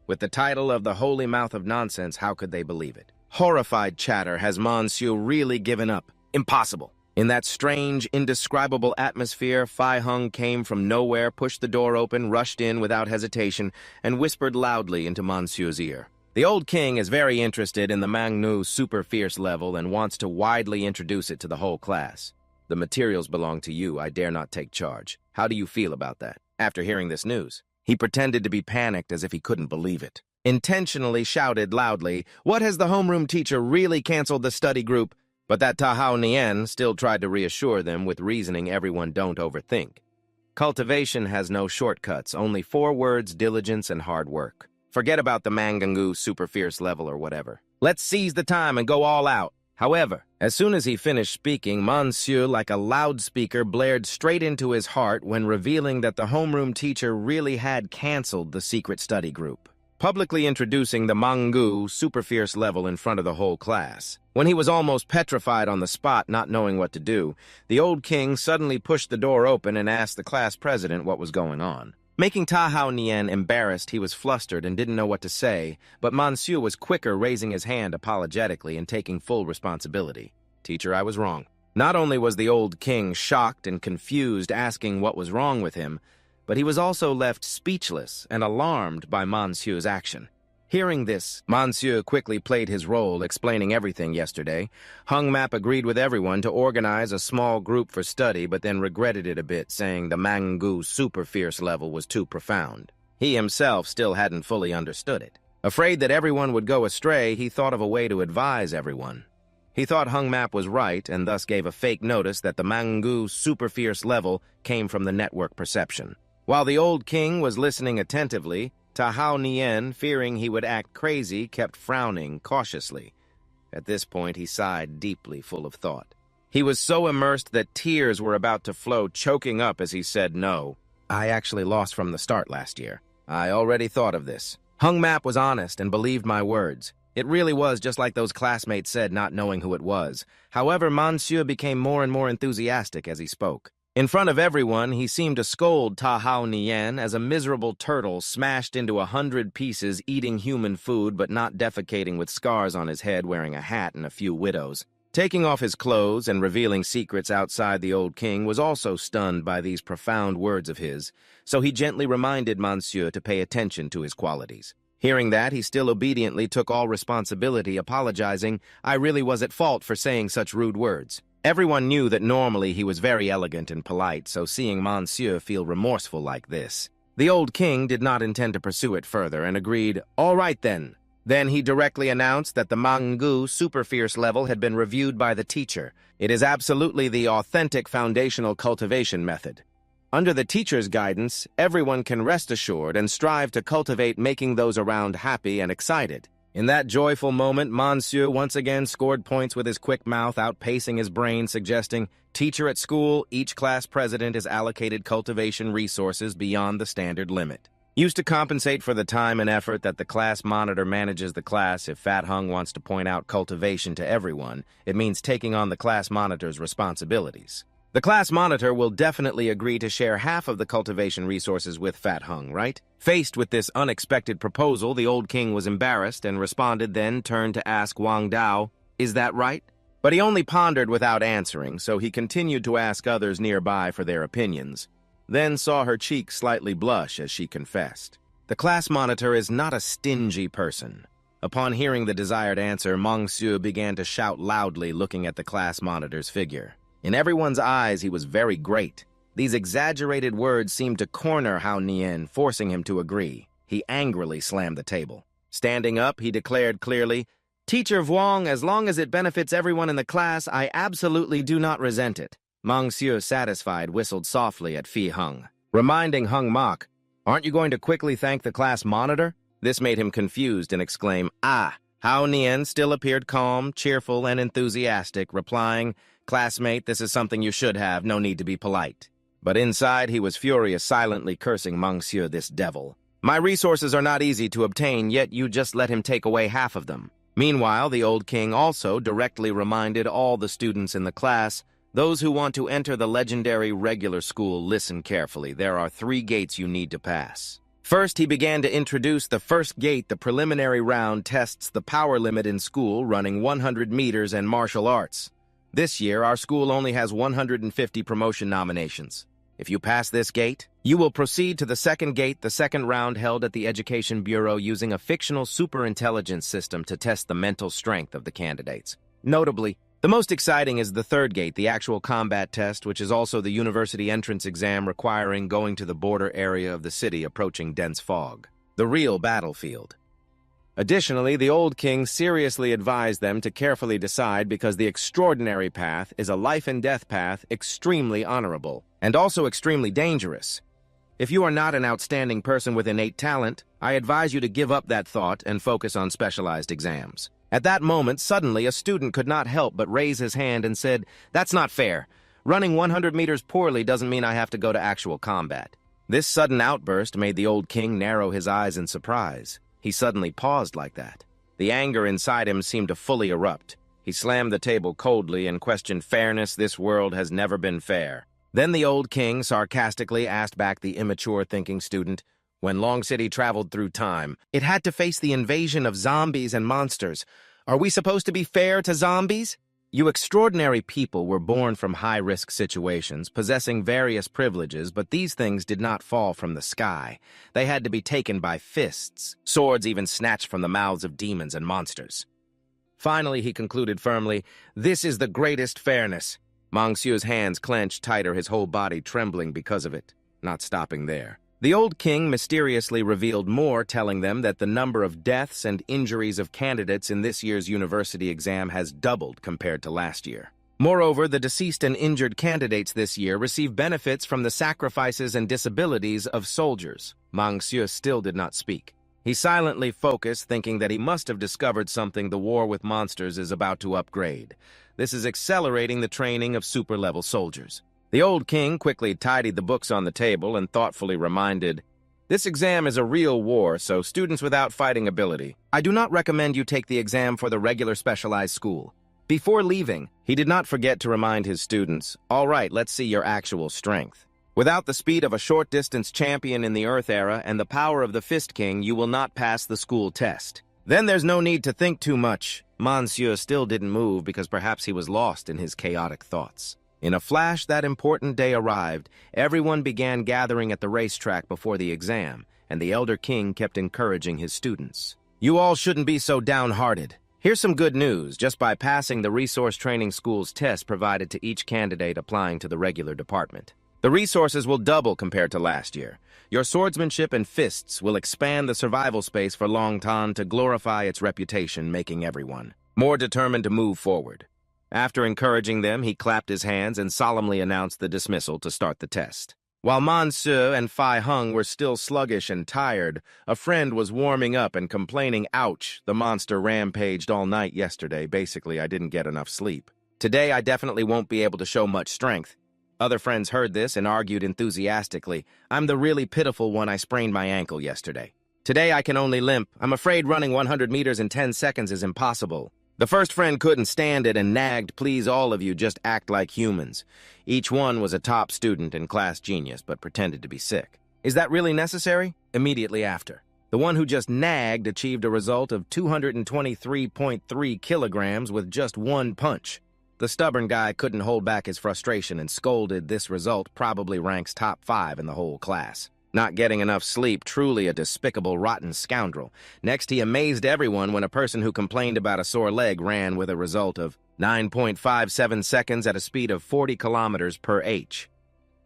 With the title of the Holy Mouth of Nonsense, how could they believe it? Horrified chatter. Has Monsieur really given up? Impossible. In that strange, indescribable atmosphere, Fai Hung came from nowhere, pushed the door open, rushed in without hesitation, and whispered loudly into Monsieur's ear. The old king is very interested in the Mangnu super fierce level and wants to widely introduce it to the whole class. The materials belong to you. I dare not take charge. How do you feel about that? After hearing this news, he pretended to be panicked as if he couldn't believe it. Intentionally shouted loudly, "What, has the homeroom teacher really canceled the study group?" But that Tahao Nien still tried to reassure them with reasoning everyone don't overthink. Cultivation has no shortcuts, only 4 words: diligence and hard work. Forget about the Mangangu super fierce level or whatever. Let's seize the time and go all out. However, as soon as he finished speaking, Monsieur, like a loudspeaker, blared straight into his heart when revealing that the homeroom teacher really had canceled the secret study group, publicly introducing the Mangu super fierce level in front of the whole class. When he was almost petrified on the spot, not knowing what to do, the old king suddenly pushed the door open and asked the class president what was going on. Making Tahao Nien embarrassed, he was flustered and didn't know what to say, but Monsieur was quicker, raising his hand apologetically and taking full responsibility. "Teacher, I was wrong." Not only was the old king shocked and confused, asking what was wrong with him, but he was also left speechless and alarmed by Monsieur's action. Hearing this, Monsieur quickly played his role, explaining everything yesterday. Hung Map agreed with everyone to organize a small group for study, but then regretted it a bit, saying the Mangu super fierce level was too profound. He himself still hadn't fully understood it. Afraid that everyone would go astray, he thought of a way to advise everyone. He thought Hung Map was right, and thus gave a fake notice that the Mangu super fierce level came from the network perception. While the old king was listening attentively, Tahao Nien, fearing he would act crazy, kept frowning cautiously. At this point, he sighed deeply, full of thought. He was so immersed that tears were about to flow, choking up as he said, "No, I actually lost from the start last year. I already thought of this." Hung Map was honest and believed my words. It really was just like those classmates said, not knowing who it was. However, Monsieur became more and more enthusiastic as he spoke. In front of everyone, he seemed to scold Tahao Nien as a miserable turtle smashed into 100 pieces, eating human food but not defecating, with scars on his head, wearing a hat and a few widows. Taking off his clothes and revealing secrets outside, the old king was also stunned by these profound words of his, so he gently reminded Monsieur to pay attention to his qualities. Hearing that, he still obediently took all responsibility, apologizing, "I really was at fault for saying such rude words." Everyone knew that normally he was very elegant and polite, so seeing Monsieur feel remorseful like this, the old king did not intend to pursue it further and agreed, "All right then." Then he directly announced that the Mangu super fierce level had been reviewed by the teacher. It is absolutely the authentic foundational cultivation method. Under the teacher's guidance, everyone can rest assured and strive to cultivate, making those around happy and excited. In that joyful moment, Monsieur once again scored points with his quick mouth, outpacing his brain, suggesting, "Teacher at school, each class president is allocated cultivation resources beyond the standard limit. Used to compensate for the time and effort that the class monitor manages the class. If Fat Hung wants to point out cultivation to everyone, it means taking on the class monitor's responsibilities. The class monitor will definitely agree to share half of the cultivation resources with Fat Hung, right?" Faced with this unexpected proposal, the old king was embarrassed and responded, then turned to ask Wang Dao, "Is that right?" But he only pondered without answering, so he continued to ask others nearby for their opinions. Then saw her cheeks slightly blush as she confessed. The class monitor is not a stingy person. Upon hearing the desired answer, Monsieur began to shout loudly, looking at the class monitor's figure. In everyone's eyes, he was very great. These exaggerated words seemed to corner Hao Nien, forcing him to agree. He angrily slammed the table. Standing up, he declared clearly, "Teacher Vuong, as long as it benefits everyone in the class, I absolutely do not resent it." Monsieur, satisfied, whistled softly at Phi Hung, reminding Hung Mok, "Aren't you going to quickly thank the class monitor?" This made him confused and exclaim, "Ah!" Hao Nien still appeared calm, cheerful, and enthusiastic, replying, "Classmate, this is something you should have, no need to be polite." But inside, he was furious, silently cursing Monsieur, this devil. "My resources are not easy to obtain, yet you just let him take away half of them." Meanwhile, the old king also directly reminded all the students in the class, "Those who want to enter the legendary regular school, listen carefully. There are 3 gates you need to pass. First, he began to introduce the first gate. The preliminary round tests the power limit in school, running 100 meters and martial arts. This year, our school only has 150 promotion nominations. If you pass this gate, you will proceed to the second gate, the second round held at the Education Bureau using a fictional superintelligence system to test the mental strength of the candidates. Notably, the most exciting is the third gate, the actual combat test, which is also the university entrance exam requiring going to the border area of the city approaching dense fog. The real battlefield. Additionally, the old king seriously advised them to carefully decide because the extraordinary path is a life-and-death path, extremely honorable, and also extremely dangerous. If you are not an outstanding person with innate talent, I advise you to give up that thought and focus on specialized exams. At that moment, suddenly, a student could not help but raise his hand and said, "That's not fair. Running 100 meters poorly doesn't mean I have to go to actual combat." This sudden outburst made the old king narrow his eyes in surprise. He suddenly paused like that. The anger inside him seemed to fully erupt. He slammed the table coldly and questioned fairness. This world has never been fair. Then the old king sarcastically asked back the immature-thinking student, "When Long City traveled through time, it had to face the invasion of zombies and monsters. Are we supposed to be fair to zombies? You extraordinary people were born from high-risk situations, possessing various privileges, but these things did not fall from the sky. They had to be taken by fists, swords even snatched from the mouths of demons and monsters." Finally, he concluded firmly, "This is the greatest fairness." Monsieur's hands clenched tighter, his whole body trembling because of it. Not stopping there. The old king mysteriously revealed more, telling them that the number of deaths and injuries of candidates in this year's university exam has doubled compared to last year. Moreover, the deceased and injured candidates this year receive benefits from the sacrifices and disabilities of soldiers. Monsieur still did not speak. He silently focused, thinking that he must have discovered something. The war with monsters is about to upgrade. This is accelerating the training of super-level soldiers. The old king quickly tidied the books on the table and thoughtfully reminded, "This exam is a real war, so students without fighting ability, I do not recommend you take the exam for the regular specialized school." Before leaving, he did not forget to remind his students, "All right, let's see your actual strength. Without the speed of a short-distance champion in the Earth era and the power of the Fist King, you will not pass the school test. Then there's no need to think too much." Monsieur still didn't move because perhaps he was lost in his chaotic thoughts. In a flash, that important day arrived. Everyone began gathering at the racetrack before the exam, and the elder king kept encouraging his students. "You all shouldn't be so downhearted. Here's some good news. Just by passing the Resource Training School's test provided to each candidate applying to the regular department, the resources will double compared to last year. Your swordsmanship and fists will expand the survival space for Longtan to glorify its reputation, making everyone more determined to move forward." After encouraging them, he clapped his hands and solemnly announced the dismissal to start the test. While Monsieur and Fai Hung were still sluggish and tired, a friend was warming up and complaining, "Ouch, the monster rampaged all night yesterday. Basically, I didn't get enough sleep. Today, I definitely won't be able to show much strength." Other friends heard this and argued enthusiastically, "I'm the really pitiful one. I sprained my ankle yesterday. Today, I can only limp. I'm afraid running 100 meters in 10 seconds is impossible." The first friend couldn't stand it and nagged, "Please, all of you, just act like humans." Each one was a top student and class genius, but pretended to be sick. "Is that really necessary?" Immediately after, the one who just nagged achieved a result of 223.3 kilograms with just one punch. The stubborn guy couldn't hold back his frustration and scolded, "This result probably ranks top 5 in the whole class. Not getting enough sleep, truly a despicable, rotten scoundrel." Next, he amazed everyone when a person who complained about a sore leg ran with a result of 9.57 seconds at a speed of 40 kilometers per h.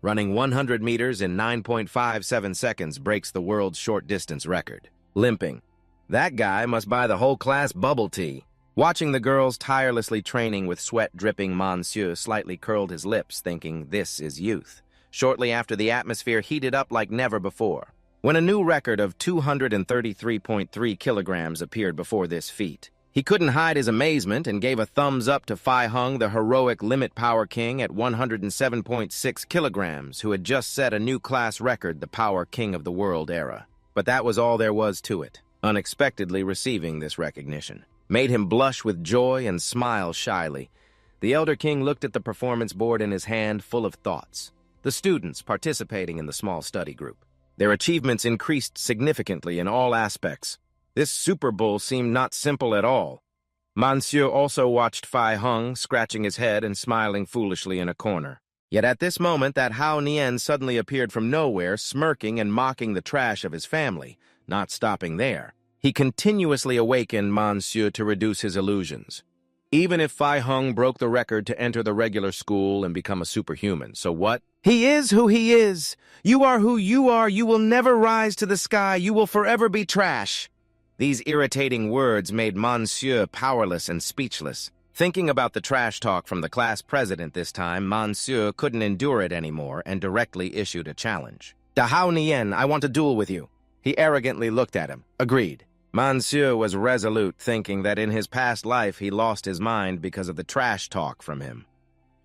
Running 100 meters in 9.57 seconds breaks the world's short-distance record. Limping. That guy must buy the whole class bubble tea. Watching the girls tirelessly training with sweat-dripping, Monsieur slightly curled his lips, thinking, "This is youth." Shortly after, the atmosphere heated up like never before, when a new record of 233.3 kilograms appeared before this feat. He couldn't hide his amazement and gave a thumbs up to Fai Hung, the heroic limit power king at 107.6 kilograms, who had just set a new class record, the power king of the world era. But that was all there was to it. Unexpectedly receiving this recognition made him blush with joy and smile shyly. The elder king looked at the performance board in his hand, full of thoughts. The students participating in the small study group. Their achievements increased significantly in all aspects. This Super Bowl seemed not simple at all. Monsieur also watched Fai Hung, scratching his head and smiling foolishly in a corner. Yet at this moment, that Hao Nian suddenly appeared from nowhere, smirking and mocking the trash of his family. Not stopping there, he continuously awakened Monsieur to reduce his illusions. Even if Fai Hung broke the record to enter the regular school and become a superhuman, so what? He is who he is. You are who you are. You will never rise to the sky. You will forever be trash. These irritating words made Monsieur powerless and speechless. Thinking about the trash talk from the class president this time, Monsieur couldn't endure it anymore and directly issued a challenge. "Da Hao Nian, I want to duel with you." He arrogantly looked at him. Agreed. Monsieur was resolute, thinking that in his past life he lost his mind because of the trash talk from him.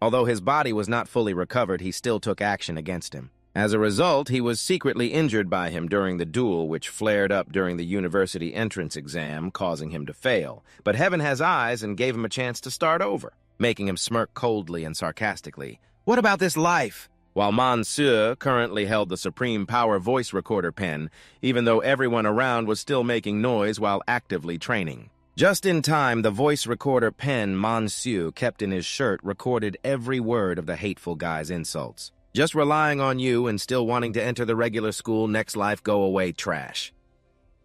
Although his body was not fully recovered, he still took action against him. As a result, he was secretly injured by him during the duel, which flared up during the university entrance exam, causing him to fail. But heaven has eyes and gave him a chance to start over, making him smirk coldly and sarcastically. "What about this life?" While Monsieur currently held the supreme power voice recorder pen, even though everyone around was still making noise while actively training. Just in time, the voice recorder pen Monsieur kept in his shirt recorded every word of the hateful guy's insults. "Just relying on you and still wanting to enter the regular school next life, go away, trash."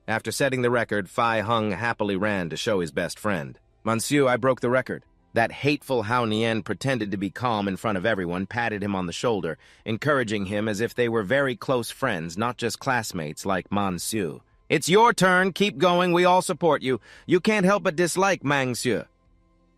After setting the record, Fai Hung happily ran to show his best friend. "Monsieur, I broke the record." That hateful Hao Nian pretended to be calm in front of everyone, patted him on the shoulder, encouraging him as if they were very close friends, not just classmates like Monsieur. "It's your turn, keep going, we all support you. You can't help but dislike Monsieur."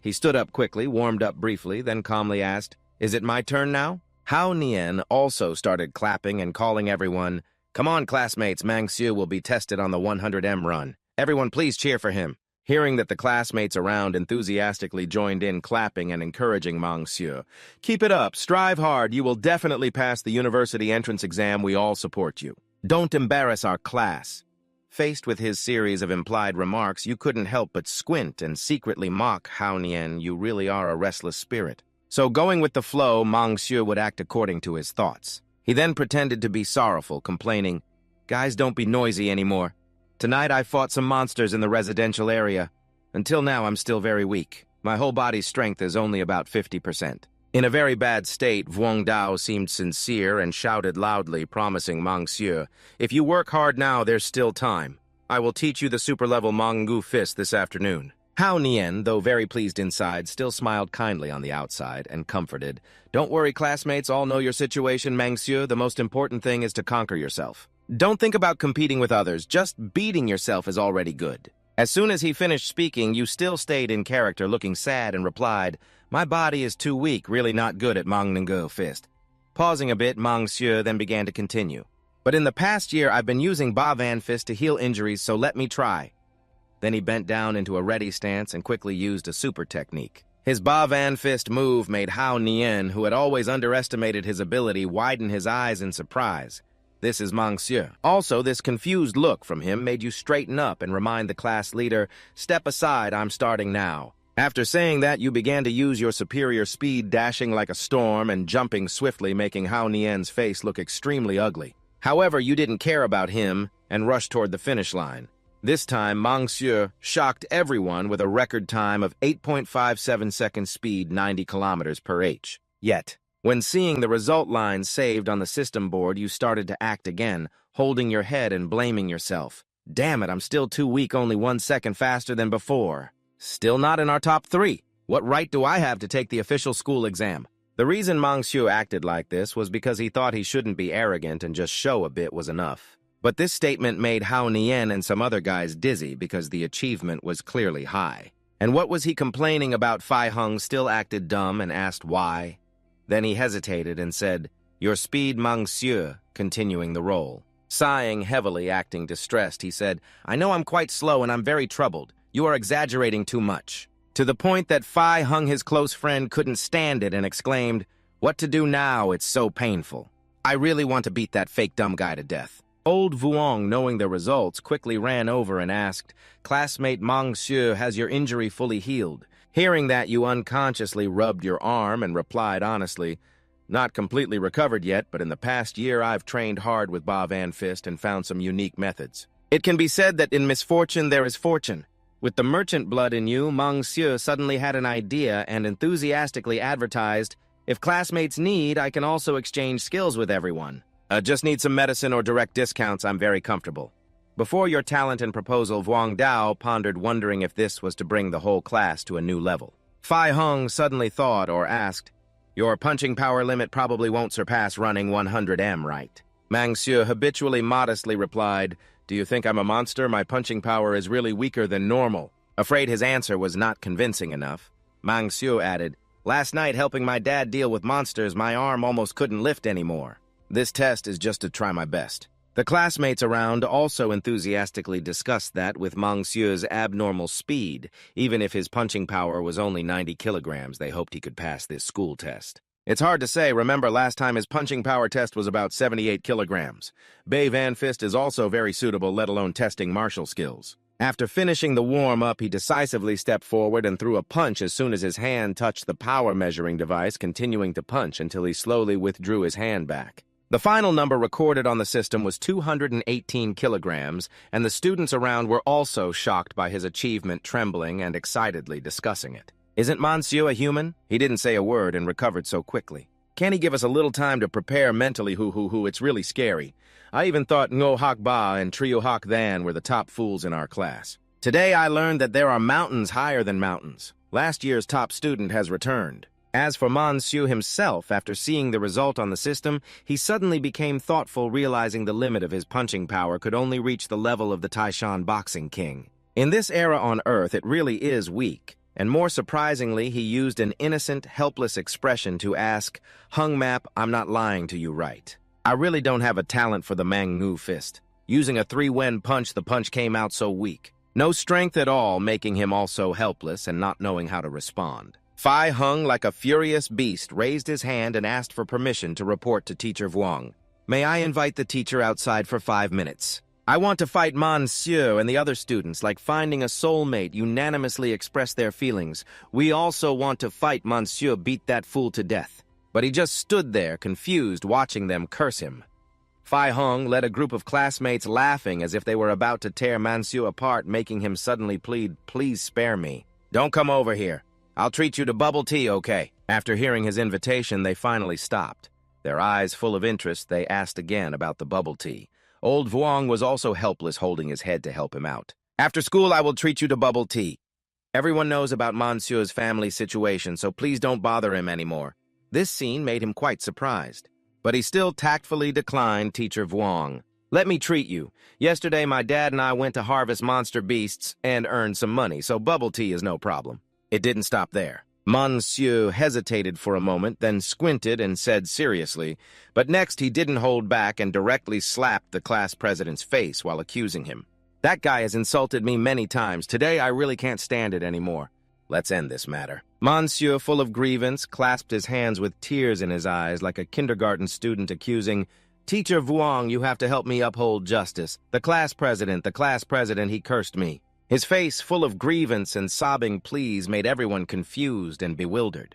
He stood up quickly, warmed up briefly, then calmly asked, "Is it my turn now?" Hao Nian also started clapping and calling everyone, "Come on, classmates, Monsieur will be tested on the 100M run. Everyone please cheer for him." Hearing that the classmates around enthusiastically joined in clapping and encouraging Monsieur. "Keep it up, strive hard, you will definitely pass the university entrance exam, we all support you. Don't embarrass our class." Faced with his series of implied remarks, you couldn't help but squint and secretly mock Hao Nian, you really are a restless spirit. So going with the flow, Monsieur would act according to his thoughts. He then pretended to be sorrowful, complaining, "Guys, don't be noisy anymore. Tonight I fought some monsters in the residential area. Until now I'm still very weak. My whole body's strength is only about 50%. In a very bad state, Vuong Dao seemed sincere and shouted loudly, promising Monsieur, "If you work hard now, there's still time. I will teach you the super-level Mangu fist this afternoon." Hao Nian, though very pleased inside, still smiled kindly on the outside and comforted. "Don't worry, classmates, all know your situation, Monsieur. The most important thing is to conquer yourself. Don't think about competing with others. Just beating yourself is already good." As soon as he finished speaking, you still stayed in character, looking sad, and replied, "My body is too weak, really not good at Mangu fist." Pausing a bit, Monsieur then began to continue. "But in the past year, I've been using Ba Van fist to heal injuries, so let me try." Then he bent down into a ready stance and quickly used a super technique. His Ba Van fist move made Hao Nian, who had always underestimated his ability, widen his eyes in surprise. "This is Monsieur." Also, this confused look from him made you straighten up and remind the class leader, "Step aside, I'm starting now." After saying that, you began to use your superior speed, dashing like a storm and jumping swiftly, making Hao Nian's face look extremely ugly. However, you didn't care about him and rushed toward the finish line. This time, Monsieur shocked everyone with a record time of 8.57 second speed, 90 kilometers per h. Yet, when seeing the result line saved on the system board, you started to act again, holding your head and blaming yourself. "Damn it, I'm still too weak, only 1 second faster than before. Still not in our top 3. What right do I have to take the official school exam?" The reason Monsieur acted like this was because he thought he shouldn't be arrogant and just show a bit was enough. But this statement made Hao Nian and some other guys dizzy because the achievement was clearly high. And what was he complaining about? Fai Hung still acted dumb and asked why. Then he hesitated and said, "Your speed, Monsieur," continuing the roll. Sighing heavily, acting distressed, he said, "I know I'm quite slow and I'm very troubled. You are exaggerating too much." To the point that Fai Hung, his close friend, couldn't stand it and exclaimed, "What to do now? It's so painful. I really want to beat that fake dumb guy to death." Old Vuong, knowing the results, quickly ran over and asked, "Classmate Monsieur, has your injury fully healed?" Hearing that, you unconsciously rubbed your arm and replied honestly, Not completely recovered yet, but in the past year I've trained hard with Ba Van Fist and found some unique methods. It can be said that in misfortune there is fortune. With the merchant blood in you, Monsieur suddenly had an idea and enthusiastically advertised, "If classmates need, I can also exchange skills with everyone. Just need some medicine or direct discounts, I'm very comfortable." Before your talent and proposal, Vuong Dao pondered, wondering if this was to bring the whole class to a new level. Fai Hung suddenly thought or asked, "Your punching power limit probably won't surpass running 100 right?" Monsieur habitually modestly replied, "Do you think I'm a monster? My punching power is really weaker than normal." Afraid his answer was not convincing enough, Monsieur added, "Last night, helping my dad deal with monsters, my arm almost couldn't lift anymore. This test is just to try my best." The classmates around also enthusiastically discussed that with Monsieur's abnormal speed, even if his punching power was only 90 kilograms, they hoped he could pass this school test. It's hard to say. Remember, last time his punching power test was about 78 kilograms. Ba Van Fist is also very suitable, let alone testing martial skills. After finishing the warm-up, he decisively stepped forward and threw a punch as soon as his hand touched the power measuring device, continuing to punch until he slowly withdrew his hand back. The final number recorded on the system was 218 kilograms, and the students around were also shocked by his achievement, trembling and excitedly discussing it. "Isn't Monsieur a human?" He didn't say a word and recovered so quickly. "Can't he give us a little time to prepare mentally? It's really scary. I even thought Ngo Hak Ba and Trio Hak Than were the top fools in our class. Today I learned that there are mountains higher than mountains. Last year's top student has returned." As for Monsieur himself, after seeing the result on the system, he suddenly became thoughtful, realizing the limit of his punching power could only reach the level of the Taishan boxing king. In this era on Earth, it really is weak. And more surprisingly, he used an innocent, helpless expression to ask, "Hung Map, I'm not lying to you, right? I really don't have a talent for the Mangu fist. Using a 3-wen punch, the punch came out so weak. No strength at all, making him also helpless and not knowing how to respond." Fai Hung, like a furious beast, raised his hand and asked for permission to report to Teacher Vuong. "May I invite the teacher outside for 5 minutes? I want to fight Monsieur and the other students, like finding a soulmate, unanimously express their feelings. We also want to fight Monsieur, beat that fool to death." But he just stood there, confused, watching them curse him. Fai Hung led a group of classmates laughing as if they were about to tear Monsieur apart, making him suddenly plead, "Please spare me. Don't come over here. I'll treat you to bubble tea, okay?" After hearing his invitation, they finally stopped. Their eyes full of interest, they asked again about the bubble tea. Old Vuong was also helpless, holding his head to help him out. "After school, I will treat you to bubble tea. Everyone knows about Monsieur's family situation, so please don't bother him anymore." This scene made him quite surprised, but he still tactfully declined Teacher Vuong. "Let me treat you. Yesterday, my dad and I went to harvest monster beasts and earned some money, so bubble tea is no problem." It didn't stop there. Monsieur hesitated for a moment, then squinted and said seriously, but next he didn't hold back and directly slapped the class president's face while accusing him. "That guy has insulted me many times. Today I really can't stand it anymore. Let's end this matter." Monsieur, full of grievance, clasped his hands with tears in his eyes like a kindergarten student accusing, "Teacher Vuong, you have to help me uphold justice. The class president, he cursed me." His face, full of grievance and sobbing pleas, made everyone confused and bewildered.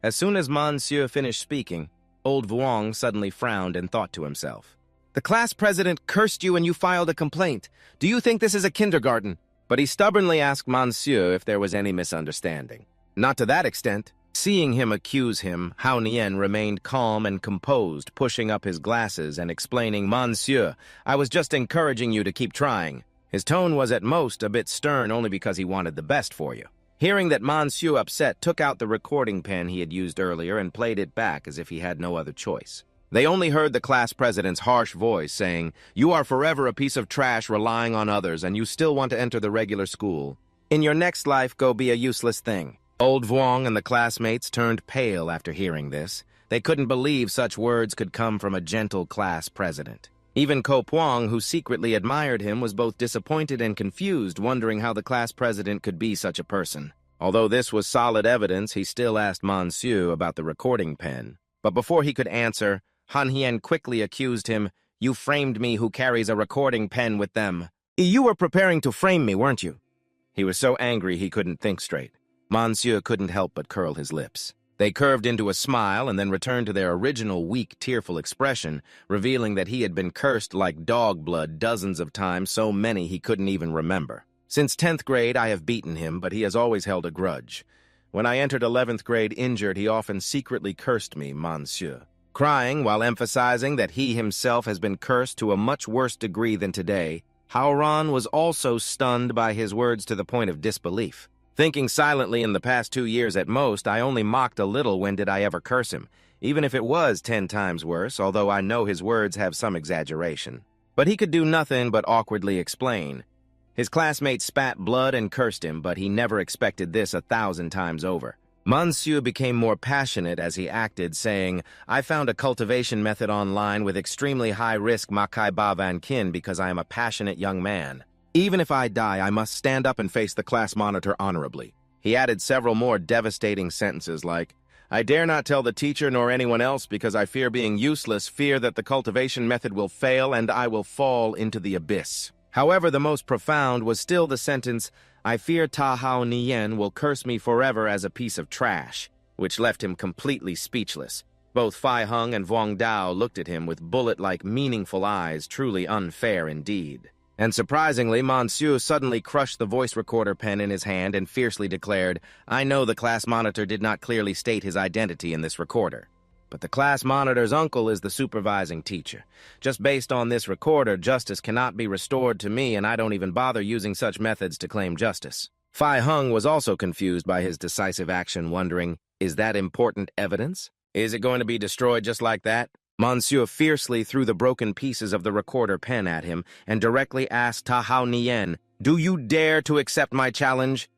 As soon as Monsieur finished speaking, old Vuong suddenly frowned and thought to himself, "The class president cursed you and you filed a complaint. Do you think this is a kindergarten?" But he stubbornly asked Monsieur if there was any misunderstanding. Not to that extent. Seeing him accuse him, Hao Nian remained calm and composed, pushing up his glasses and explaining, "Monsieur, I was just encouraging you to keep trying." His tone was at most a bit stern, only because he wanted the best for you. Hearing that Monsieur, upset, took out the recording pen he had used earlier and played it back as if he had no other choice. They only heard the class president's harsh voice saying, "You are forever a piece of trash relying on others, and you still want to enter the regular school. In your next life, go be a useless thing." Old Vuong and the classmates turned pale after hearing this. They couldn't believe such words could come from a gentle class president. Even Ko Puang, who secretly admired him, was both disappointed and confused, wondering how the class president could be such a person. Although this was solid evidence, he still asked Monsieur about the recording pen. But before he could answer, Han Hien quickly accused him, "You framed me who carries a recording pen with them. You were preparing to frame me, weren't you?" He was so angry he couldn't think straight. Monsieur couldn't help but curl his lips. They curved into a smile and then returned to their original weak, tearful expression, revealing that he had been cursed like dog blood dozens of times, so many he couldn't even remember. Since 10th grade, I have beaten him, but he has always held a grudge. When I entered 11th grade injured, he often secretly cursed me, monsieur, crying while emphasizing that he himself has been cursed to a much worse degree than today. Haoran was also stunned by his words to the point of disbelief. Thinking silently in the past 2 years at most, I only mocked a little. When did I ever curse him? Even if it was 10 times worse, although I know his words have some exaggeration. But he could do nothing but awkwardly explain. His classmates spat blood and cursed him, but he never expected this 1,000 times over. Monsieur became more passionate as he acted, saying, I found a cultivation method online with extremely high-risk Makai Bavan kin because I am a passionate young man. Even if I die, I must stand up and face the class monitor honorably. He added several more devastating sentences like, I dare not tell the teacher nor anyone else because I fear being useless, fear that the cultivation method will fail and I will fall into the abyss. However, the most profound was still the sentence, I fear Ta Hao Nien will curse me forever as a piece of trash, which left him completely speechless. Both Fai Hung and Vuong Dao looked at him with bullet-like meaningful eyes, truly unfair indeed. And surprisingly, Monsieur suddenly crushed the voice recorder pen in his hand and fiercely declared, I know the class monitor did not clearly state his identity in this recorder. But the class monitor's uncle is the supervising teacher. Just based on this recorder, justice cannot be restored to me, and I don't even bother using such methods to claim justice. Fai Hung was also confused by his decisive action, wondering, is that important evidence? Is it going to be destroyed just like that? Monsieur fiercely threw the broken pieces of the recorder pen at him and directly asked Ta Hao Nien, Do you dare to accept my challenge?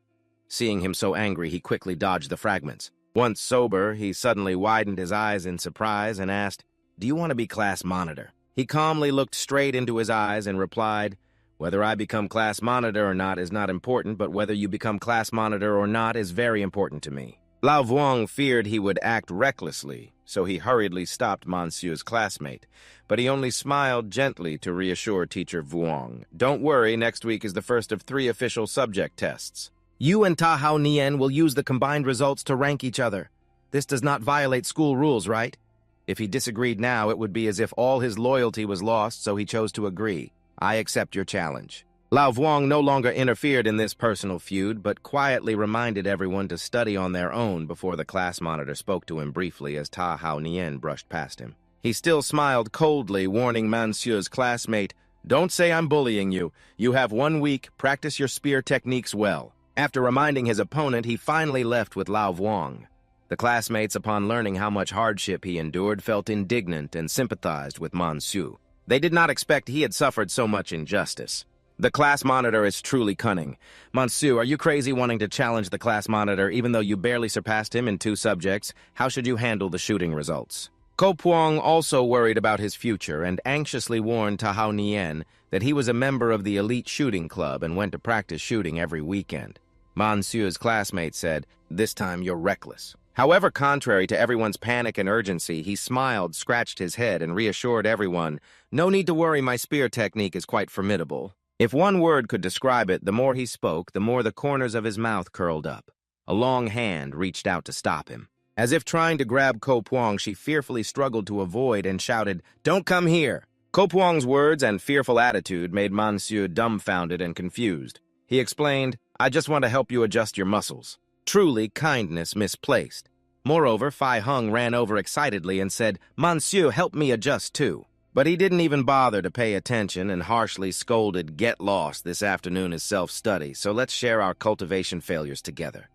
Seeing him so angry, he quickly dodged the fragments. Once sober, he suddenly widened his eyes in surprise and asked, Do you want to be class monitor? He calmly looked straight into his eyes and replied, Whether I become class monitor or not is not important, but whether you become class monitor or not is very important to me. Lao Vuong feared he would act recklessly, so he hurriedly stopped Monsieur's classmate, but he only smiled gently to reassure Teacher Vuong. Don't worry, next week is the first of 3 official subject tests. You and Ta Hao Nien will use the combined results to rank each other. This does not violate school rules, right? If he disagreed now, it would be as if all his loyalty was lost, so he chose to agree. I accept your challenge. Lao Vuong no longer interfered in this personal feud, but quietly reminded everyone to study on their own before the class monitor spoke to him briefly as Ta Hao Nien brushed past him. He still smiled coldly, warning Monsieur's classmate, Don't say I'm bullying you. You have 1 week, practice your spear techniques well. After reminding his opponent, he finally left with Lao Vuong. The classmates, upon learning how much hardship he endured, felt indignant and sympathized with Monsieur. They did not expect he had suffered so much injustice. The class monitor is truly cunning. Monsieur, are you crazy wanting to challenge the class monitor even though you barely surpassed him in 2 subjects? How should you handle the shooting results? Ko Puong also worried about his future and anxiously warned Ta Hao Nien that he was a member of the elite shooting club and went to practice shooting every weekend. Monsieur's classmate said, This time you're reckless. However, contrary to everyone's panic and urgency, he smiled, scratched his head, and reassured everyone, No need to worry, my spear technique is quite formidable. If one word could describe it, the more he spoke, the more the corners of his mouth curled up. A long hand reached out to stop him. As if trying to grab Ko Puong, she fearfully struggled to avoid and shouted, Don't come here! Ko Puong's words and fearful attitude made Monsieur dumbfounded and confused. He explained, I just want to help you adjust your muscles. Truly kindness misplaced. Moreover, Fai Hung ran over excitedly and said, Monsieur, help me adjust too. But he didn't even bother to pay attention and harshly scolded, Get lost, this afternoon is self-study, so let's share our cultivation failures together.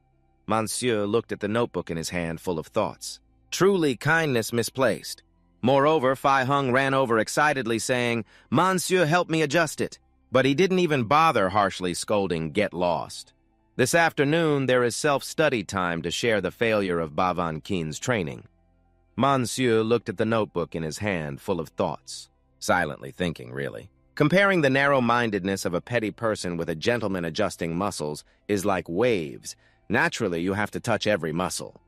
Monsieur looked at the notebook in his hand full of thoughts. Truly kindness misplaced. Moreover, Fai Hung ran over excitedly saying, Monsieur, help me adjust it. But he didn't even bother harshly scolding, Get lost. This afternoon, there is self-study time to share the failure of Bavan Kin's training. Monsieur looked at the notebook in his hand, full of thoughts. Silently thinking, really. Comparing the narrow-mindedness of a petty person with a gentleman adjusting muscles is like waves. Naturally, you have to touch every muscle.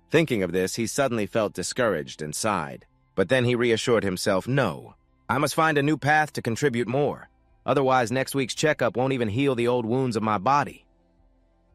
Thinking of this, he suddenly felt discouraged and sighed. But then he reassured himself, No, I must find a new path to contribute more. Otherwise, next week's checkup won't even heal the old wounds of my body.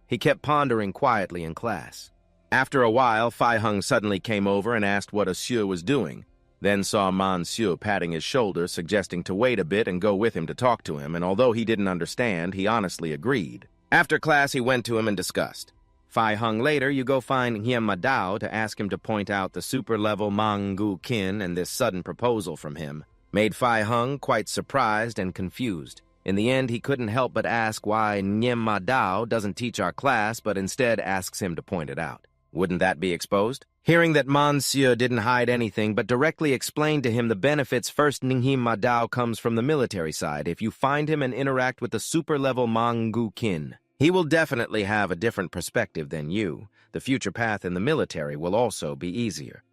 He kept pondering quietly in class. After a while, Fai Hung suddenly came over and asked what Asura was doing, then saw Monsieur patting his shoulder, suggesting to wait a bit and go with him to talk to him, and although he didn't understand, he honestly agreed. After class, he went to him and discussed. Fai Hung later, you go find Hiem Madao to ask him to point out the super-level Mangu Kin, and this sudden proposal from him made Fai Hung quite surprised and confused. In the end, he couldn't help but ask why Hiem Madao doesn't teach our class, but instead asks him to point it out. Wouldn't that be exposed? Hearing that Monsieur didn't hide anything, but directly explained to him the benefits, first Hiem Madao comes from the military side. If you find him and interact with the super-level Mangu Kin, he will definitely have a different perspective than you. The future path in the military will also be easier.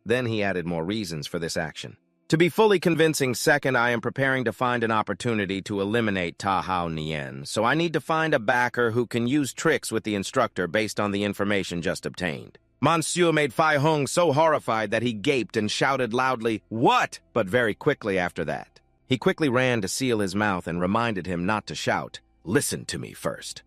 Then he added more reasons for this action. To be fully convincing, second, I am preparing to find an opportunity to eliminate Ta Hao Nien, so I need to find a backer who can use tricks with the instructor based on the information just obtained. Monsieur made Fai Hung so horrified that he gaped and shouted loudly, "What?" But very quickly after that, he quickly ran to seal his mouth and reminded him not to shout. Listen to me first.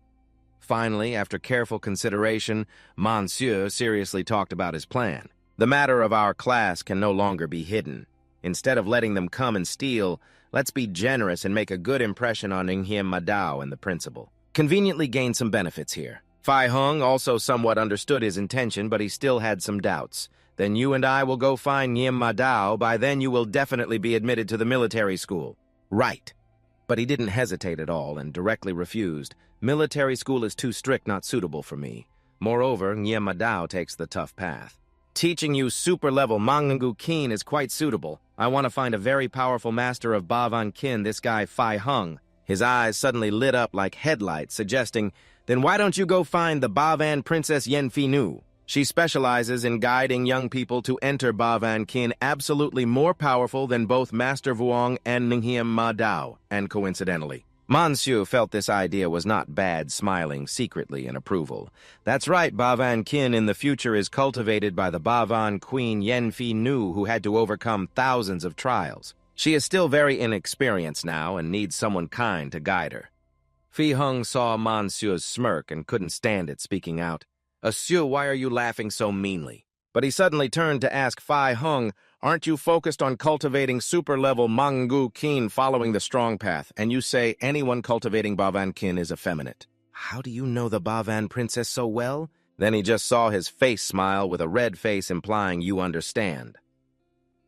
Finally, after careful consideration, Monsieur seriously talked about his plan. The matter of our class can no longer be hidden. Instead of letting them come and steal, let's be generous and make a good impression on Hiem Madao and the principal. Conveniently gain some benefits here. Fai Hung also somewhat understood his intention, but he still had some doubts. Then you and I will go find Hiem Madao. By then you will definitely be admitted to the military school. Right. But he didn't hesitate at all and directly refused. Military school is too strict, not suitable for me. Moreover, Hiem Madao takes the tough path. Teaching you super-level Mangu Kin is quite suitable. I want to find a very powerful master of Bavan Kin, this guy Fai Hung. His eyes suddenly lit up like headlights, suggesting, then why don't you go find the Bavan Princess Yen Phi Nu? She specializes in guiding young people to enter Bavan Kin, absolutely more powerful than both Master Vuong and Hiem Madao, and coincidentally. Monsieur felt this idea was not bad, smiling secretly in approval. That's right, Bavan Kin in the future is cultivated by the Bavan Queen Yen Phi Nu, who had to overcome thousands of trials. She is still very inexperienced now and needs someone kind to guide her. Fai Hung saw Monsieur's smirk and couldn't stand it, speaking out, "Asura, why are you laughing so meanly?" But he suddenly turned to ask Fai Hung, "Aren't you focused on cultivating super-level Mangu Kin following the strong path, and you say anyone cultivating Bavan Kin is effeminate? How do you know the Bavan princess so well?" Then he just saw his face smile with a red face implying you understand.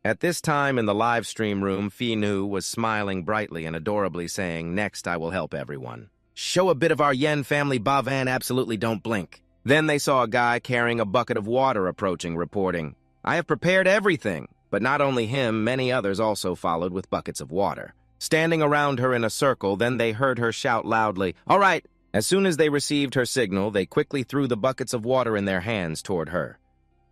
At this time in the live stream room, Phi Nu was smiling brightly and adorably saying, "Next I will help everyone. Show a bit of our Yen family Bavan, absolutely don't blink." Then they saw a guy carrying a bucket of water approaching, reporting, "I have prepared everything." But not only him, many others also followed with buckets of water. Standing around her in a circle, then they heard her shout loudly, "All right!" As soon as they received her signal, they quickly threw the buckets of water in their hands toward her.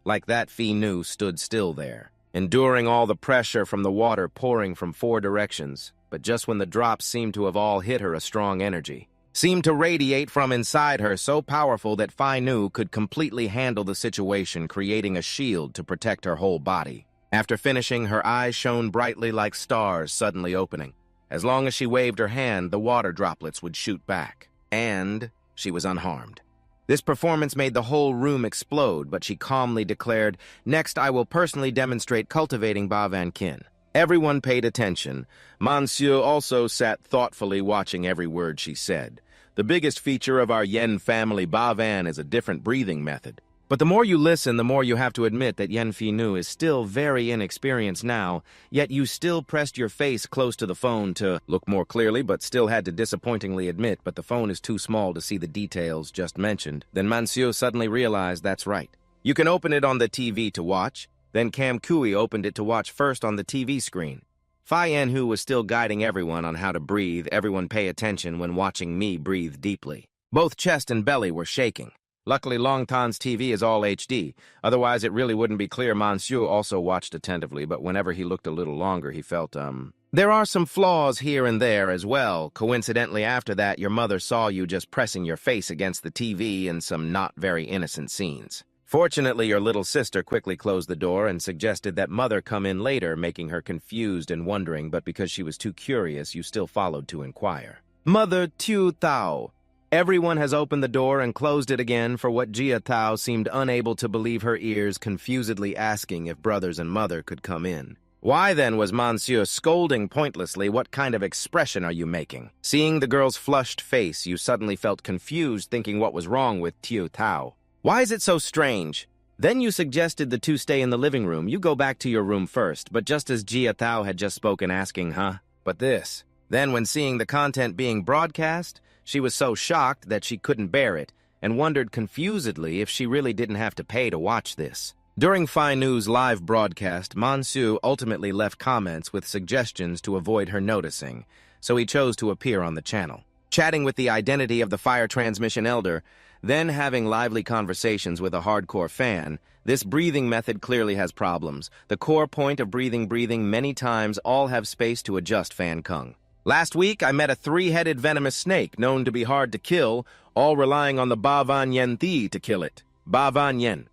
Like that, Phi Nu stood still there, enduring all the pressure from the water pouring from 4 directions. But just when the drops seemed to have all hit her, a strong energy seemed to radiate from inside her, so powerful that Phi Nu could completely handle the situation, creating a shield to protect her whole body. After finishing, her eyes shone brightly like stars suddenly opening. As long as she waved her hand, the water droplets would shoot back. And she was unharmed. This performance made the whole room explode, but she calmly declared, "Next, I will personally demonstrate cultivating Bavan Kin." Everyone paid attention. Monsieur also sat thoughtfully watching every word she said. The biggest feature of our Yen family Bavan is a different breathing method. But the more you listen, the more you have to admit that Yen Phi Nu is still very inexperienced now, yet you still pressed your face close to the phone to look more clearly, but still had to disappointingly admit, but the phone is too small to see the details just mentioned. Then Monsieur suddenly realized that's right. You can open it on the TV to watch. Then Cam Kui opened it to watch first on the TV screen. Fai Yen-hu was still guiding everyone on how to breathe. Everyone pay attention when watching me breathe deeply. Both chest and belly were shaking. Luckily, Longtan's TV is all HD. Otherwise, it really wouldn't be clear. Monsieur also watched attentively, but whenever he looked a little longer, he felt, There are some flaws here and there as well. Coincidentally, after that, your mother saw you just pressing your face against the TV in some not very innocent scenes. Fortunately, your little sister quickly closed the door and suggested that mother come in later, making her confused and wondering, but because she was too curious, you still followed to inquire. "Mother Tu Tao, Everyone has opened the door and closed it again for what Jia Tao seemed unable to believe her ears, confusedly asking if brothers and mother could come in. Why then was Monsieur scolding pointlessly? What kind of expression are you making? Seeing the girl's flushed face, you suddenly felt confused, thinking what was wrong with Tio Tao. Why is it so strange? Then you suggested the two stay in the living room. You go back to your room first, but just as Jia Tao had just spoken, asking, huh? But this. Then when seeing the content being broadcast, she was so shocked that she couldn't bear it, and wondered confusedly if she really didn't have to pay to watch this. During Phi News' live broadcast, Monsieur ultimately left comments with suggestions to avoid her noticing, so he chose to appear on the channel. Chatting with the identity of the Fire Transmission Elder, then having lively conversations with a hardcore fan, this breathing method clearly has problems. The core point of breathing many times all have space to adjust Fan Kung. Last week, I met a three-headed venomous snake known to be hard to kill, all relying on the Ba Van Yen Thi to kill it. Ba Van Yen.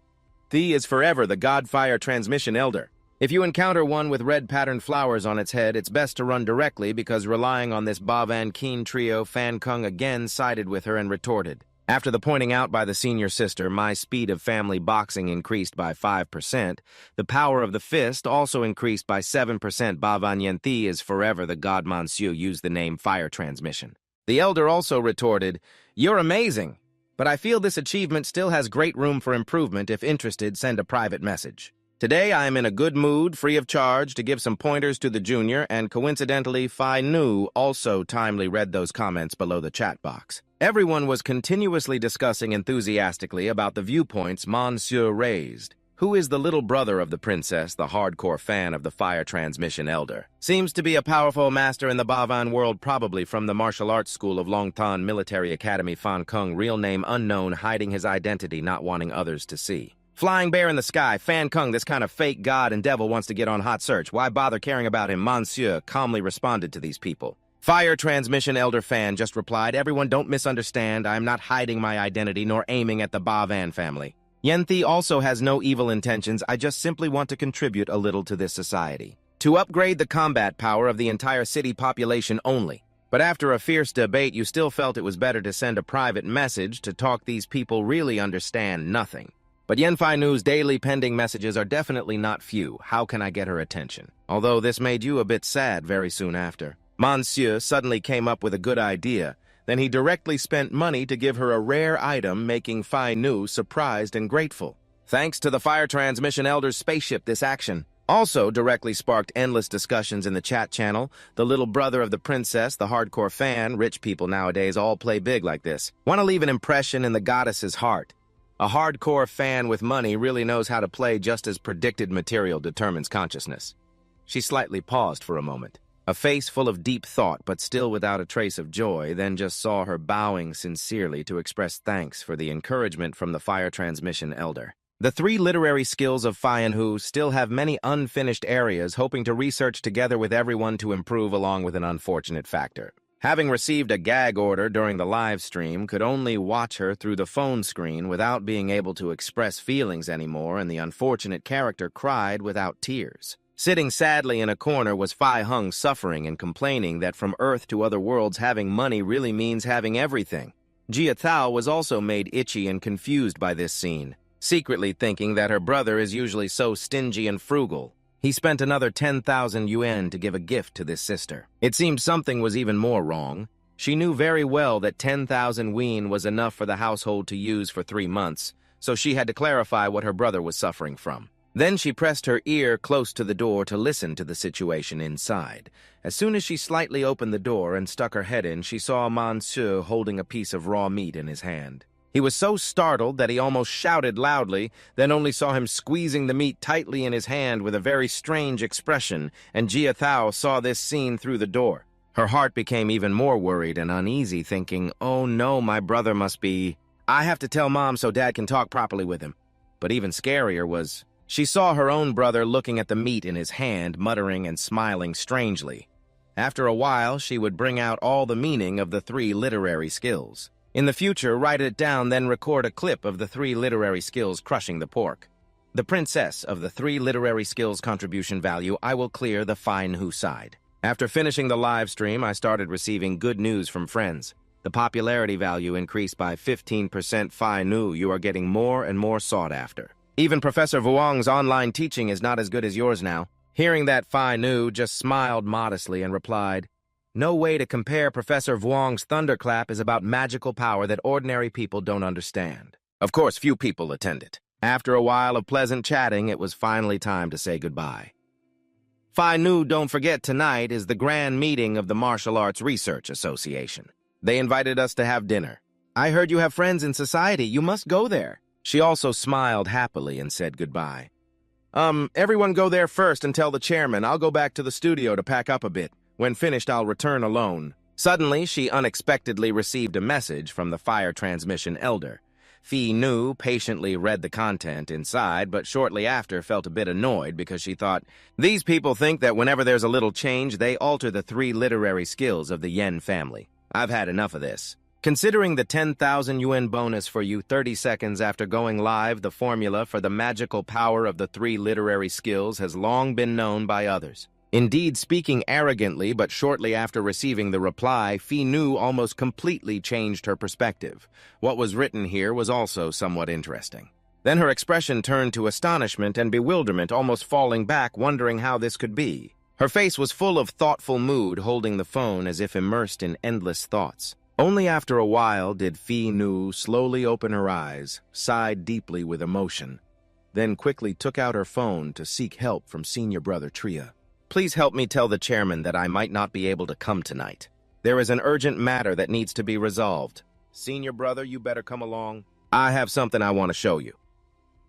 Thi is forever the God Fire Transmission Elder. If you encounter one with red patterned flowers on its head, it's best to run directly because relying on this Ba Van Keen trio, Fan Kung again sided with her and retorted. After the pointing out by the senior sister, my speed of family boxing increased by 5%. The power of the fist also increased by 7%. Ba Van Yen Thi is forever the God Monsieur used the name Fire Transmission. The elder also retorted, "You're amazing. But I feel this achievement still has great room for improvement. If interested, send a private message. Today I am in a good mood, free of charge, to give some pointers to the junior, and coincidentally, Phi Nu also timely read those comments below the chat box. Everyone was continuously discussing enthusiastically about the viewpoints Monsieur raised. Who is the little brother of the princess, the hardcore fan of the Fire Transmission Elder? Seems to be a powerful master in the Bavan world, probably from the martial arts school of Longtan Military Academy. Fan Kung, real name unknown, hiding his identity, not wanting others to see. Flying bear in the sky, Fan Kung, this kind of fake god and devil wants to get on hot search. Why bother caring about him? Monsieur calmly responded to these people. Fire Transmission Elder Fan just replied, everyone don't misunderstand, I am not hiding my identity nor aiming at the Bavan family. Yenthi also has no evil intentions, I just simply want to contribute a little to this society. To upgrade the combat power of the entire city population only. But after a fierce debate, you still felt it was better to send a private message to talk. These people really understand nothing. But Yenfi News' daily pending messages are definitely not few. How can I get her attention? Although this made you a bit sad very soon after. Monsieur suddenly came up with a good idea. Then he directly spent money to give her a rare item, making Phi Nu surprised and grateful. Thanks to the Fire Transmission Elder's spaceship, this action also directly sparked endless discussions in the chat channel. The little brother of the princess, the hardcore fan, rich people nowadays all play big like this. Want to leave an impression in the goddess's heart. A hardcore fan with money really knows how to play, just as predicted material determines consciousness. She slightly paused for a moment. A face full of deep thought, but still without a trace of joy, then just saw her bowing sincerely to express thanks for the encouragement from the Fire Transmission Elder. The three literary skills of Phi and Hu still have many unfinished areas, hoping to research together with everyone to improve, along with an unfortunate factor. Having received a gag order during the live stream, could only watch her through the phone screen without being able to express feelings anymore, and the unfortunate character cried without tears. Sitting sadly in a corner was Phi Hung, suffering and complaining that from Earth to other worlds having money really means having everything. Jia Tao was also made itchy and confused by this scene, secretly thinking that her brother is usually so stingy and frugal. He spent another 10,000 yuan to give a gift to this sister. It seemed something was even more wrong. She knew very well that 10,000 yuan was enough for the household to use for 3 months, so she had to clarify what her brother was suffering from. Then she pressed her ear close to the door to listen to the situation inside. As soon as she slightly opened the door and stuck her head in, she saw Monsieur holding a piece of raw meat in his hand. He was so startled that he almost shouted loudly, then only saw him squeezing the meat tightly in his hand with a very strange expression, and Jia Tao saw this scene through the door. Her heart became even more worried and uneasy, thinking, oh no, my brother must be... I have to tell Mom so Dad can talk properly with him. But even scarier was... she saw her own brother looking at the meat in his hand, muttering and smiling strangely. After a while, she would bring out all the meaning of the three literary skills. In the future, write it down, then record a clip of the three literary skills crushing the pork. The princess of the three literary skills contribution value, I will clear the Phi Nu side. After finishing the live stream, I started receiving good news from friends. The popularity value increased by 15%. Phi Nu, you are getting more and more sought after. Even Professor Vuong's online teaching is not as good as yours now. Hearing that, Phi Nu just smiled modestly and replied, "No way to compare. Professor Vuong's thunderclap is about magical power that ordinary people don't understand." Of course, few people attended. After a while of pleasant chatting, it was finally time to say goodbye. "Phi Nu, don't forget tonight is the grand meeting of the Martial Arts Research Association. They invited us to have dinner. I heard you have friends in society. You must go there." She also smiled happily and said goodbye. Everyone go there first and tell the chairman. I'll go back to the studio to pack up a bit. When finished, I'll return alone." Suddenly, she unexpectedly received a message from the fire transmission elder. Phi Nu patiently read the content inside, but shortly after felt a bit annoyed because she thought, "These people think that whenever there's a little change, they alter the 3 literary skills of the Yen family. I've had enough of this. Considering the 10,000 yuan bonus for you 30 seconds after going live, the formula for the magical power of the 3 literary skills has long been known by others." Indeed, speaking arrogantly, but shortly after receiving the reply, Phi Nu almost completely changed her perspective. What was written here was also somewhat interesting. Then her expression turned to astonishment and bewilderment, almost falling back, wondering how this could be. Her face was full of thoughtful mood, holding the phone as if immersed in endless thoughts. Only after a while did Phi Nu slowly open her eyes, sighed deeply with emotion, then quickly took out her phone to seek help from senior brother Tria. "Please help me tell the chairman that I might not be able to come tonight. There is an urgent matter that needs to be resolved. Senior brother, you better come along. I have something I want to show you."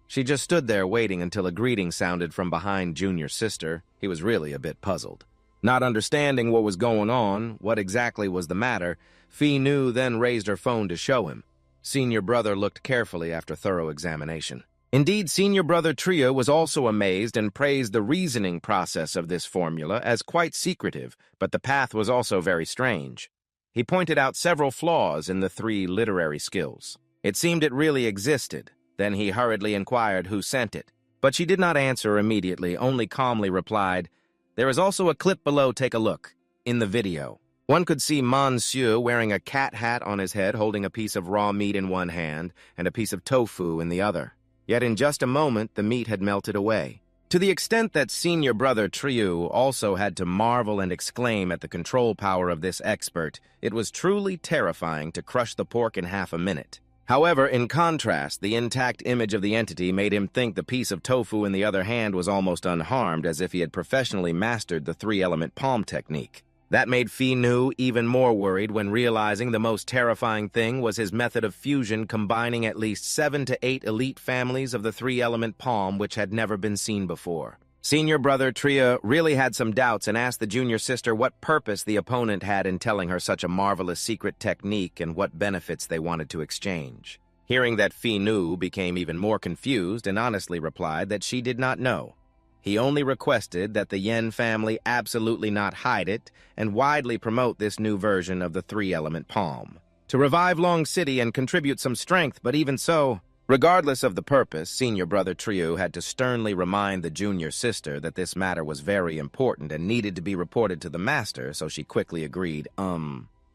She just stood there waiting until a greeting sounded from behind Junior's sister. He was really a bit puzzled. Not understanding what was going on, what exactly was the matter, Phi Nu then raised her phone to show him. Senior brother looked carefully after thorough examination. Indeed, senior brother Trio was also amazed and praised the reasoning process of this formula as quite secretive, but the path was also very strange. He pointed out several flaws in the 3 literary skills. It seemed it really existed. Then he hurriedly inquired who sent it. But she did not answer immediately, only calmly replied, "There is also a clip below, take a look." In the video, one could see Monsieur wearing a cat hat on his head, holding a piece of raw meat in one hand and a piece of tofu in the other. Yet in just a moment, the meat had melted away. To the extent that senior brother Trio also had to marvel and exclaim at the control power of this expert, it was truly terrifying to crush the pork in half a minute. However, in contrast, the intact image of the entity made him think the piece of tofu in the other hand was almost unharmed, as if he had professionally mastered the 3-element palm technique. That made Phi Nu even more worried when realizing the most terrifying thing was his method of fusion, combining at least 7 to 8 elite families of the 3-element palm, which had never been seen before. Senior brother Tria really had some doubts and asked the junior sister what purpose the opponent had in telling her such a marvelous secret technique and what benefits they wanted to exchange. Hearing that, Phi Nu became even more confused and honestly replied that she did not know. He only requested that the Yen family absolutely not hide it and widely promote this new version of the 3-element palm, to revive Long City and contribute some strength, but even so, regardless of the purpose, senior brother Trio had to sternly remind the junior sister that this matter was very important and needed to be reported to the master, so she quickly agreed,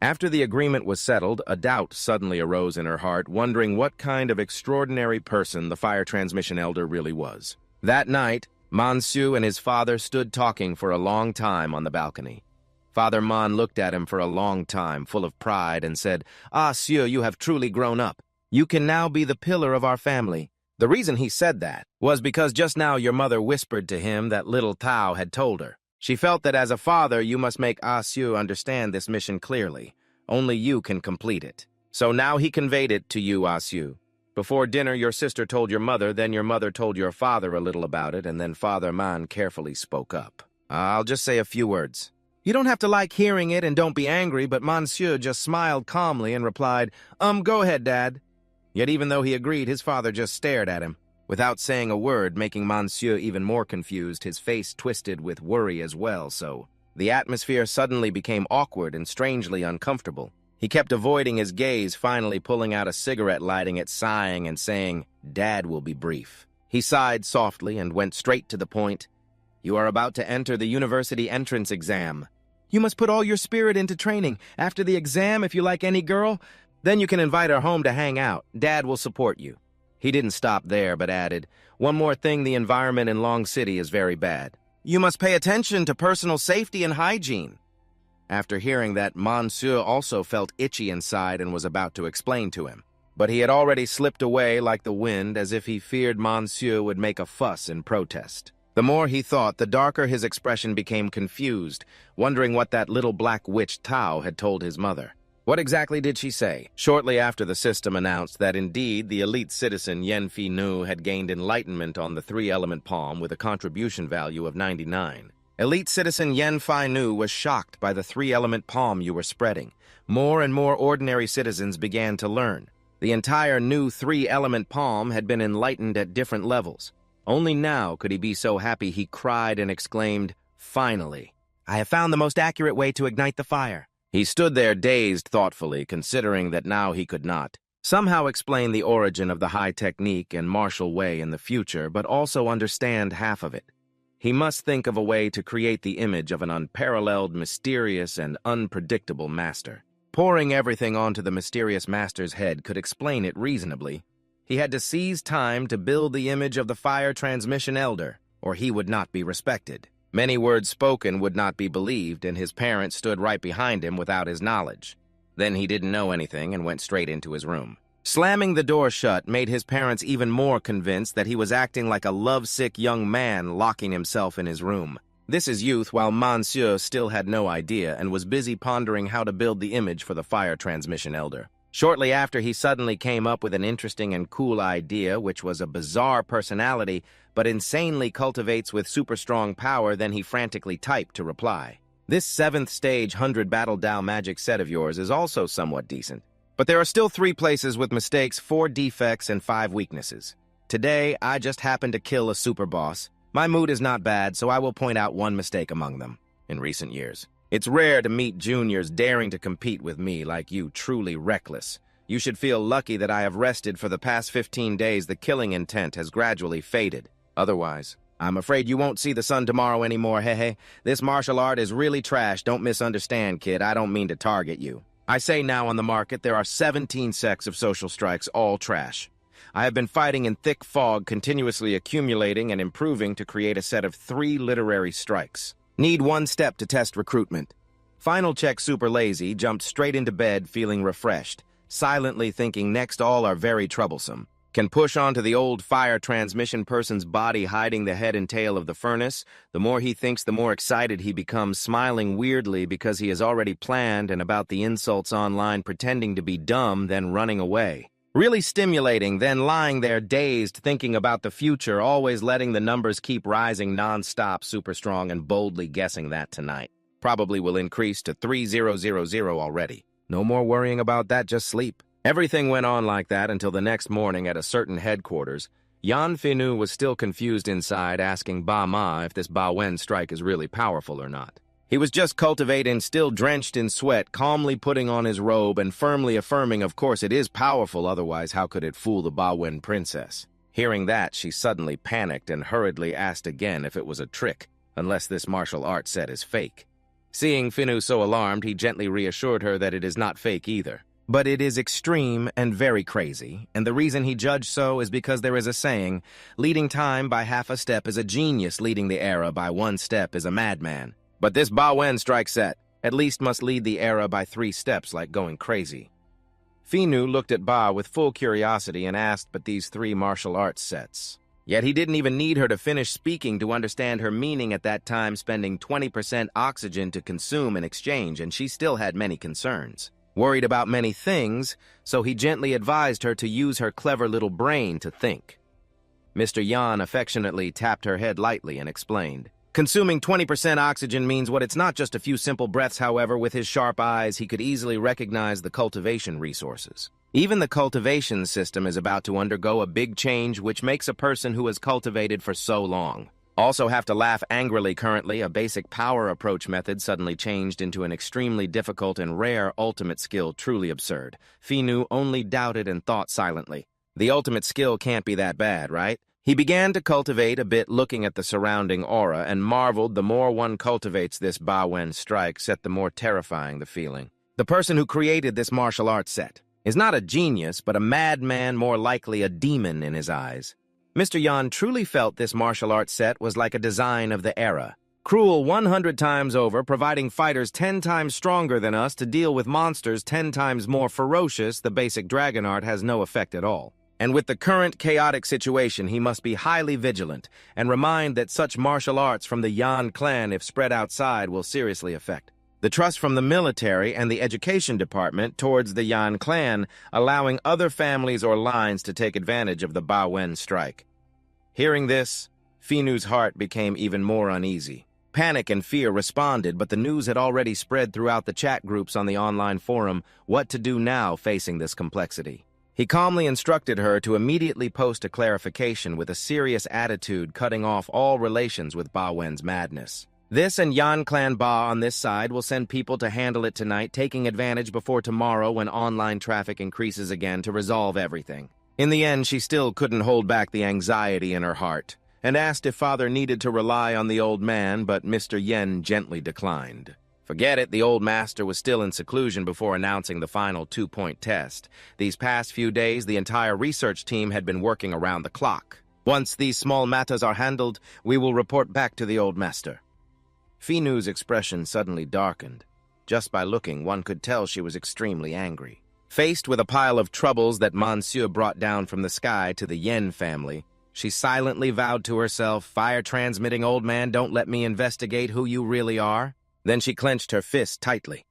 After the agreement was settled, a doubt suddenly arose in her heart, wondering what kind of extraordinary person the fire transmission elder really was. That night, Monsieur and his father stood talking for a long time on the balcony. Father Man looked at him for a long time, full of pride, and said, "Ah, Sieur, you have truly grown up. You can now be the pillar of our family." The reason he said that was because just now your mother whispered to him that little Tao had told her. She felt that as a father, you must make Ah Sieur understand this mission clearly. Only you can complete it. So now he conveyed it to you, Ah Sieur. Before dinner, your sister told your mother, then your mother told your father a little about it, and then Father Man carefully spoke up. I'll just say a few words. You don't have to like hearing it and don't be angry, but Monsieur just smiled calmly and replied, Go ahead, Dad. Yet even though he agreed, his father just stared at him, without saying a word, making Monsieur even more confused, his face twisted with worry as well, so the atmosphere suddenly became awkward and strangely uncomfortable. He kept avoiding his gaze, finally pulling out a cigarette, lighting it, sighing, and saying, Dad will be brief. He sighed softly and went straight to the point. You are about to enter the university entrance exam. You must put all your spirit into training. After the exam, if you like any girl, then you can invite her home to hang out. Dad will support you." He didn't stop there, but added, "One more thing, the environment in Long City is very bad. You must pay attention to personal safety and hygiene." After hearing that, Monsieur also felt itchy inside and was about to explain to him. But he had already slipped away like the wind, as if he feared Monsieur would make a fuss in protest. The more he thought, the darker his expression became confused, wondering what that little black witch Tao had told his mother. What exactly did she say? Shortly after the system announced that indeed the elite citizen Yen Fi Nu had gained enlightenment on the three-element palm with a contribution value of 99. Elite citizen Yen Fi Nu was shocked by the three-element palm you were spreading. More and more ordinary citizens began to learn. The entire new three-element palm had been enlightened at different levels. Only now could he be so happy he cried and exclaimed, "Finally! I have found the most accurate way to ignite the fire." He stood there dazed thoughtfully, considering that now he could not somehow explain the origin of the high technique and martial way in the future, but also understand half of it. He must think of a way to create the image of an unparalleled, mysterious, and unpredictable master. Pouring everything onto the mysterious master's head could explain it reasonably. He had to seize time to build the image of the fire transmission elder, or he would not be respected. Many words spoken would not be believed, and his parents stood right behind him without his knowledge. Then he didn't know anything and went straight into his room. Slamming the door shut made his parents even more convinced that he was acting like a lovesick young man locking himself in his room. This is youth, while Monsieur still had no idea and was busy pondering how to build the image for the fire transmission elder. Shortly after, he suddenly came up with an interesting and cool idea, which was a bizarre personality, but insanely cultivates with super strong power. Then he frantically typed to reply. "This 7th stage 100 Battle Dow magic set of yours is also somewhat decent. But there are still 3 places with mistakes, 4 defects, and 5 weaknesses. Today, I just happened to kill a super boss. My mood is not bad, so I will point out one mistake among them. In recent years, it's rare to meet juniors daring to compete with me like you, truly reckless. You should feel lucky that I have rested for the past 15 days. The killing intent has gradually faded. Otherwise, I'm afraid you won't see the sun tomorrow anymore, hehe. This martial art is really trash. Don't misunderstand, kid. I don't mean to target you. I say now on the market there are 17 sects of social strikes, all trash. I have been fighting in thick fog, continuously accumulating and improving to create a set of 3 literary strikes. Need 1 step to test recruitment. Final check super lazy, jumped straight into bed feeling refreshed, silently thinking next all are very troublesome. Can push onto the old fire transmission person's body hiding the head and tail of the furnace. The more he thinks, the more excited he becomes, smiling weirdly because he has already planned and about the insults online, pretending to be dumb, then running away. Really stimulating, then lying there dazed, thinking about the future, always letting the numbers keep rising non-stop, super strong, and boldly guessing that tonight. Probably will increase to 3000 already. No more worrying about that, just sleep. Everything went on like that until the next morning at a certain headquarters. Yan Finu was still confused inside, asking Ba Ma if this Ba Wen strike is really powerful or not. He was just cultivating, still drenched in sweat, calmly putting on his robe and firmly affirming, of course it is powerful, otherwise how could it fool the Ba Wen princess? Hearing that, she suddenly panicked and hurriedly asked again if it was a trick, unless this martial art set is fake. Seeing Finu so alarmed, he gently reassured her that it is not fake either. But it is extreme and very crazy, and the reason he judged so is because there is a saying, leading time by half a step is a genius, leading the era by 1 step is a madman. But this Ba Wen strike set at least must lead the era by 3 steps like going crazy. Finu looked at Ba with full curiosity and asked, but these 3 martial arts sets. Yet he didn't even need her to finish speaking to understand her meaning at that time, spending 20% oxygen to consume in exchange, and she still had many concerns. Worried about many things, so he gently advised her to use her clever little brain to think. Mr. Yan affectionately tapped her head lightly and explained. Consuming 20% oxygen means what it's not just a few simple breaths, however. With his sharp eyes, he could easily recognize the cultivation resources. Even the cultivation system is about to undergo a big change, which makes a person who has cultivated for so long also have to laugh angrily. Currently, a basic power approach method suddenly changed into an extremely difficult and rare ultimate skill, truly absurd. Finu only doubted and thought silently. The ultimate skill can't be that bad, right? He began to cultivate a bit, looking at the surrounding aura, and marveled the more one cultivates this Ba-Wen strike set, the more terrifying the feeling. The person who created this martial arts set is not a genius, but a madman, more likely a demon in his eyes. Mr. Yan truly felt this martial arts set was like a design of the era. Cruel 100 times over, providing fighters 10 times stronger than us to deal with monsters 10 times more ferocious, the basic dragon art has no effect at all. And with the current chaotic situation, he must be highly vigilant and remind that such martial arts from the Yan clan, if spread outside, will seriously affect the trust from the military and the education department towards the Yan clan, allowing other families or lines to take advantage of the Ba-Wen strike. Hearing this, Finu's heart became even more uneasy. Panic and fear responded, but the news had already spread throughout the chat groups on the online forum what to do now facing this complexity. He calmly instructed her to immediately post a clarification with a serious attitude, cutting off all relations with Ba-Wen's madness. This and Yan Clan Ba on this side will send people to handle it tonight, taking advantage before tomorrow when online traffic increases again to resolve everything. In the end, she still couldn't hold back the anxiety in her heart, and asked if father needed to rely on the old man, but Mr. Yen gently declined. Forget it, the old master was still in seclusion before announcing the final 2-point test. These past few days, the entire research team had been working around the clock. Once these small matters are handled, we will report back to the old master. Finu's expression suddenly darkened. Just by looking, one could tell she was extremely angry. Faced with a pile of troubles that Monsieur brought down from the sky to the Yen family, she silently vowed to herself, "Fire-transmitting old man, don't let me investigate who you really are." Then she clenched her fist tightly.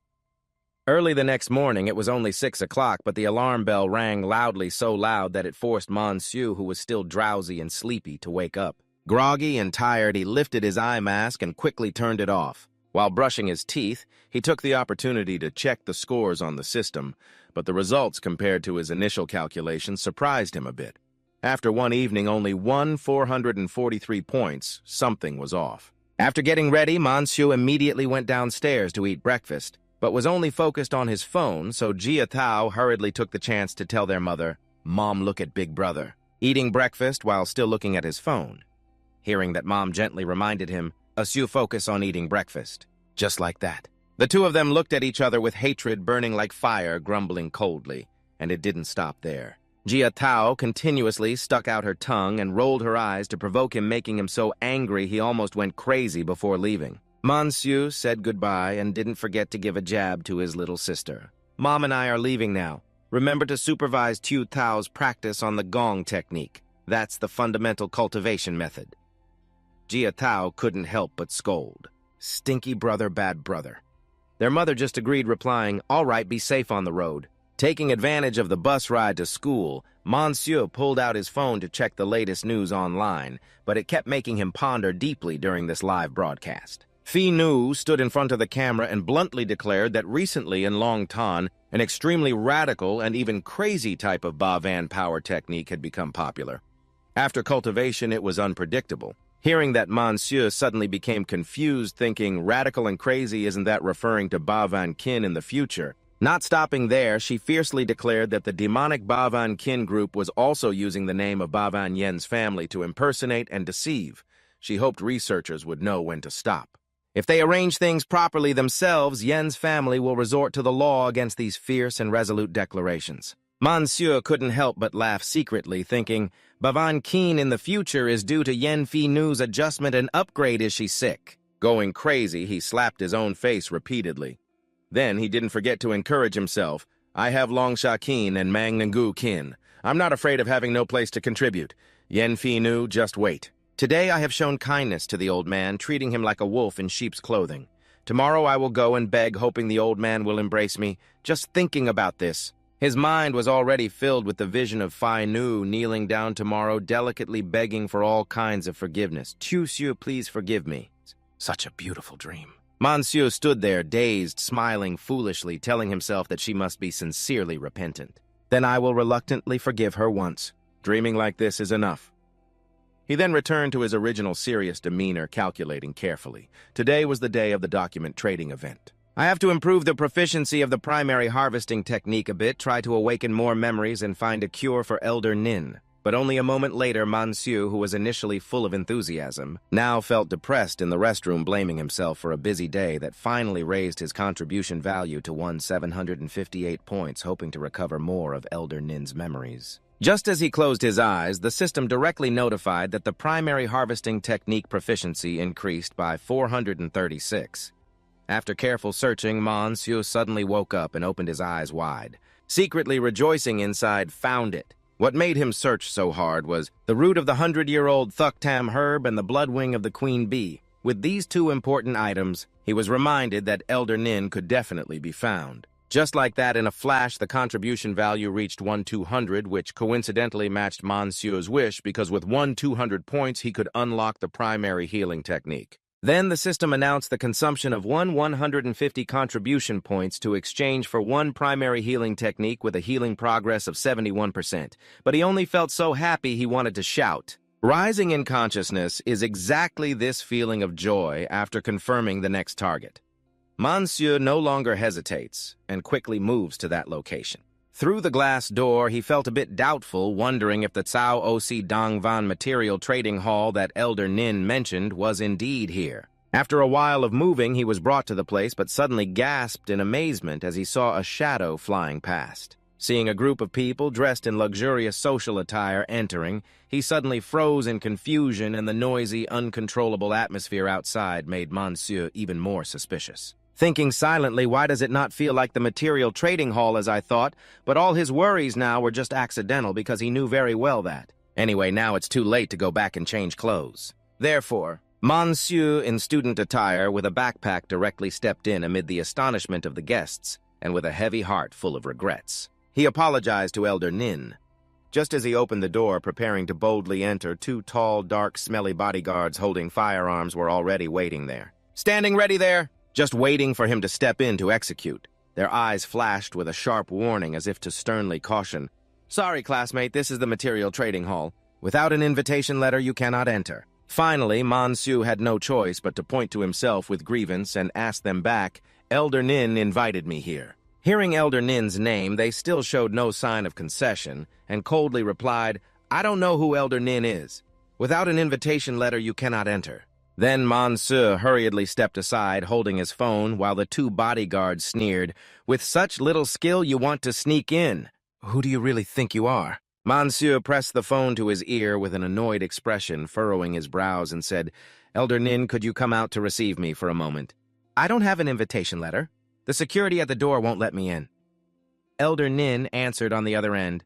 Early the next morning, it was only 6 o'clock, but the alarm bell rang loudly, so loud that it forced Monsieur, who was still drowsy and sleepy, to wake up. Groggy and tired, he lifted his eye mask and quickly turned it off. While brushing his teeth, he took the opportunity to check the scores on the system, but the results compared to his initial calculations surprised him a bit. After one evening, only 443 points, something was off. After getting ready, Monsieur immediately went downstairs to eat breakfast, but was only focused on his phone, so Jia Tao hurriedly took the chance to tell their mother, "Mom, look at Big Brother," eating breakfast while still looking at his phone. Hearing that Mom gently reminded him, "Asu, focus on eating breakfast." Just like that. The two of them looked at each other with hatred burning like fire, grumbling coldly, and it didn't stop there. Jia Tao continuously stuck out her tongue and rolled her eyes to provoke him, making him so angry he almost went crazy before leaving. Monsieur said goodbye and didn't forget to give a jab to his little sister. "Mom and I are leaving now. Remember to supervise Tu Tao's practice on the gong technique. That's the fundamental cultivation method." Jia Tao couldn't help but scold. Stinky brother, bad brother. Their mother just agreed, replying, "All right, be safe on the road." Taking advantage of the bus ride to school, Monsieur pulled out his phone to check the latest news online, but it kept making him ponder deeply during this live broadcast. Finu stood in front of the camera and bluntly declared that recently in Long Tan, an extremely radical and even crazy type of Ba-Van power technique had become popular. After cultivation, it was unpredictable. Hearing that, Monsieur suddenly became confused, thinking, radical and crazy, isn't that referring to Ba-Van Kin in the future? Not stopping there, she fiercely declared that the demonic Ba-Van Kin group was also using the name of Ba-Van Yen's family to impersonate and deceive. She hoped researchers would know when to stop. If they arrange things properly themselves, Yen's family will resort to the law against these fierce and resolute declarations. Monsieur couldn't help but laugh secretly, thinking, Ba-Van Kin in the future is due to Yen Finu's adjustment and upgrade. Is she sick? Going crazy, he slapped his own face repeatedly. Then he didn't forget to encourage himself. "I have Longsha Kin and Mangu Kin. I'm not afraid of having no place to contribute. Yen Finu, just wait. Today I have shown kindness to the old man, treating him like a wolf in sheep's clothing. Tomorrow I will go and beg, hoping the old man will embrace me. Just thinking about this." His mind was already filled with the vision of Fai Nu kneeling down tomorrow, delicately begging for all kinds of forgiveness. "Siu, please forgive me." Such a beautiful dream. Monsieur stood there, dazed, smiling foolishly, telling himself that she must be sincerely repentant. Then I will reluctantly forgive her once. Dreaming like this is enough. He then returned to his original serious demeanor, calculating carefully. Today was the day of the document trading event. I have to improve the proficiency of the primary harvesting technique a bit, try to awaken more memories and find a cure for Elder Nin. But only a moment later, Monsieur, who was initially full of enthusiasm, now felt depressed in the restroom, blaming himself for a busy day that finally raised his contribution value to 758 points, hoping to recover more of Elder Nin's memories. Just as he closed his eyes, the system directly notified that the primary harvesting technique proficiency increased by 436. After careful searching, Monsieur suddenly woke up and opened his eyes wide. Secretly rejoicing inside, found it. What made him search so hard was the root of the 100-year-old Thuktam herb and the bloodwing of the queen bee. With these two important items, he was reminded that Elder Nin could definitely be found. Just like that, in a flash, the contribution value reached 1,200, which coincidentally matched Monsieur's wish because with 1,200 points, he could unlock the primary healing technique. Then the system announced the consumption of 150 contribution points to exchange for one primary healing technique with a healing progress of 71%. But he only felt so happy he wanted to shout. Rising in consciousness is exactly this feeling of joy after confirming the next target. Monsieur no longer hesitates and quickly moves to that location. Through the glass door, he felt a bit doubtful, wondering if the Cao Osi Dongvan material trading hall that Elder Nin mentioned was indeed here. After a while of moving, he was brought to the place, but suddenly gasped in amazement as he saw a shadow flying past. Seeing a group of people dressed in luxurious social attire entering, he suddenly froze in confusion, and the noisy, uncontrollable atmosphere outside made Monsieur even more suspicious. Thinking silently, why does it not feel like the material trading hall as I thought, but all his worries now were just accidental because he knew very well that. Anyway, now it's too late to go back and change clothes. Therefore, Monsieur in student attire with a backpack directly stepped in amid the astonishment of the guests and with a heavy heart full of regrets. He apologized to Elder Nin. Just as he opened the door, preparing to boldly enter, two tall, dark, smelly bodyguards holding firearms were already waiting there. "Standing ready there!" Just waiting for him to step in to execute. Their eyes flashed with a sharp warning as if to sternly caution. "Sorry, classmate, this is the material trading hall. Without an invitation letter, you cannot enter." Finally, Monsieur had no choice but to point to himself with grievance and ask them back, "Elder Nin invited me here." Hearing Elder Nin's name, they still showed no sign of concession and coldly replied, "I don't know who Elder Nin is. Without an invitation letter, you cannot enter." Then Monsieur hurriedly stepped aside, holding his phone, while the two bodyguards sneered, "With such little skill, you want to sneak in. Who do you really think you are?" Monsieur pressed the phone to his ear with an annoyed expression, furrowing his brows, and said, "Elder Nin, could you come out to receive me for a moment?" "I don't have an invitation letter. The security at the door won't let me in." Elder Nin answered on the other end,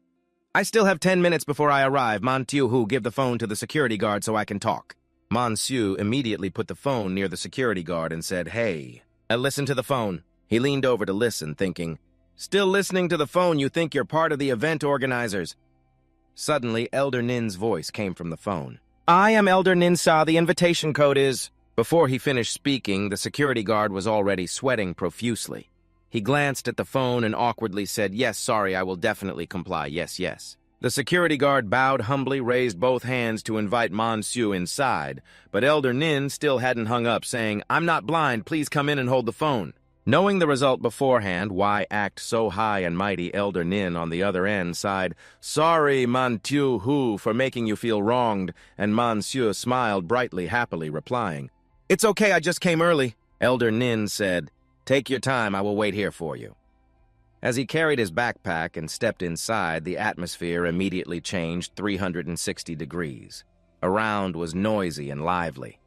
"I still have 10 minutes before I arrive. Monsieur, give the phone to the security guard so I can talk." Monsieur immediately put the phone near the security guard and said, "Hey, listen to the phone." He leaned over to listen, thinking, "Still listening to the phone, you think you're part of the event organizers." Suddenly, Elder Nin's voice came from the phone. "I am Elder Nin Sa, the invitation code is..." Before he finished speaking, the security guard was already sweating profusely. He glanced at the phone and awkwardly said, "Yes, sorry, I will definitely comply, yes, yes." The security guard bowed humbly, raised both hands to invite Monsieur inside, but Elder Nin still hadn't hung up, saying, "I'm not blind, please come in and hold the phone." Knowing the result beforehand, why act so high and mighty? Elder Nin on the other end sighed, "Sorry, Monsieur, for making you feel wronged," and Monsieur smiled brightly, happily, replying, "It's okay, I just came early." Elder Nin said, "Take your time, I will wait here for you." As he carried his backpack and stepped inside, the atmosphere immediately changed 360 degrees. Around was noisy and lively.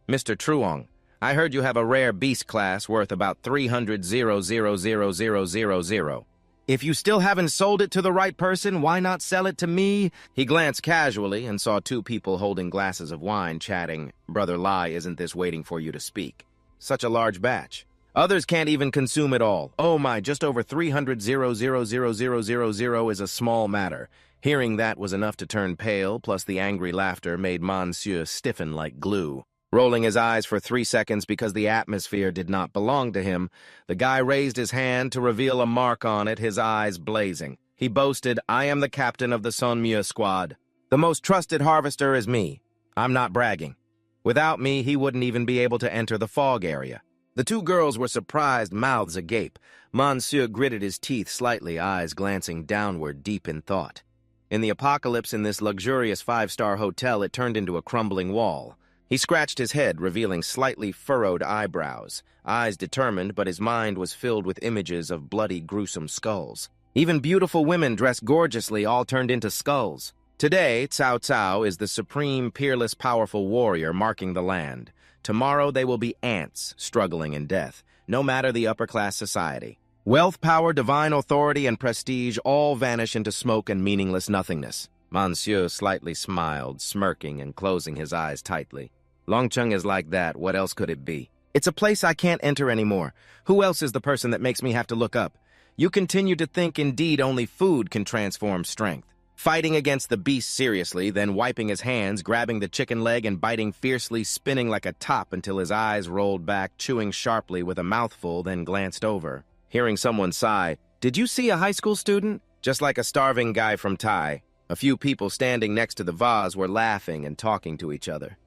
"Mr. Truong, I heard you have a rare beast class worth about 300,000,000. If you still haven't sold it to the right person, why not sell it to me?" He glanced casually and saw two people holding glasses of wine chatting. "Brother Lai, isn't this waiting for you to speak? Such a large batch. Others can't even consume it all. Oh my, just over 300,000,000 is a small matter." Hearing that was enough to turn pale, plus the angry laughter made Monsieur stiffen like glue. Rolling his eyes for 3 seconds because the atmosphere did not belong to him, the guy raised his hand to reveal a mark on it, his eyes blazing. He boasted, "I am the captain of the Sonmue squad. The most trusted harvester is me. I'm not bragging. Without me, he wouldn't even be able to enter the fog area." The two girls were surprised, mouths agape. Monsieur gritted his teeth slightly, eyes glancing downward, deep in thought. In the apocalypse in this luxurious five-star hotel, it turned into a crumbling wall. He scratched his head, revealing slightly furrowed eyebrows, eyes determined, but his mind was filled with images of bloody, gruesome skulls. Even beautiful women dressed gorgeously all turned into skulls. Today, Cao Cao is the supreme, peerless, powerful warrior marking the land. Tomorrow they will be ants struggling in death, no matter the upper-class society. Wealth, power, divine authority, and prestige all vanish into smoke and meaningless nothingness. Monsieur slightly smiled, smirking and closing his eyes tightly. Longcheng is like that. What else could it be? It's a place I can't enter anymore. Who else is the person that makes me have to look up? You continue to think indeed only food can transform strength. Fighting against the beast seriously, then wiping his hands, grabbing the chicken leg and biting fiercely, spinning like a top until his eyes rolled back, chewing sharply with a mouthful, then glanced over. Hearing someone sigh, "Did you see a high school student?" Just like a starving guy from Thai. A few people standing next to the vase were laughing and talking to each other.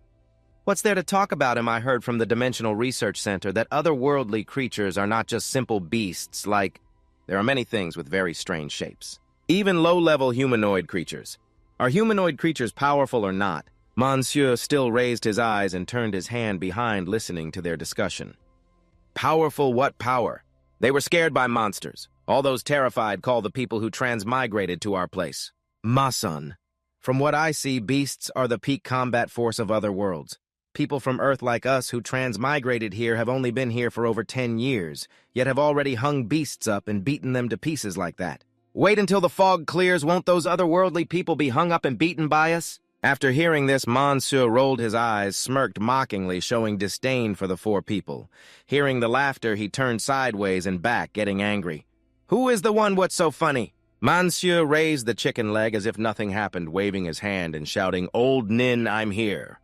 "What's there to talk about?" I heard from the Dimensional Research Center that otherworldly creatures are not just simple beasts like... There are many things with very strange shapes. Even low-level humanoid creatures. Are humanoid creatures powerful or not? Monsieur still raised his eyes and turned his hand behind, listening to their discussion. Powerful what power? They were scared by monsters. All those terrified call the people who transmigrated to our place Masun. From what I see, beasts are the peak combat force of other worlds. People from Earth like us who transmigrated here have only been here for over 10 years, yet have already hung beasts up and beaten them to pieces like that. Wait until the fog clears, won't those otherworldly people be hung up and beaten by us? After hearing this, Monsieur rolled his eyes, smirked mockingly, showing disdain for the four people. Hearing the laughter, he turned sideways and back, getting angry. "Who is the one what's so funny?" Monsieur raised the chicken leg as if nothing happened, waving his hand and shouting, "Old Nin, I'm here."